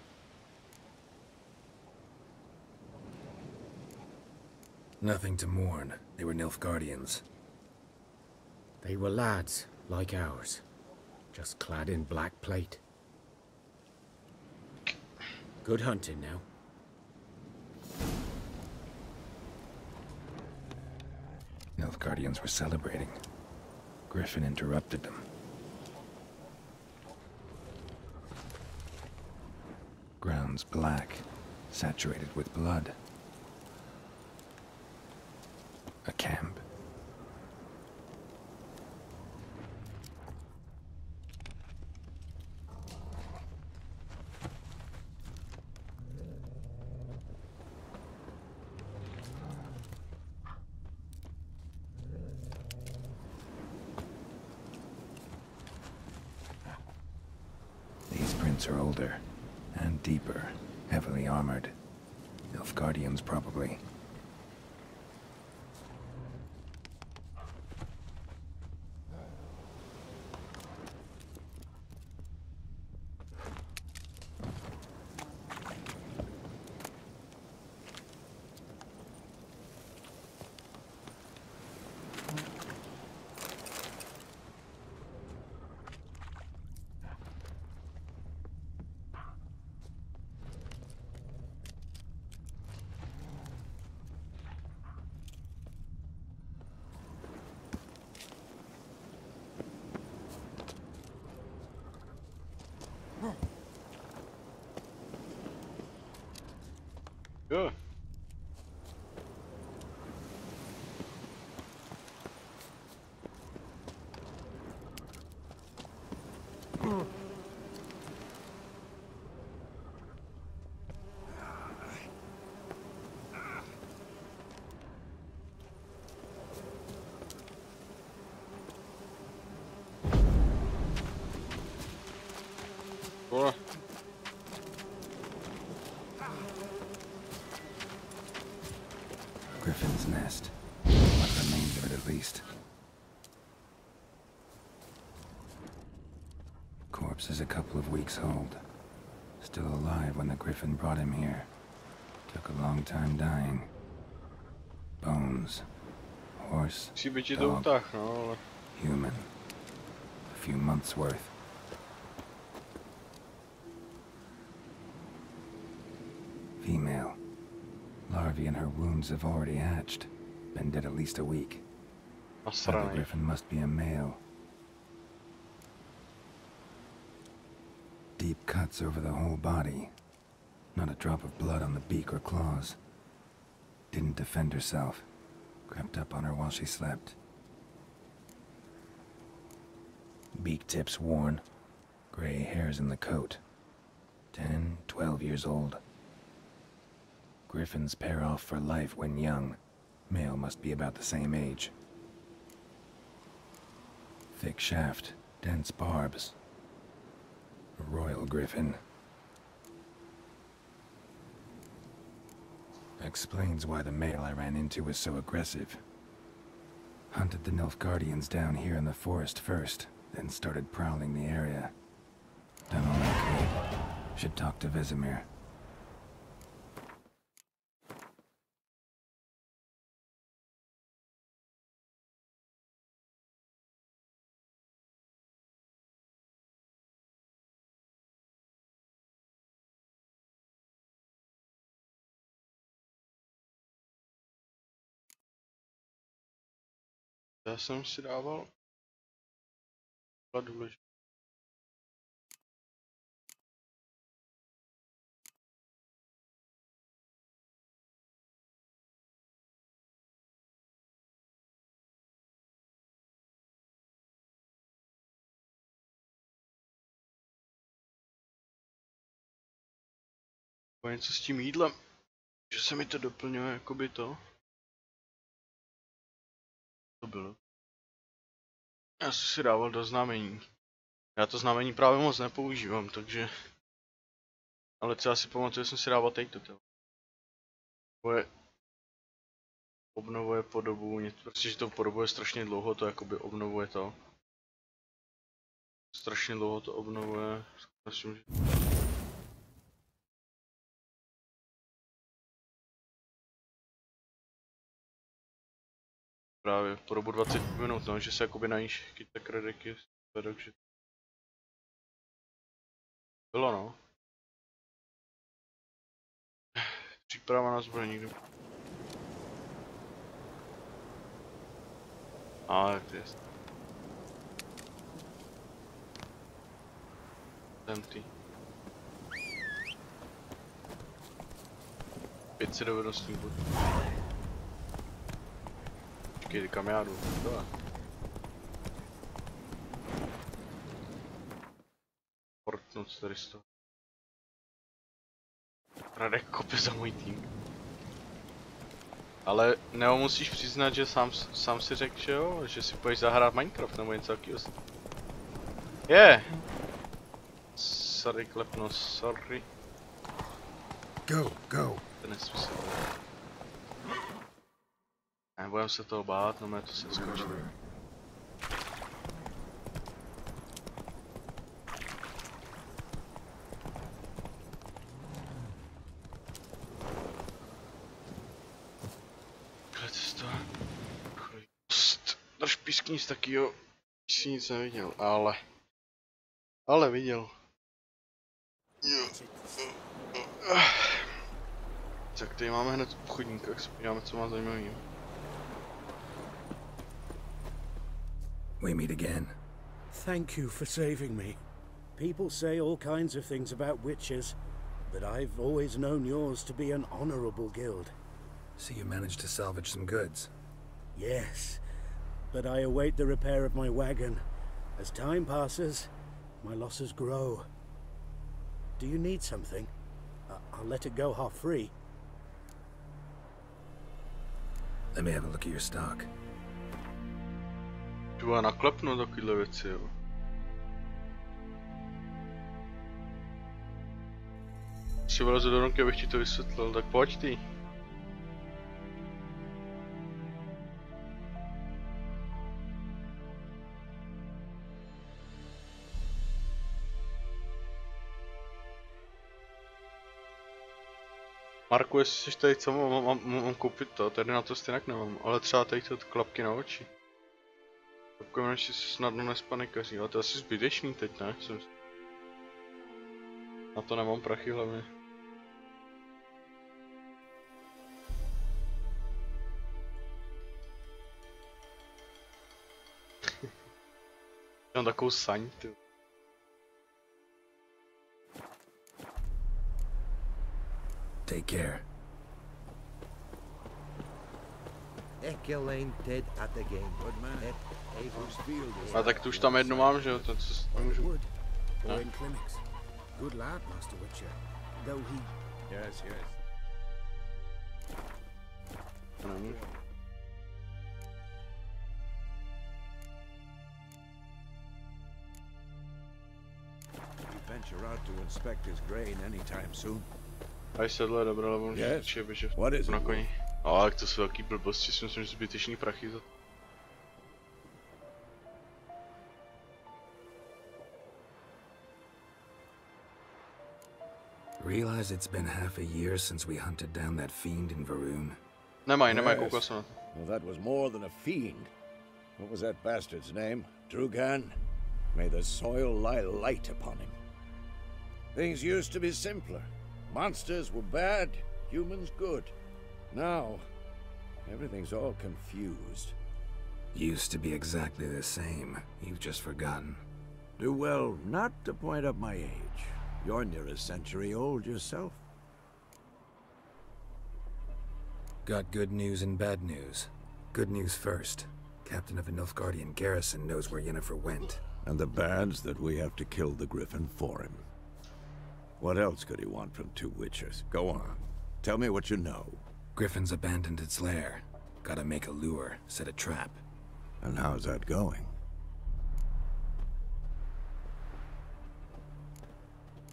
Nothing to mourn. They were Nilfgaardians. They were lads, like ours, just clad in black plate. Good hunting now. Nilfgaardians were celebrating. Griffin interrupted them. Ground's black, saturated with blood. A camp. These prints are older and deeper, heavily armored. Nilfgaardians, probably. Good. Cool. Griffin's nest. What remains of it, at least. Corpse is a couple of weeks old. Still alive when the Griffin brought him here. Took a long time dying. Bones. Horse. Dog. Human. A few months' worth. Female. Larvae in her wounds have already hatched. Been dead at least a week. The Griffin must be a male. Deep cuts over the whole body. Not a drop of blood on the beak or claws. Didn't defend herself. Crept up on her while she slept. Beak tips worn. Gray hairs in the coat. 10, 12 years old. Griffins pair off for life when young. Male must be about the same age. Thick shaft, dense barbs. A royal griffin. Explains why the male I ran into was so aggressive. Hunted the Nilfgaardians down here in the forest first, then started prowling the area. Done all I could. Should talk to Vesemir. Já jsem si dával důležitý. Něco s tím jídlem, že se mi to doplňuje jakoby to. To bylo. Já jsem si dával do znamení. Já to znamení právě moc nepoužívám, takže... Ale třeba si pamatuju, že jsem si dával teď to. Obnovuje podobu, protože to podobuje strašně dlouho, to jakoby obnovuje to. Strašně dlouho to obnovuje. Myslím, že... Právě po dobu 20 minut, no, že se jakoby najíš tak Radekk je takže... Bylo no. Příprava na zbrojní. Ale to je... Empty. 500 dovednostní bod. Počkej, kam já jdu? Portnout tady z toho. Radek kope za můj tým. Ale Neo, musíš přiznat, že sám si řekl, že jo? Že si půjdeš zahrát Minecraft nebo něco takového. Sorry, klepno, sorry. Go, go. To nesmysl. Nebudem se toho bát, no to se skočí. Drž pískni z takýho, si nic neviděl, ale viděl. Tak tady máme hned obchodníka, jak se podíváme, co má zajímavý. We meet again. Thank you for saving me. People say all kinds of things about witches, but I've always known yours to be an honorable guild. So you managed to salvage some goods? Yes, but I await the repair of my wagon. As time passes, my losses grow. Do you need something? I'll let it go half free. Let me have a look at your stock. Tu naklepnu takovýhle věci, jo. Si vylezu do ruky, abych ti to vysvětlil, tak pojď ty. Marku, jestli jsi tady co, mám koupit to, tady na to stejnak nemám, ale třeba tady ty klapky na oči. Takovým, než si snadno nespanikaří, ale to je asi zbytečný teď, ne? Na to nemám prachy hlavně. Mám takovou saň, ty. Take care. A tak tu už tam jednu mám, že jo, to co nemůžu. Good lad, Master Witcher. Though he... Yes. To nemůžu. You venture out to inspect his grain anytime soon? Až sedlo je dobré, lebo určitě běže na koni. Ale to jsou velký blbosti, si myslím, že zbytečný prachy za to. Realize it's been half a year since we hunted down that fiend in Varun. Nemají, koukal jsem na to. Well, that was more than a fiend. What was that bastard's name? Drugan? May the soil lie light upon him. Things used to be simpler. Monsters were bad, humans good. Now, everything's all confused. Used to be exactly the same. You've just forgotten. Do well not to point up my age. You're near a century old yourself. Got good news and bad news. Good news first. Captain of the Nilfgaardian garrison knows where Yennefer went. And the bad's that we have to kill the Griffin for him. What else could he want from two witchers? Go on. Tell me what you know. Griffin's abandoned its lair. Gotta make a lure, set a trap. And how's that going?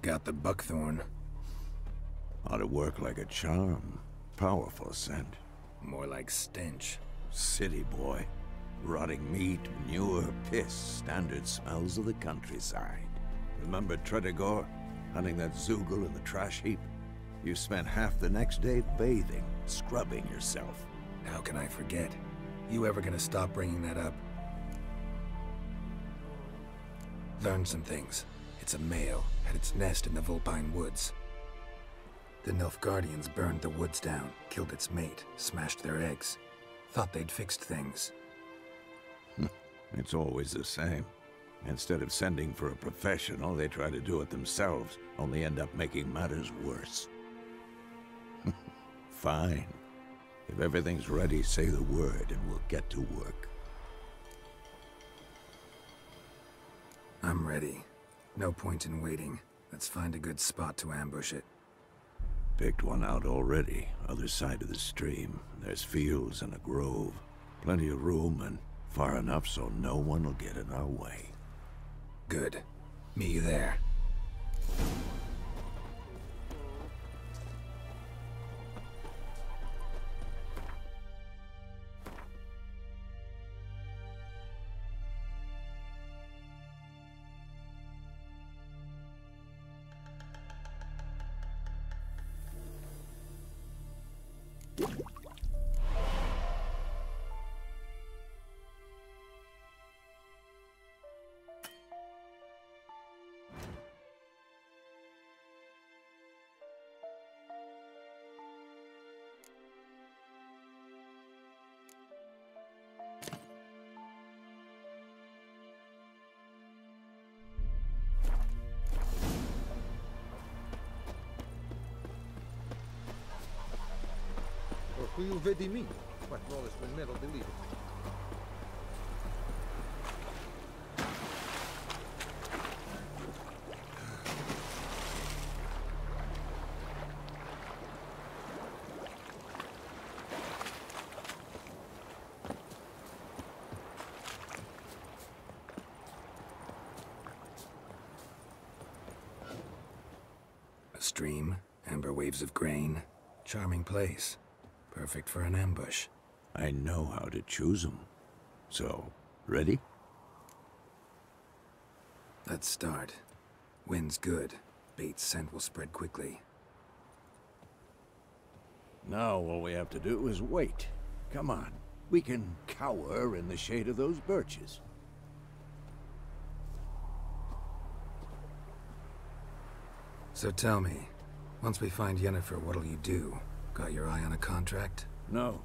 Got the buckthorn. Ought to work like a charm. Powerful scent. More like stench. City boy. Rotting meat, manure, piss. Standard smells of the countryside. Remember Tredegor? Hunting that Zoogle in the trash heap? You spent half the next day bathing, scrubbing yourself. How can I forget? You ever gonna stop bringing that up? Learned some things. It's a male, had its nest in the Vulpine Woods. The Nilfgaardians burned the woods down, killed its mate, smashed their eggs. Thought they'd fixed things. It's always the same. Instead of sending for a professional, they try to do it themselves, only end up making matters worse. Fine. If everything's ready, say the word and we'll get to work. I'm ready. No point in waiting. Let's find a good spot to ambush it. Picked one out already. Other side of the stream. There's fields and a grove. Plenty of room and far enough so no one will get in our way. Good. Meet you there. Chuju vedi mi, quatt voles ven mero delirio. A stream, amber waves of grain, charming place. Perfect for an ambush. I know how to choose them. So, ready? Let's start. Wind's good. Bait's scent will spread quickly. Now all we have to do is wait. Come on. We can cower in the shade of those birches. So tell me, once we find Yennefer, what'll you do? Got your eye on a contract? No.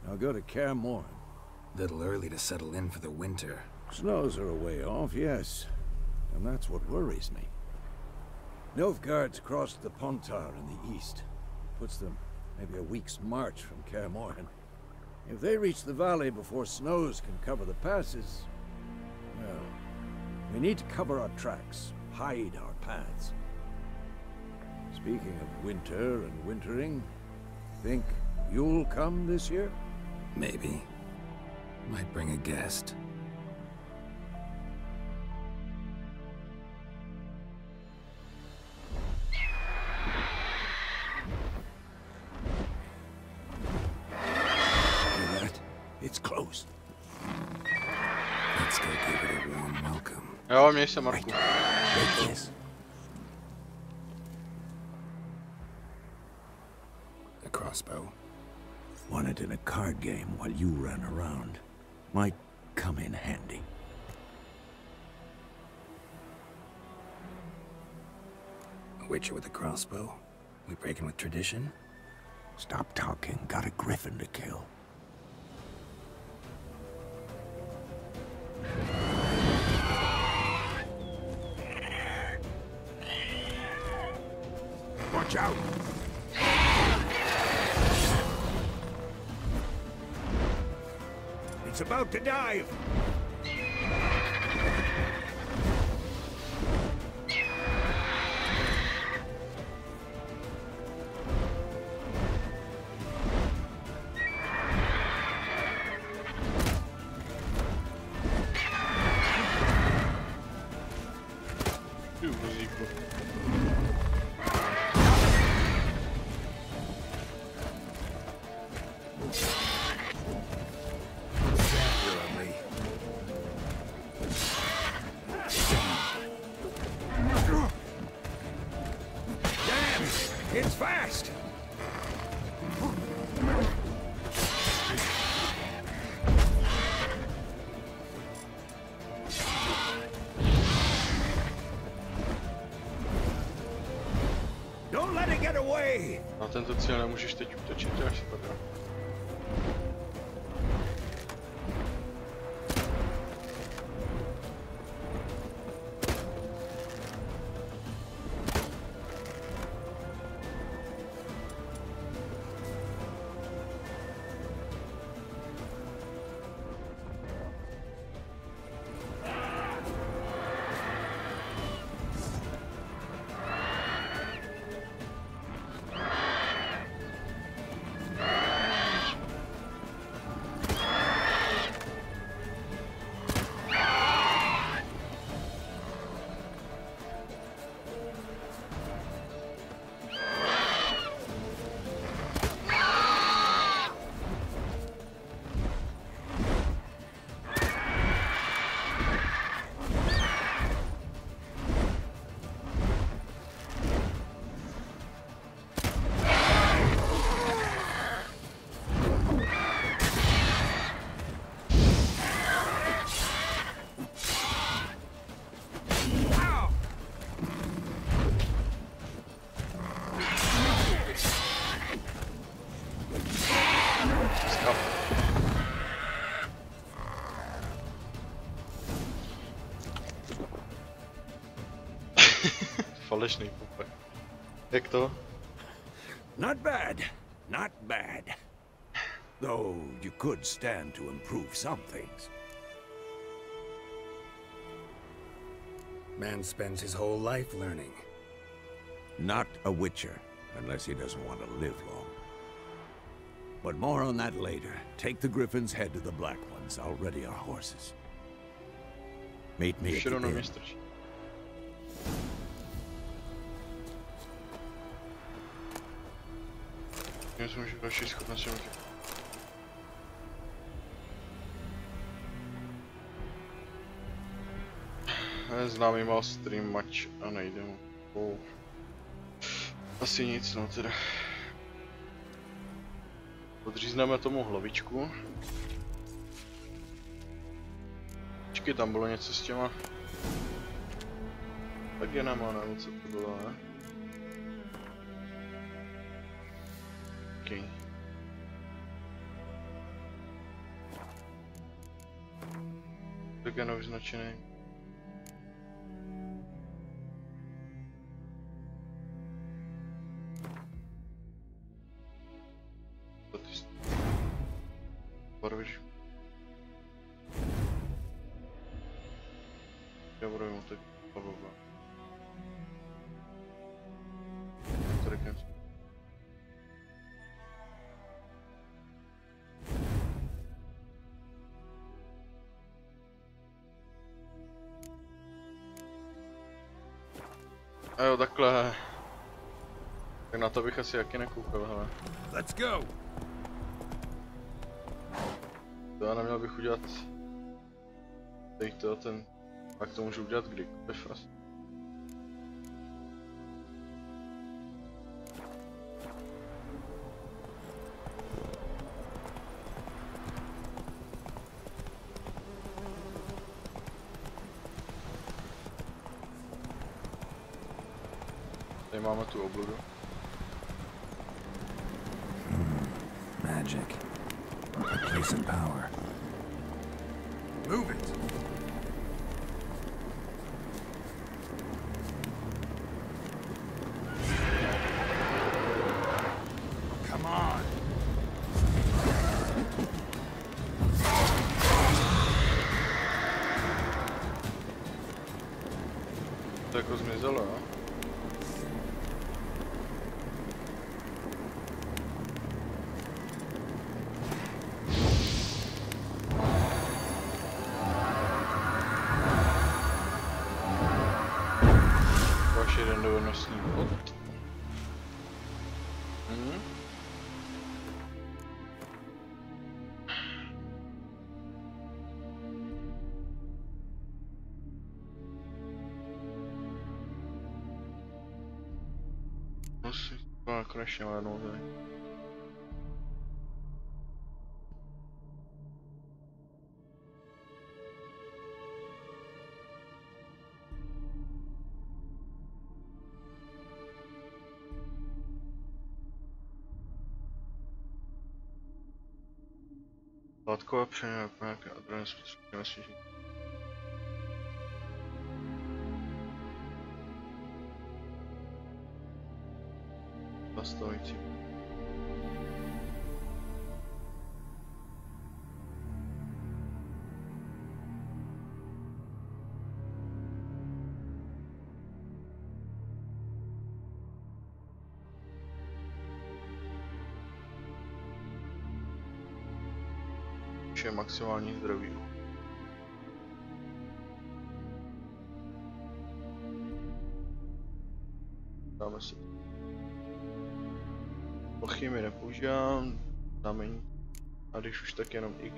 I'll go to Kaer Morhen. Little early to settle in for the winter. Snows are a way off, yes. And that's what worries me. Nilfgaard's crossed the Pontar in the east. Puts them maybe a week's march from Kaer Morhen. If they reach the valley before snows can cover the passes, well, we need to cover our tracks, hide our paths. Speaking of winter and wintering, think you'll come this year? Maybe. Might bring a guest. Hear that? It's closed. Let's go give it a warm welcome. Jo, měj se, Marku. A crossbow. Won it in a card game while you ran around. Might come in handy. A witcher with a crossbow? We breaking with tradition? Stop talking. Got a griffin to kill. Watch out! It's about to dive! It's fast! Don't let it get away! Na tento cíl nemůžeš teď útočit, až se padá. falešný pupe. Jak to? Not bad. Not bad. Though you could stand to improve some things. Man spends his whole life learning. Not a witcher, unless he doesn't want to live long. But more on that later. Take the Griffin's head to the Black Ones. I'll ready our horses. Meet me at the inn. Známý mal stream match a nejde mu. Oh. Asi nic, no teda. Podřízneme tomu hlavičku. Počkej, tam bylo něco s těma tagenama, nebo co to bylo, ne? Okay. Tagen vyznačený. Barvič. Já budu mu teď pavlova. Tady konec. A jo, takhle. Tak na to bych asi jaký nekoukal, hele. Let's go. To já neměl bych udělat. Teď to ten. Pak to můžu udělat kdykoliv asi. Tady máme tu obludu. Magic. A place of power. Move it. Come on. To jako zmizelo, jo? Jeden dovednostní bod. Musím to konečně hlednout tady. Látkové přeměny nějaké adrenální spotřebky na světě. Nastavující. Je maximální zdraví. Dáme si. Po chemii nepoužívám, znamení. A když už tak jenom i.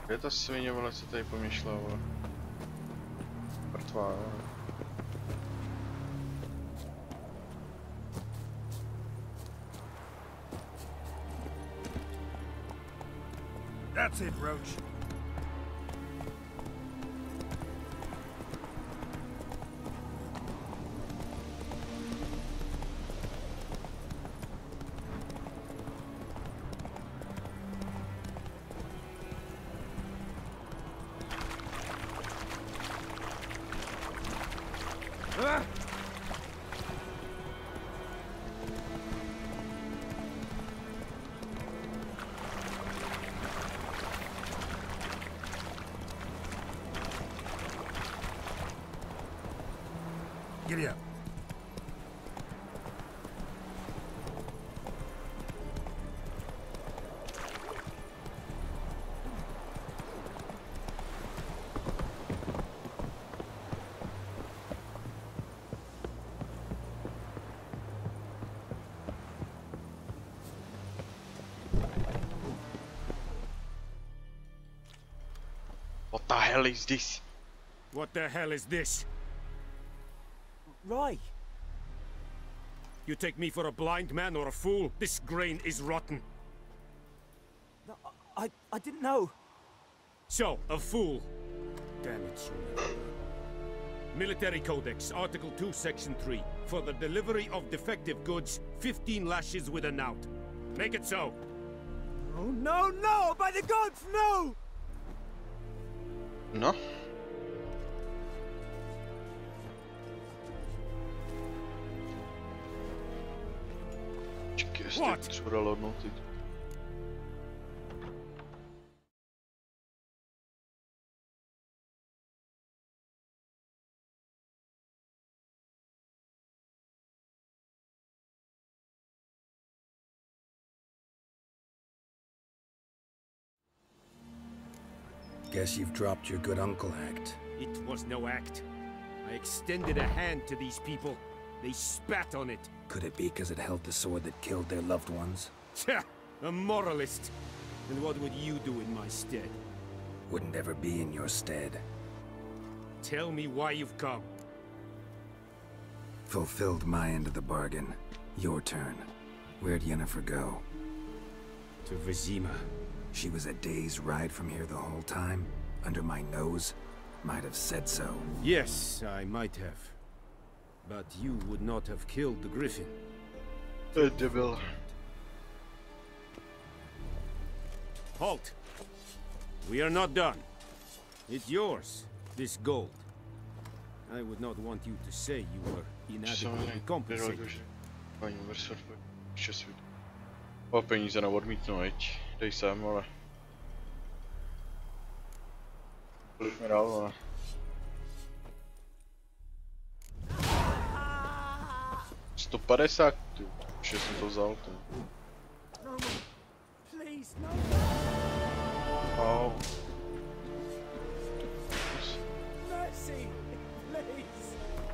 Je ta svině, vole, co tady pomýšlela, vole. Mrtvá, jo. That's it, Roach. Giddy up. What the hell is this? What the hell is this? Right. You take me for a blind man or a fool? This grain is rotten. No, I didn't know. So, a fool. Damn it, Shulman. Military Codex, Article 2, Section 3. For the delivery of defective goods, 15 lashes with a knout. Make it so. Oh, no, no! By the gods, no! No. What? Co dalo hodnotit? Guess you've dropped your good uncle act. It was no act. I extended a hand to these people. They spat on it. Could it be because it held the sword that killed their loved ones? Tja, a moralist. And what would you do in my stead? Wouldn't ever be in your stead. Tell me why you've come. Fulfilled my end of the bargain. Your turn. Where'd Yennefer go? To Vizima. She was a day's ride from here the whole time? Under my nose? Might have said so. Yes, I might have. But you would not have killed the griffin. The devil. Halt! We are not done. It's yours, this gold. I would not want you to say you were inadequately compensated. O peníze neodmítnu, veď. Dej sem, ale. Kolik mi dal, ale. $150, že jsem to vzal, to. Oh.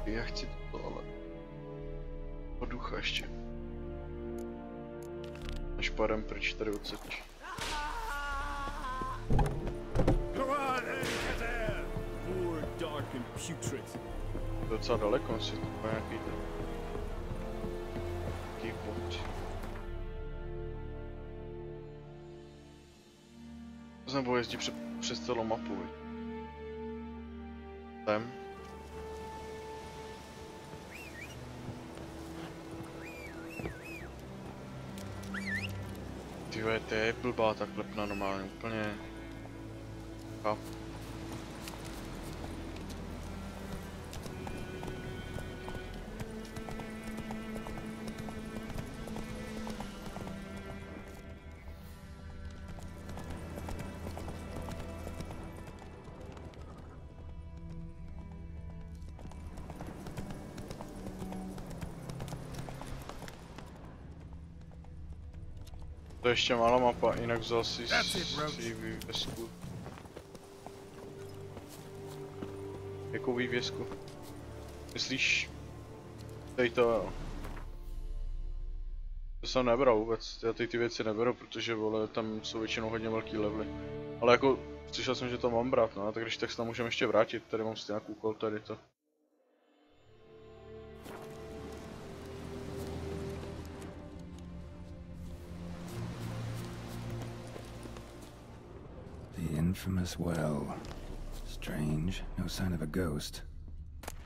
Já chci to, ale. O ducha ještě. Až pádem pryč tady odsaď. Docela daleko, si to má nějaký ten. Jaký bod. Nebo jezdí přes celou mapu, viď? Tam. Tyhle, to je blbá ta klepna normálně, úplně. Chápu. To je ještě malá mapa, jinak vzal si vývězku. Jakou vývězku? Myslíš? Tady to jo. To jsem nebral vůbec, já ty věci neberu, protože vole, tam jsou většinou hodně velký levely. Ale jako, slyšel jsem, že to mám brát, no, tak když tak se tam můžeme ještě vrátit, tady mám stejný úkol, tady to. infamous well. Strange, no sign of a ghost.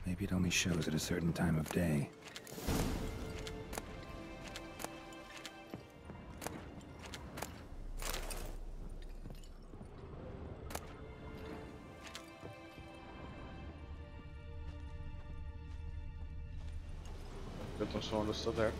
Maybe it only shows at a certain time of day. Potom se mám dostat jak?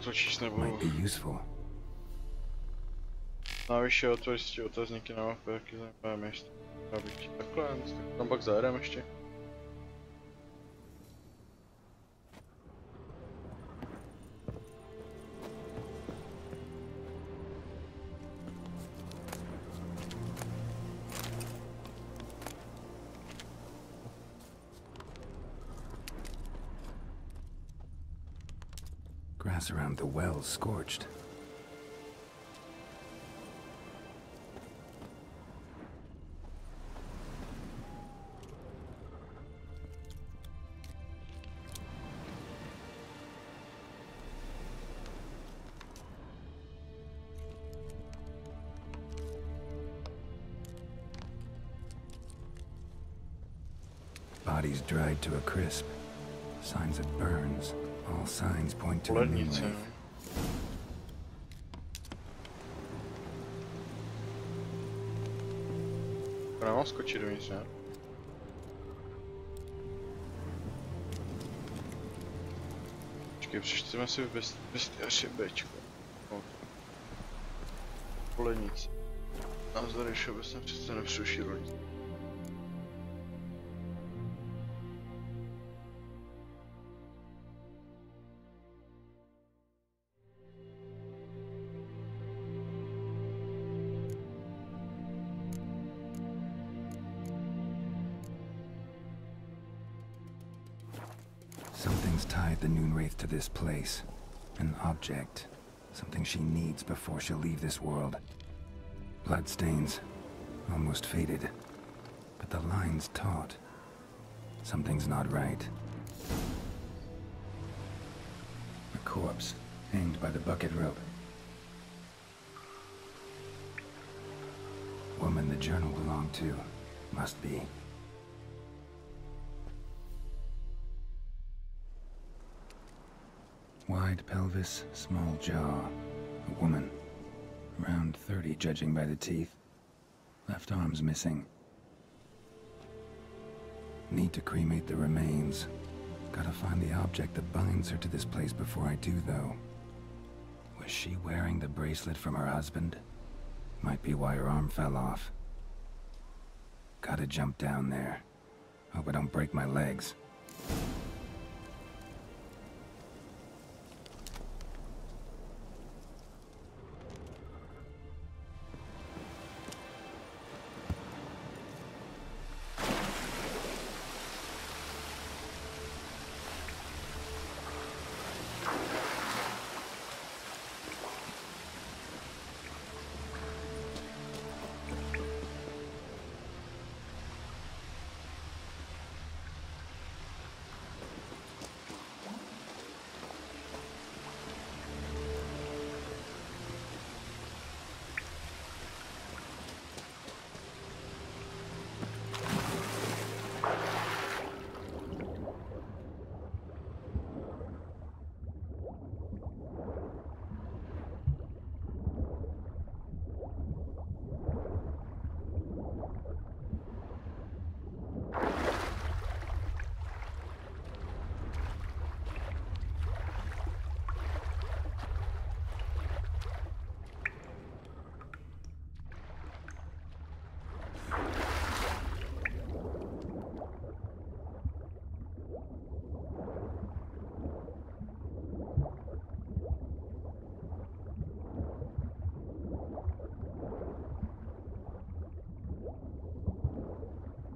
To číst nebudu. Navyše otvořit otazníky na mapu, jaký zajímavé místo. Takhle, tak tam pak zajedem ještě. Grass around the well scorched. Bodies dried to a crisp. Signs of burns. All signs point to a new wraith. Nemám skočit dovnitř, ne? Počkej, přečteme si bestiáři Bčko. Polenice. Názory všeobecně přece nepřišli rodí. Something's tied the Noon Wraith to this place. An object. Something she needs before she'll leave this world. Bloodstains. Almost faded. But the line's taut. Something's not right. A corpse, hanged by the bucket rope. Woman the journal belonged to. Must be. Wide pelvis, small jaw. A woman. Around 30, judging by the teeth. Left arm's missing. Need to cremate the remains. Gotta find the object that binds her to this place before I do, though. Was she wearing the bracelet from her husband? Might be why her arm fell off. Gotta jump down there. Hope I don't break my legs.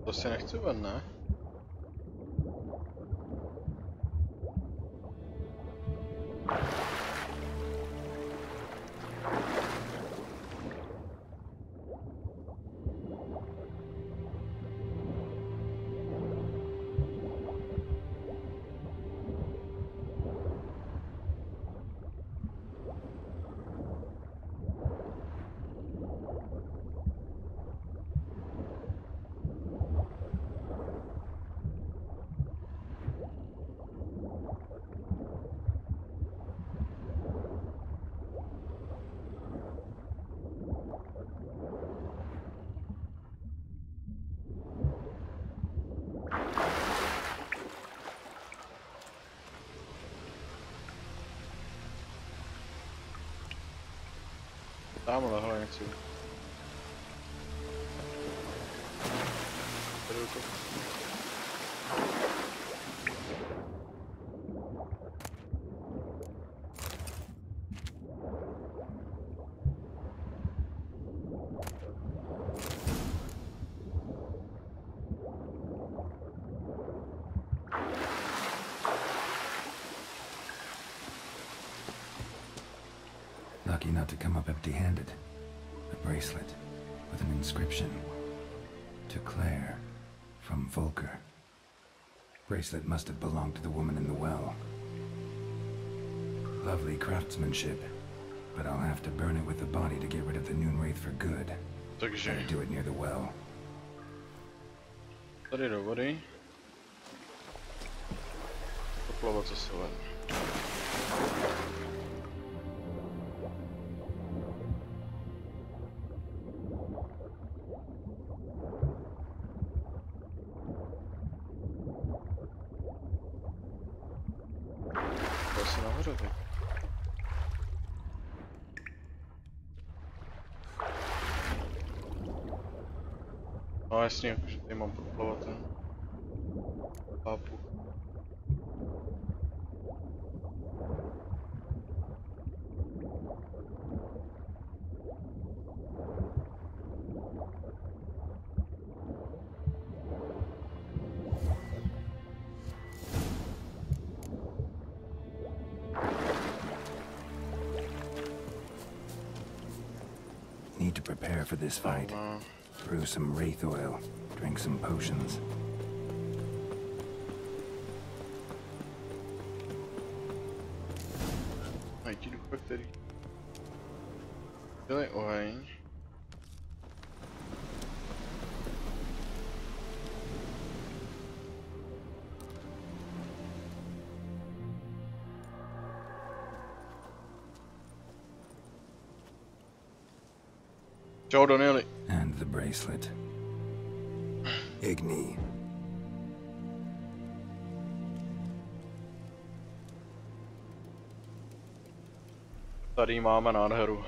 To si nechci ven, ne? Tamhle, hele, něco. Tady to. Lucky not to come up empty-handed. A bracelet with an inscription. To Claire, from Volker. Bracelet must have belonged to the woman in the well. Lovely craftsmanship, but I'll have to burn it with the body to get rid of the Noon Wraith for good. Better do it near the well. Tady do vody. Poplavat zase ven. No jasně, že tady mám podplavat ten. Chápu. Need to prepare for this fight. Brew some wraith oil, drink some potions. Najdi ducha, který dělej oheň. Čau, Danieli. And the bracelet. Igni. Tady máme nádheru.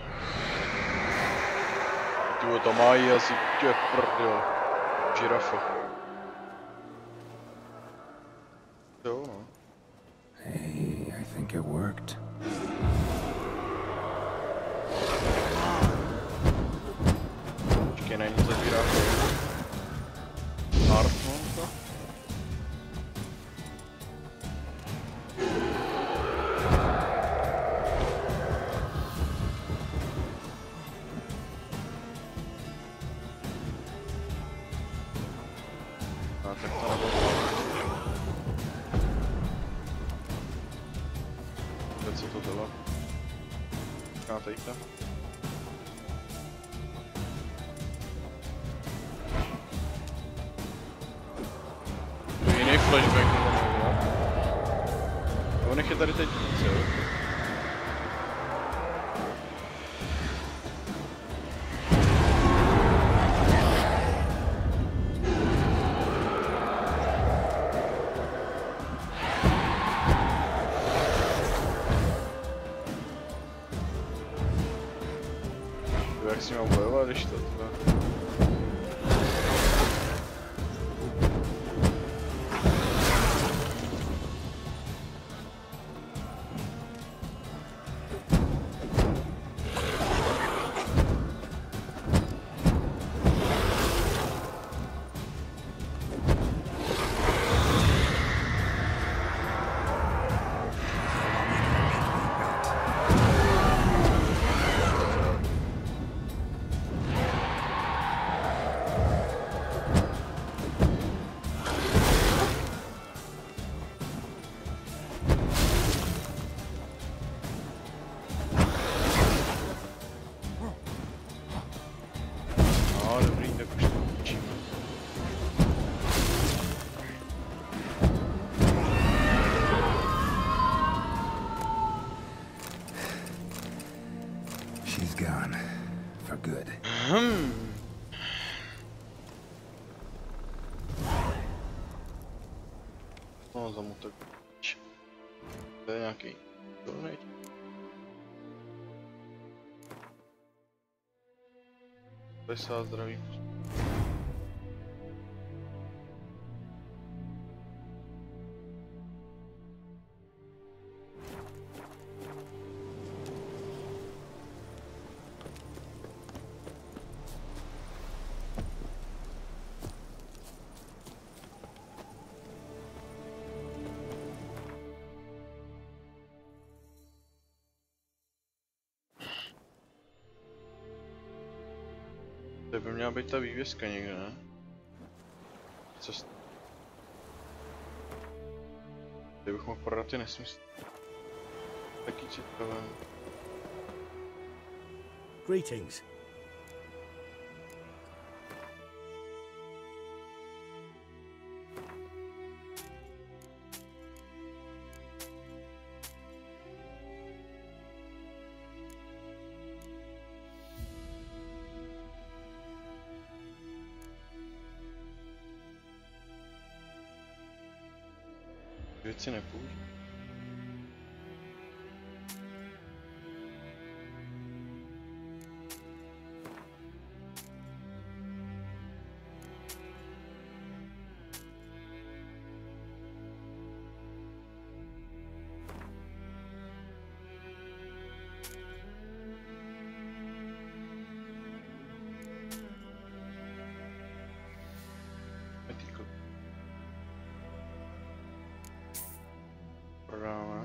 Tu to mají asi tě prdel. Žirafa. Jo, no. Hey, I think it worked. Počkej, není to žirafa. Artmonka? A tak to nebylo. Co to bylo? Kátejte. Jiný flashback nebo nevím. On je tady teď víc, jo? Jak s ním mám bojovat, když to teda... No, zamutek. To je nějaký donate. Pesá zdraví. To by měla být ta vývězka někde, ne? Co Tady bych mohl prodat ty nesmysly. Taky čekavé. Greetings. Věci nepoužiju. Prodáme.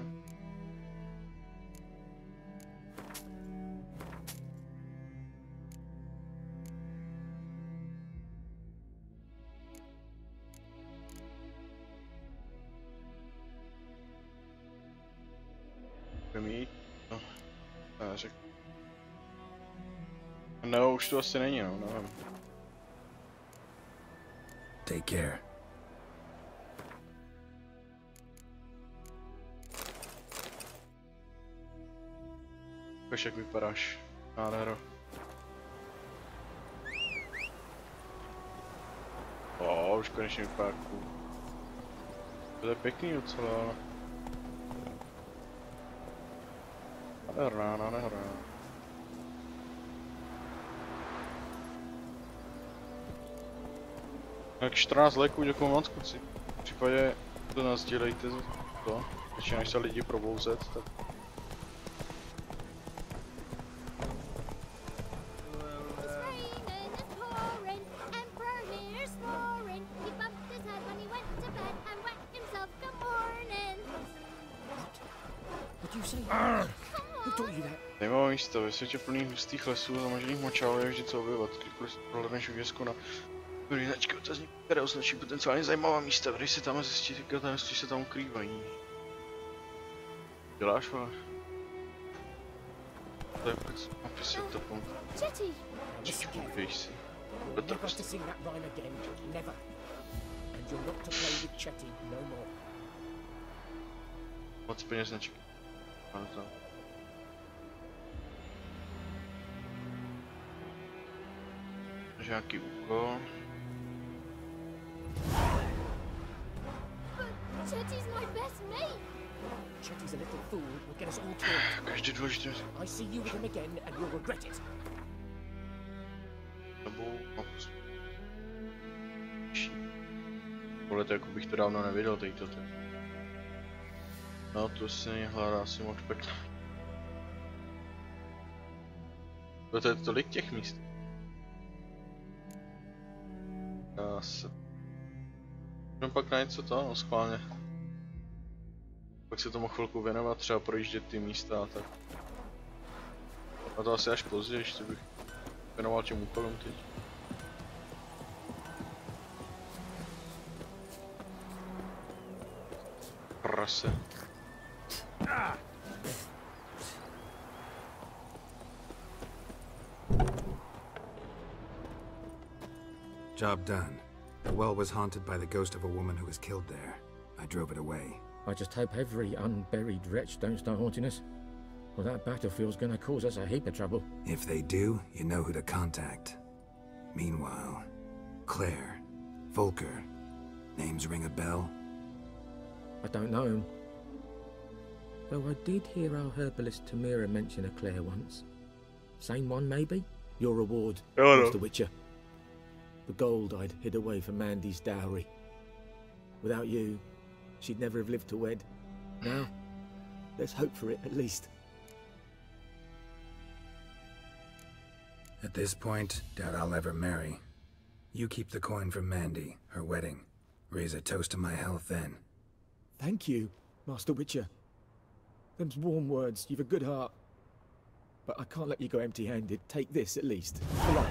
Mít? No, já řekl. No, už to asi není, no, nevím. Take care. Ukaž, jak vypadáš, nádhero. Už konečně vypadá cool. To je pěkný docela, ale... Nádherná. Tak 14 léků, děkuji moc, kluci. V případě, to nás dělejte to, ještě než se lidi probouzet, tak... Zajímavé místo, ve světě plných hustých lesů zamožených močálů je vždy co objevovat. Kdykoliv prohlédneš vývězku na značky otazník, které označí potenciálně zajímavá místa, když se tam zjistit, jaké tajemství se tam ukrývají. Děláš, vole? To je pět, napisat to pomůžu. Víš si. Moc peněz značky. Ano to. Nějaký úkol. Chetty's my best mate. Chetty's a little fool will get us all killed. Každý důležitý. I see you with him again and you'll regret it. Tohle to jako bych to dávno neviděl, tady to. No to si hledá asi moc pekla. To je tolik těch míst. Já se... Jdem pak na něco to, no schválně. Pak se tomu chvilku věnovat, třeba projíždět ty místa a tak. A to asi až později, ještě bych věnoval těm úkolům teď. Prase. Job done. The well was haunted by the ghost of a woman who was killed there. I drove it away. I just hope every unburied wretch don't start haunting us. Well, that battlefield's gonna cause us a heap of trouble. If they do, you know who to contact. Meanwhile, Claire, Volker, names ring a bell? I don't know him. Though I did hear our herbalist Tamira mention a Claire once. Same one, maybe? Your reward, Mr. Witcher. The gold I'd hid away for Mandy's dowry. Without you, she'd never have lived to wed. Now, there's hope for it, at least. At this point, doubt I'll ever marry. You keep the coin from Mandy, her wedding. Raise a toast to my health then. Thank you, Master Witcher. Them's warm words, you've a good heart. But I can't let you go empty-handed. Take this, at least. For life.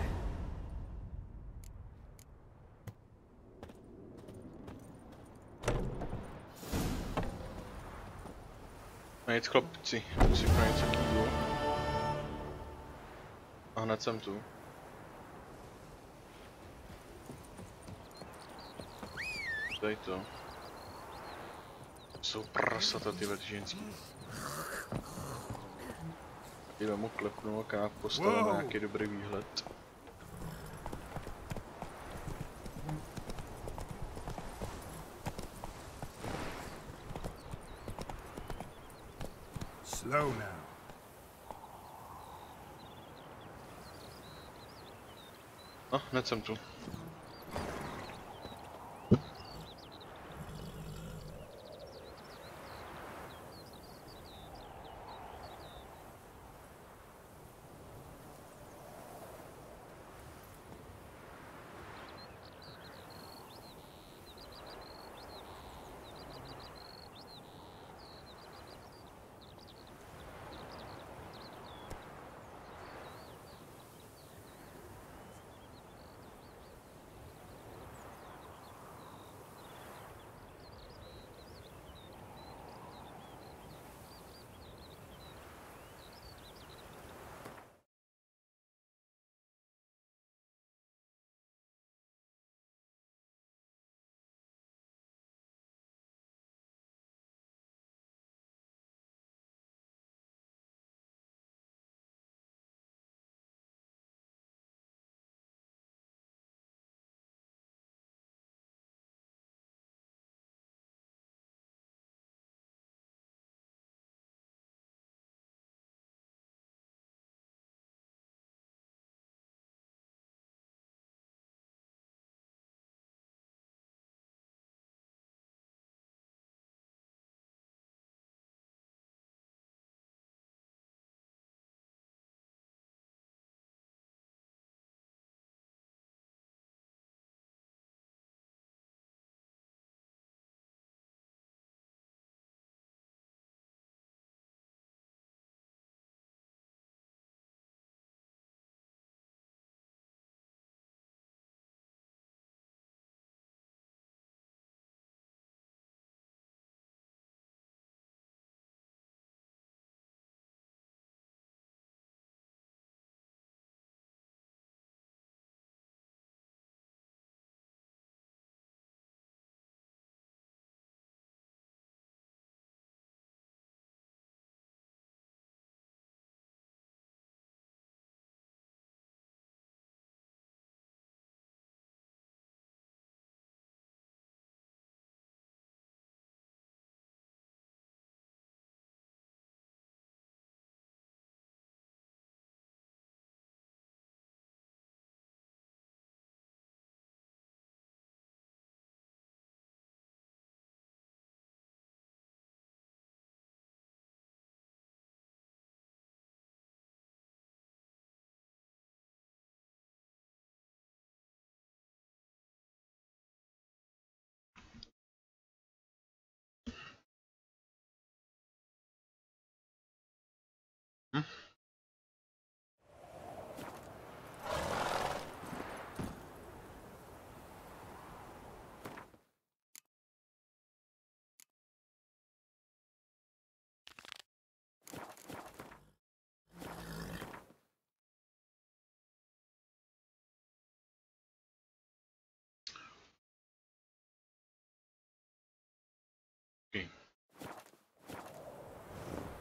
A nic chlapci, musím pro něco k jídlu. A hned jsem tu. Tady to. Jsou prasata tyhle ty ženský. Tady vemu klepnu a káv postavím nějaký dobrý výhled. Slow now. Hned jsem tu.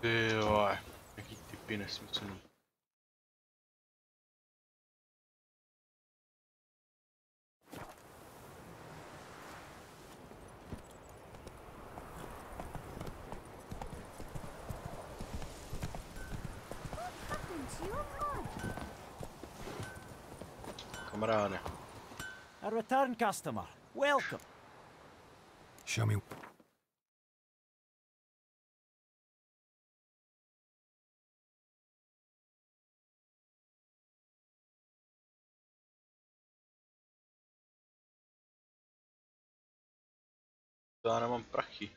Jo, jaký typy nesmyslný. Kamaráde. A return customer. Welcome. Show me. Já nemám prachy.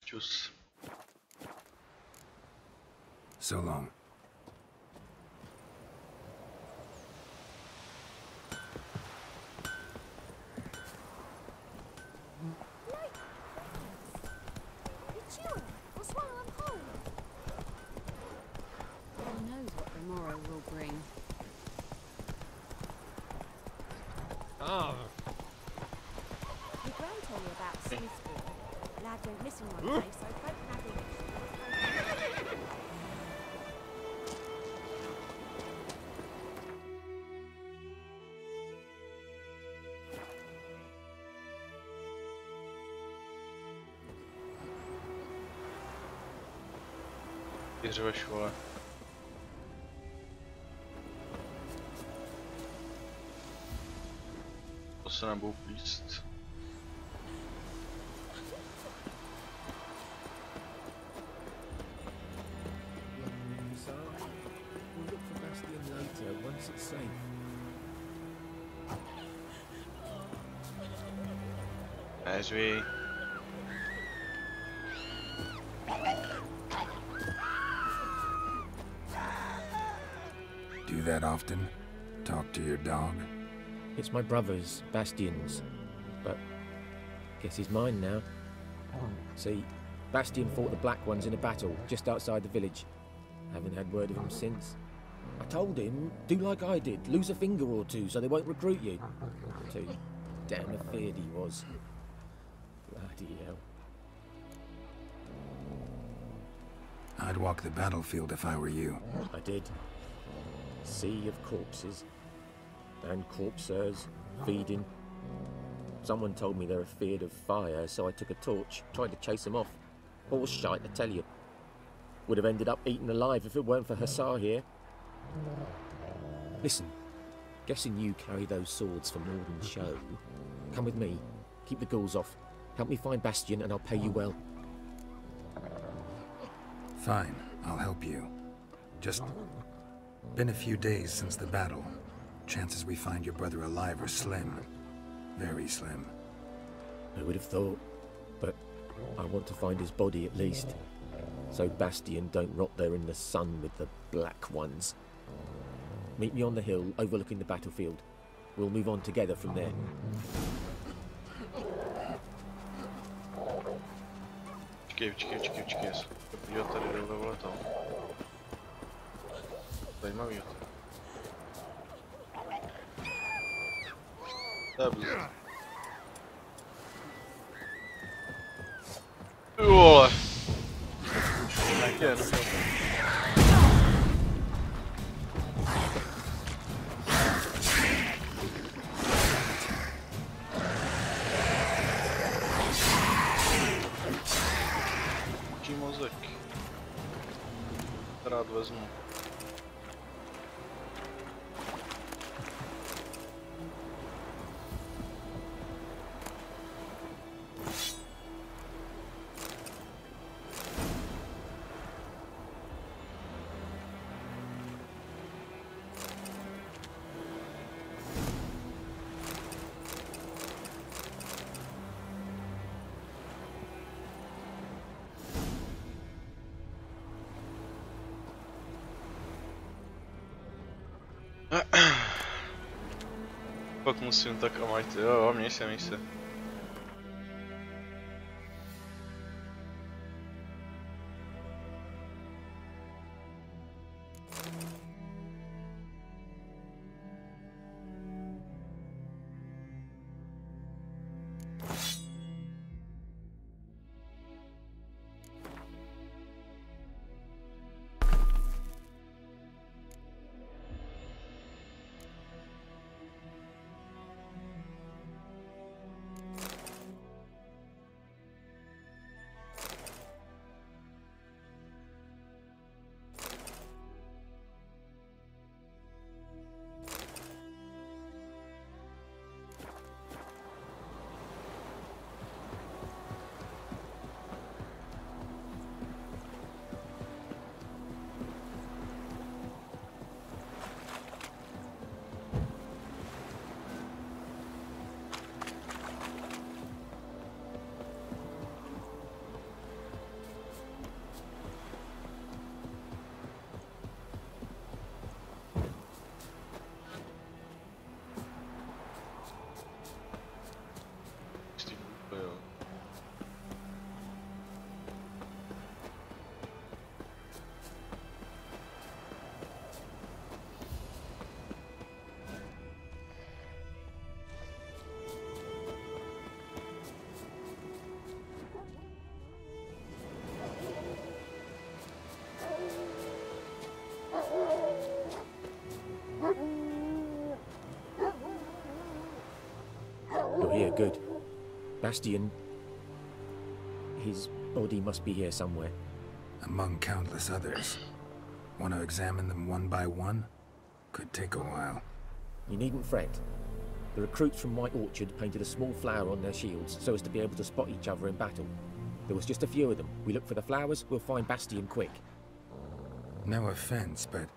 Čus. So long. Who knows what the morrow will bring? Oh. Your gran told me about Slíbený. Lad went missing one day, so folk nagging. Čtyři ve škole. To se nebudu plíst. We'll look for Bastian later, once it's safe. As we... Do that often? Talk to your dog? It's my brother's, Bastian's, but guess he's mine now. See, Bastian fought the Black Ones in a battle just outside the village. Haven't had word of him since. I told him, do like I did, lose a finger or two so they won't recruit you. Too damn afeard he was. Bloody hell. I'd walk the battlefield if I were you. I did. Sea of corpses. And corpsers, feeding. Someone told me they're afeard of fire, so I took a torch, tried to chase them off. Horse shite, I tell you. Would have ended up eaten alive if it weren't for Hussar here. Listen, guessing you carry those swords for more than show. Come with me, keep the ghouls off. Help me find Bastian and I'll pay you well. Fine, I'll help you. Just been a few days since the battle. Chances we find your brother alive are slim. Very slim. I would have thought, but I want to find his body at least. So Bastian don't rot there in the sun with the Black Ones. Meet me on the hill overlooking the battlefield. We'll move on together from there. Počkej, jo, tady dole vole to. Zajímavý to. To je blízko. Ty vole. Jen. Mozek. Rád vezmu. Pak musím tak a majte, jo, měj se. here, good. Bastion... His body must be here somewhere. Among countless others. Want to examine them one by one? Could take a while. You needn't fret. The recruits from White Orchard painted a small flower on their shields so as to be able to spot each other in battle. There was just a few of them. We look for the flowers, we'll find Bastion quick. No offense, but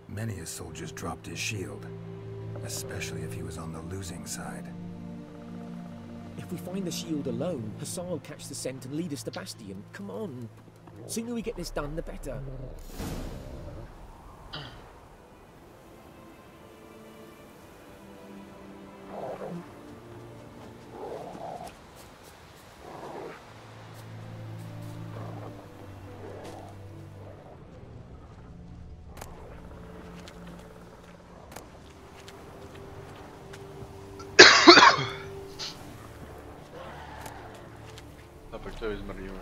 many a soldier's dropped his shield. Especially if he was on the losing side. If we find the shield alone, Hussar will catch the scent and lead us to Bastion. Come on. Sooner we get this done, the better. A pojď to vyzmrdíme.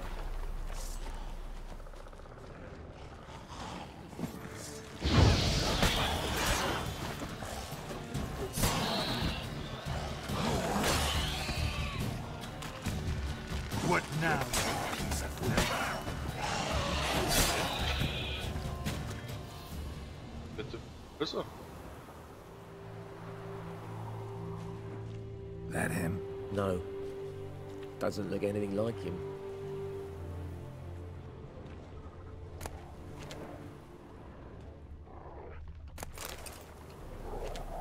What now? That him? No. Doesn't look anything like him.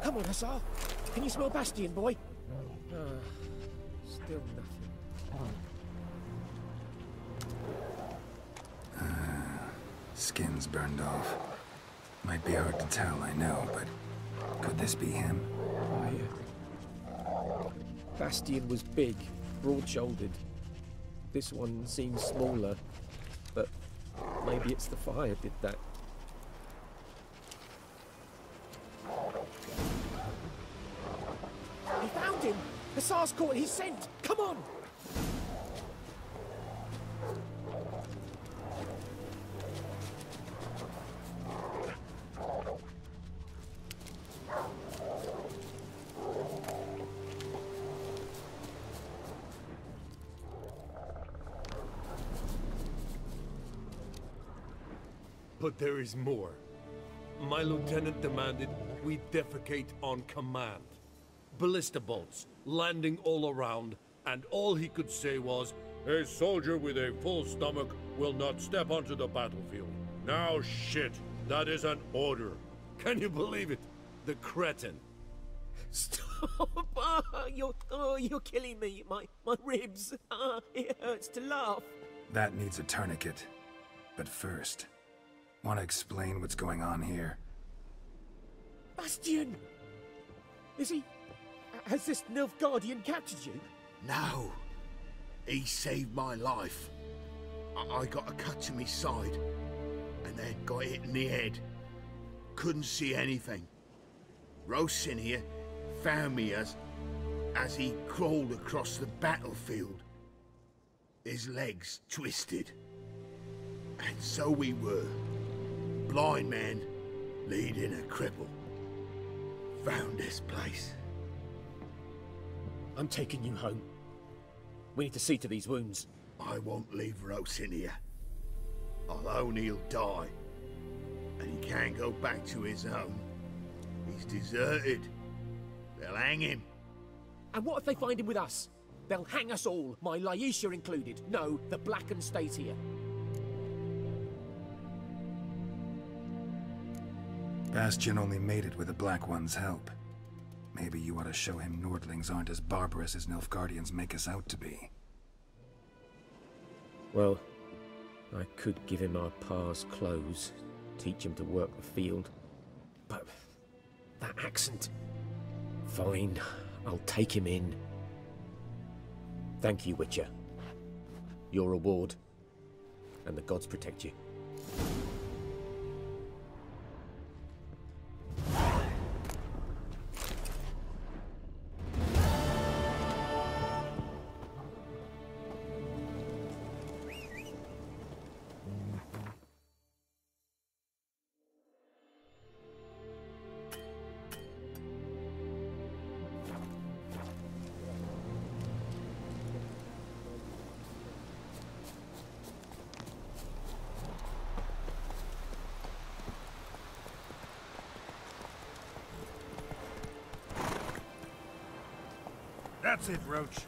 Come on, Hussar. Can you smell Bastion, boy? Still nothing. Skin's burned off. Might be hard to tell, I know, but could this be him? Bastion was big, broad-shouldered. This one seems smaller, but maybe it's the fire did that. He found him! Hussar's caught his scent! Come on! But there is more. My lieutenant demanded we defecate on command. Ballista bolts, landing all around, and all he could say was, "A soldier with a full stomach will not step onto the battlefield." Now shit, that is an order. Can you believe it? The cretin. Stop! You're killing me. My ribs. It hurts to laugh. That needs a tourniquet. But first, want to explain what's going on here? Bastion! Is he... Has this Nilfgaardian captured you? No. He saved my life. I got a cut to my side, and then got hit in the head. Couldn't see anything. Rosin here found me as he crawled across the battlefield. His legs twisted. And so we were. Blind man leading a cripple. Found this place. I'm taking you home. We need to see to these wounds. I won't leave Rosin here. I'll own he'll die. And he can't go back to his home. He's deserted. They'll hang him. And what if they find him with us? They'll hang us all, my Laisha included. No, the Blacken stays here. Bastion only made it with the Black One's help. Maybe you ought to show him Nordlings aren't as barbarous as Nilfgaardians make us out to be. Well, I could give him our pa's clothes, teach him to work the field. But that accent... Fine, I'll take him in. Thank you, Witcher. Your reward. And the gods protect you. That's it, Roach.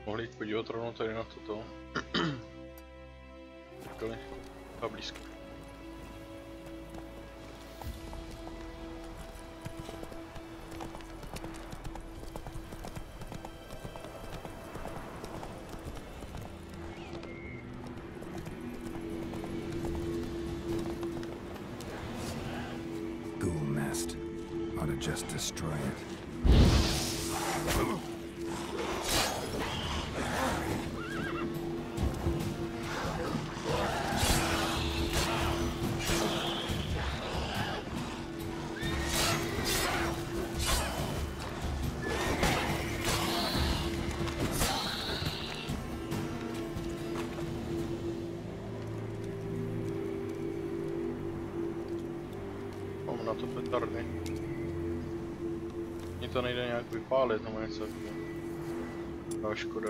Mohli jít podívat rovnou tady na toto. Takhle a blízko. Ghoul nest. Ought to just destroy it. Mám na to petardy. Mně to nejde nějak vypálit nebo něco takového. No škoda.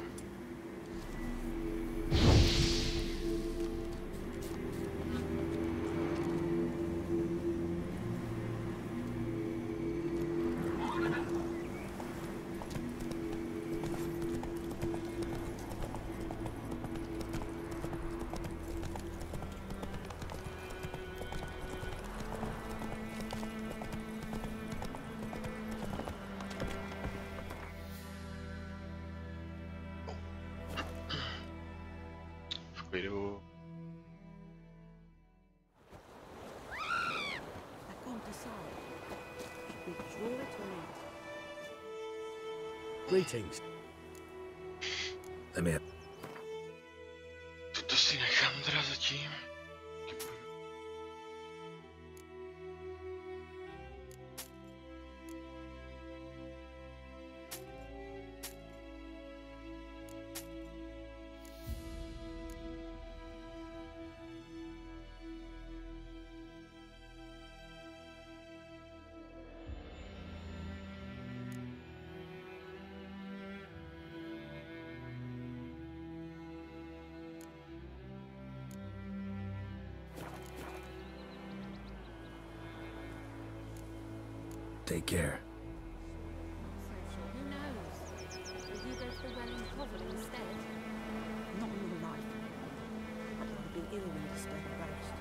Vidíte. Greetings. Let me... To si nechám teda zatím. Take care. Who knows? Will you go to the well in Coven instead? Not in your life. I'd rather be ill than disturb a roast.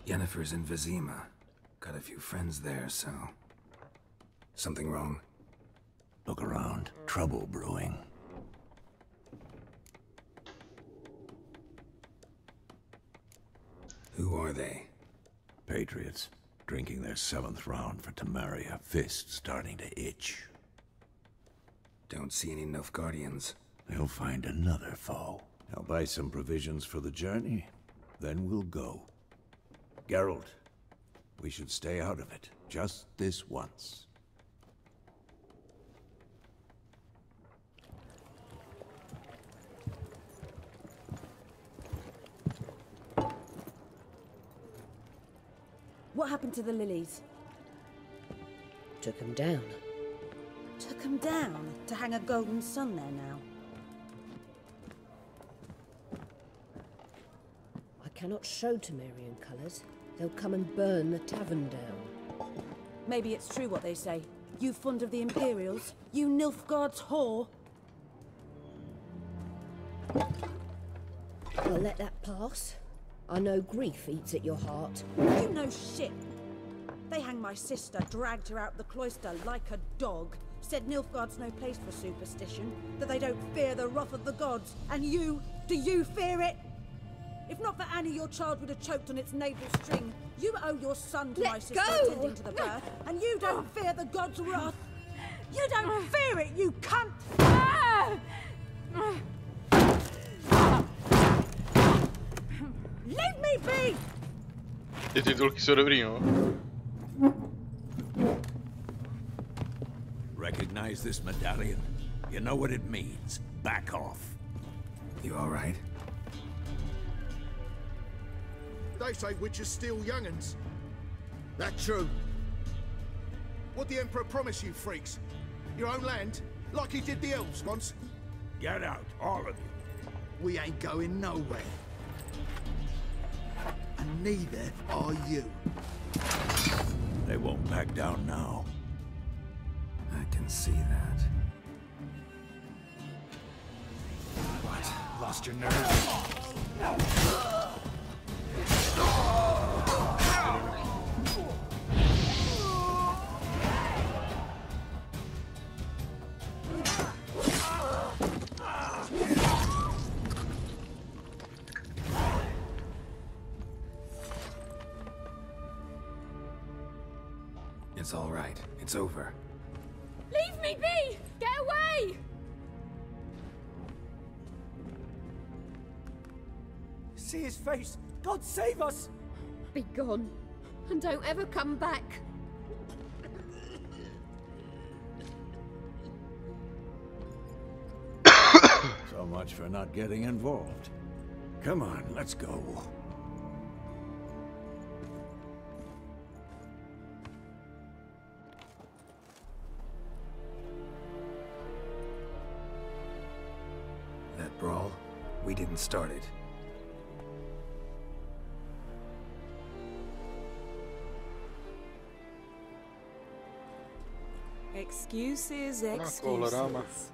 Yennefer's in Vizima. Got a few friends there, so... Something wrong? Look around. Trouble brewing. Who are they? Patriots. Drinking their 7th round for Temeria. Fist starting to itch. Don't see any Nilfgaardians. They'll find another foe. I'll buy some provisions for the journey. Then we'll go. Geralt, we should stay out of it. Just this once. What happened to the lilies? Took them down. Took them down to hang a golden sun there now. I cannot show Temerian colours. They'll come and burn the tavern down. Maybe it's true what they say. You fond of the Imperials? You Nilfgaard's whore? I'll let that pass. I know grief eats at your heart. You know shit. They hanged my sister, dragged her out the cloister like a dog. Said Nilfgaard's no place for superstition, that they don't fear the wrath of the gods. And you, do you fear it? If not for Annie, your child would have choked on its navel string. You owe your son to my Let sister go! attending to the birth, and you don't fear the god's wrath. You don't fear it, you cunt! Leave me be! Ty titulky jsou dobrý, no. Recognize this medallion? You know what it means. Back off. You all right? They say witches steal young'uns. That true? What the Emperor promise you, freaks? Your own land? Like he did the elves once? Get out, all of you. We ain't going nowhere. And neither are you. They won't back down now. I can see that. What? Lost your nerve? It's all right. It's over. Leave me be! Get away! See his face! God save us! Be gone, and don't ever come back. So much for not getting involved. Come on, let's go. That brawl, we didn't start it. Excuses, excuses.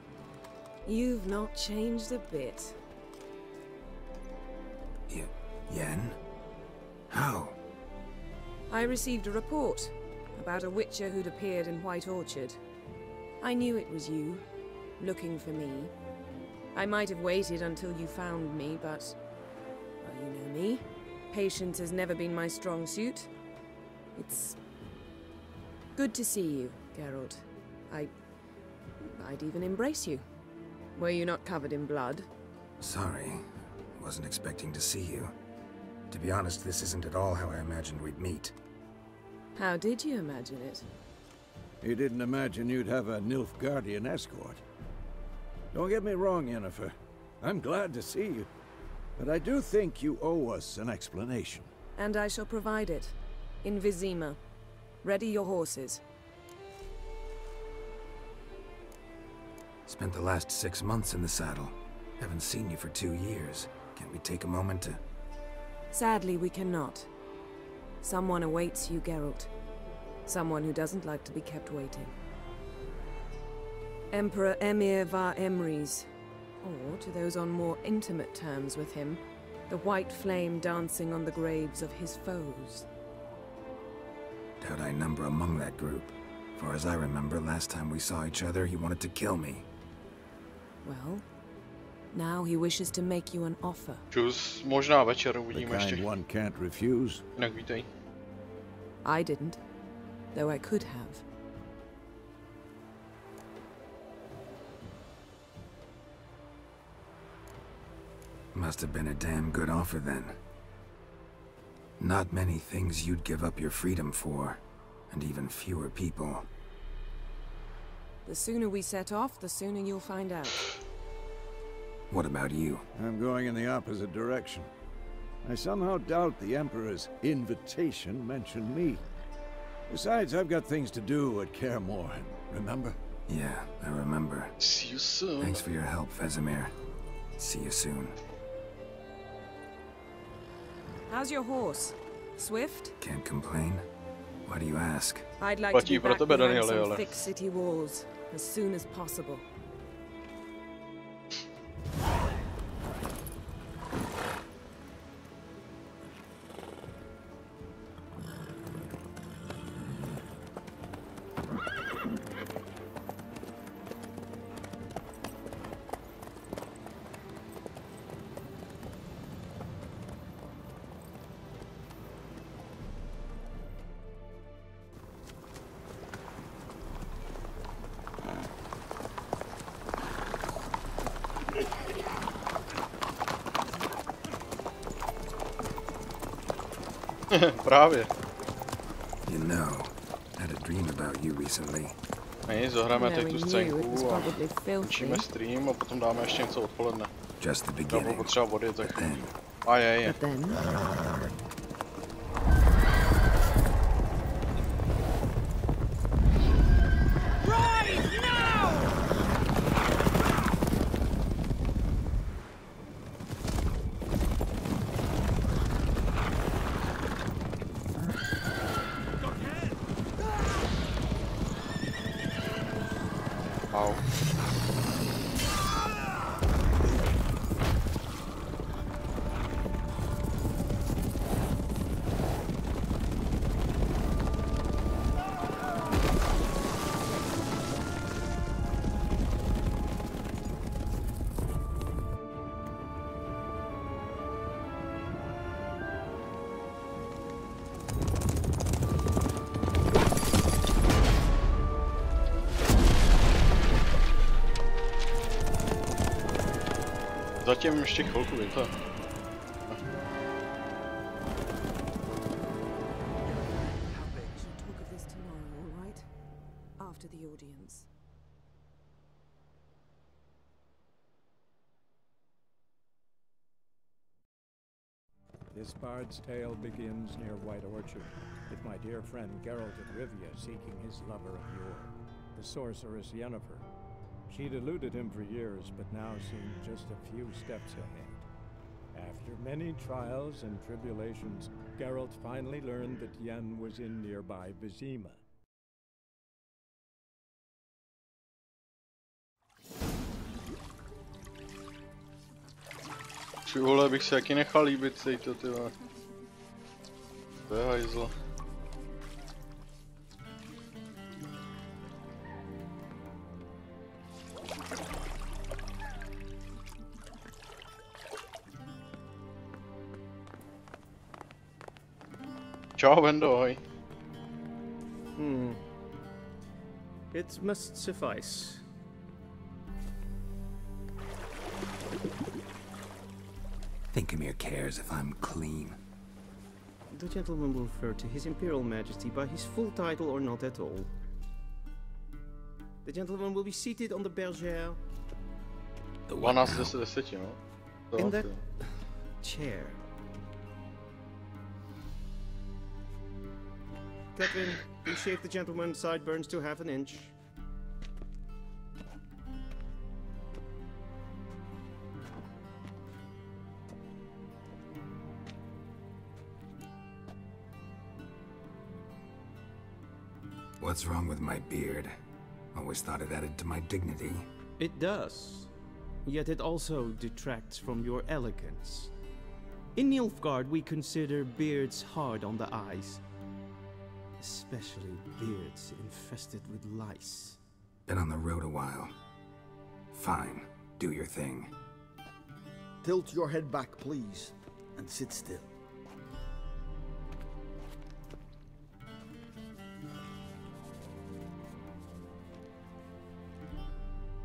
You've not changed a bit. Yen? How? I received a report about a witcher who'd appeared in White Orchard. I knew it was you, looking for me. I might have waited until you found me, but... well, you know me. Patience has never been my strong suit. It's... good to see you, Geralt. I'd even embrace you. Were you not covered in blood? Sorry. Wasn't expecting to see you. To be honest, this isn't at all how I imagined we'd meet. How did you imagine it? You didn't imagine you'd have a Nilfgaardian escort. Don't get me wrong, Yennefer. I'm glad to see you. But I do think you owe us an explanation. And I shall provide it. In Vizima. Ready your horses. Spent the last 6 months in the saddle. Haven't seen you for 2 years. Can't we take a moment to... Sadly, we cannot. Someone awaits you, Geralt. Someone who doesn't like to be kept waiting. Emperor Emir var Emrys, or to those on more intimate terms with him, the white flame dancing on the graves of his foes. Doubt I number among that group. Far as I remember, last time we saw each other, he wanted to kill me. Well, now he wishes to make you an offer. Čus, možná večer uvidíme ještě. The kind one can't refuse. Jinak vítej. I didn't, though I could have. Must have been a damn good offer then. Not many things you'd give up your freedom for, and even fewer people. The sooner we set off, the sooner you'll find out. What about you? I'm going in the opposite direction. I somehow doubt the Emperor's invitation mentioned me. Besides, I've got things to do at Kaer Morhen, remember? Yeah, I remember. See you soon. Thanks for your help, Vesemir. See you soon. How's your horse? Swift? Can't complain. Why do you ask? I'd like to be back behind some thick city walls as soon as possible. Právě. You know, I had a dream about you recently. My zohráme teď tu scénku a končíme stream a potom dáme ještě něco odpoledne. Just the Já budu beginning. potřeba vody, tak... A je. Zatím ještě chvilku, je to. This bard's tale begins near White Orchard, with my dear friend Geralt of Rivia seeking his lover of yore, the sorceress Yennefer. She'd eluded him for years, but now seemed just a few steps ahead. After many trials and tribulations, Geralt finally learned that Yen was in nearby Vizima. Či vole, bych se jaký nechal líbit sejto, ty vole. To je hajzlo. Čau, Vendo, ahoj. It must suffice. Thinkamere cares if I'm clean. The gentleman will refer to His Imperial Majesty by his full title or not at all. The gentleman will be seated on the bergère. The 12:10, no? In that chair. Catherine, please shave the gentleman's sideburns to half an inch. What's wrong with my beard? Always thought it added to my dignity. It does. Yet it also detracts from your elegance. In Nilfgaard, we consider beards hard on the eyes. Especially beards infested with lice. Been on the road a while. Fine, do your thing. Tilt your head back, please, and sit still.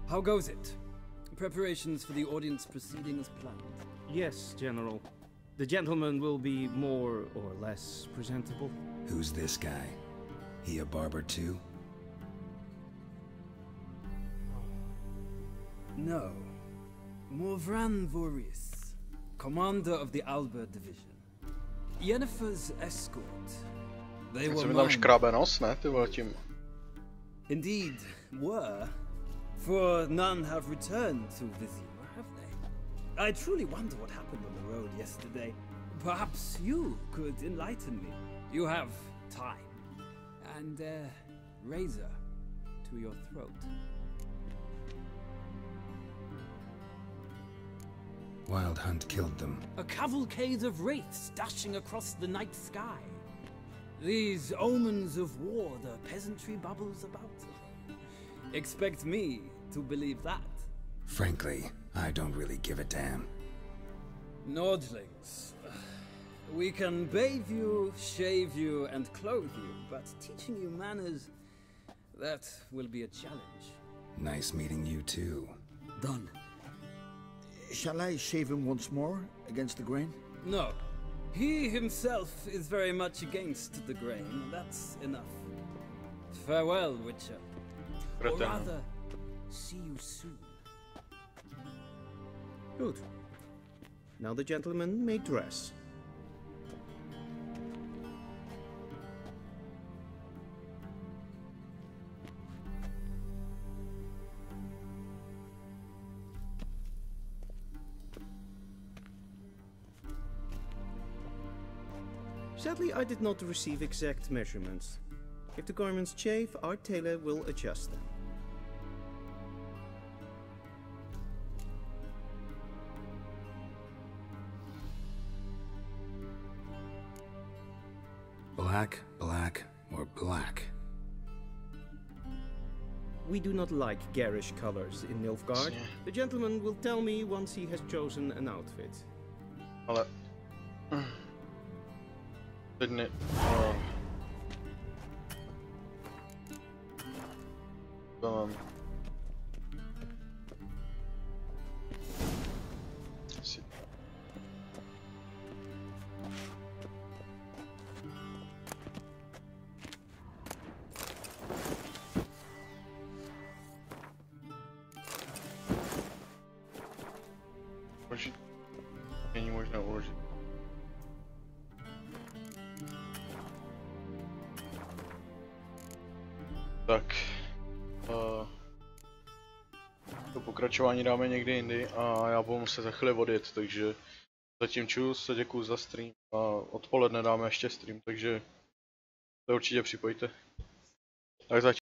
How goes it? Preparations for the audience proceeding as planned? Yes, General. The gentleman will be more or less presentable. Who's this guy? He a barber too? No. Morvran Voris, commander of the Alba division. Yennefer's escort. They were tam škrábe nos, ne, ty vole, tím. Indeed, were. For none have returned to Vizima, have they? I truly wonder what happened on the road yesterday. Perhaps you could enlighten me. You have time. And a razor to your throat. Wild Hunt killed them. A cavalcade of wraiths dashing across the night sky. These omens of war the peasantry bubbles about. Expect me to believe that. Frankly, I don't really give a damn. Nordlings. We can bathe you, shave you, and clothe you, but teaching you manners, that will be a challenge. Nice meeting you too. Done. Shall I shave him once more, against the grain? No. He himself is very much against the grain. That's enough. Farewell, Witcher. Or rather, see you soon. Good. Now the gentleman may dress. Sadly, I did not receive exact measurements. If the garments chafe, our tailor will adjust them. Black, black, or black? We do not like garish colors in Nilfgaard. The gentleman will tell me once he has chosen an outfit. Ale... Didn't it? Není možné uložit. Tak. To pokračování dáme někdy jindy a já budu muset za chvíli odjet, takže zatím čus, děkuju za stream a odpoledne dáme ještě stream, takže se určitě připojte. Tak zatím.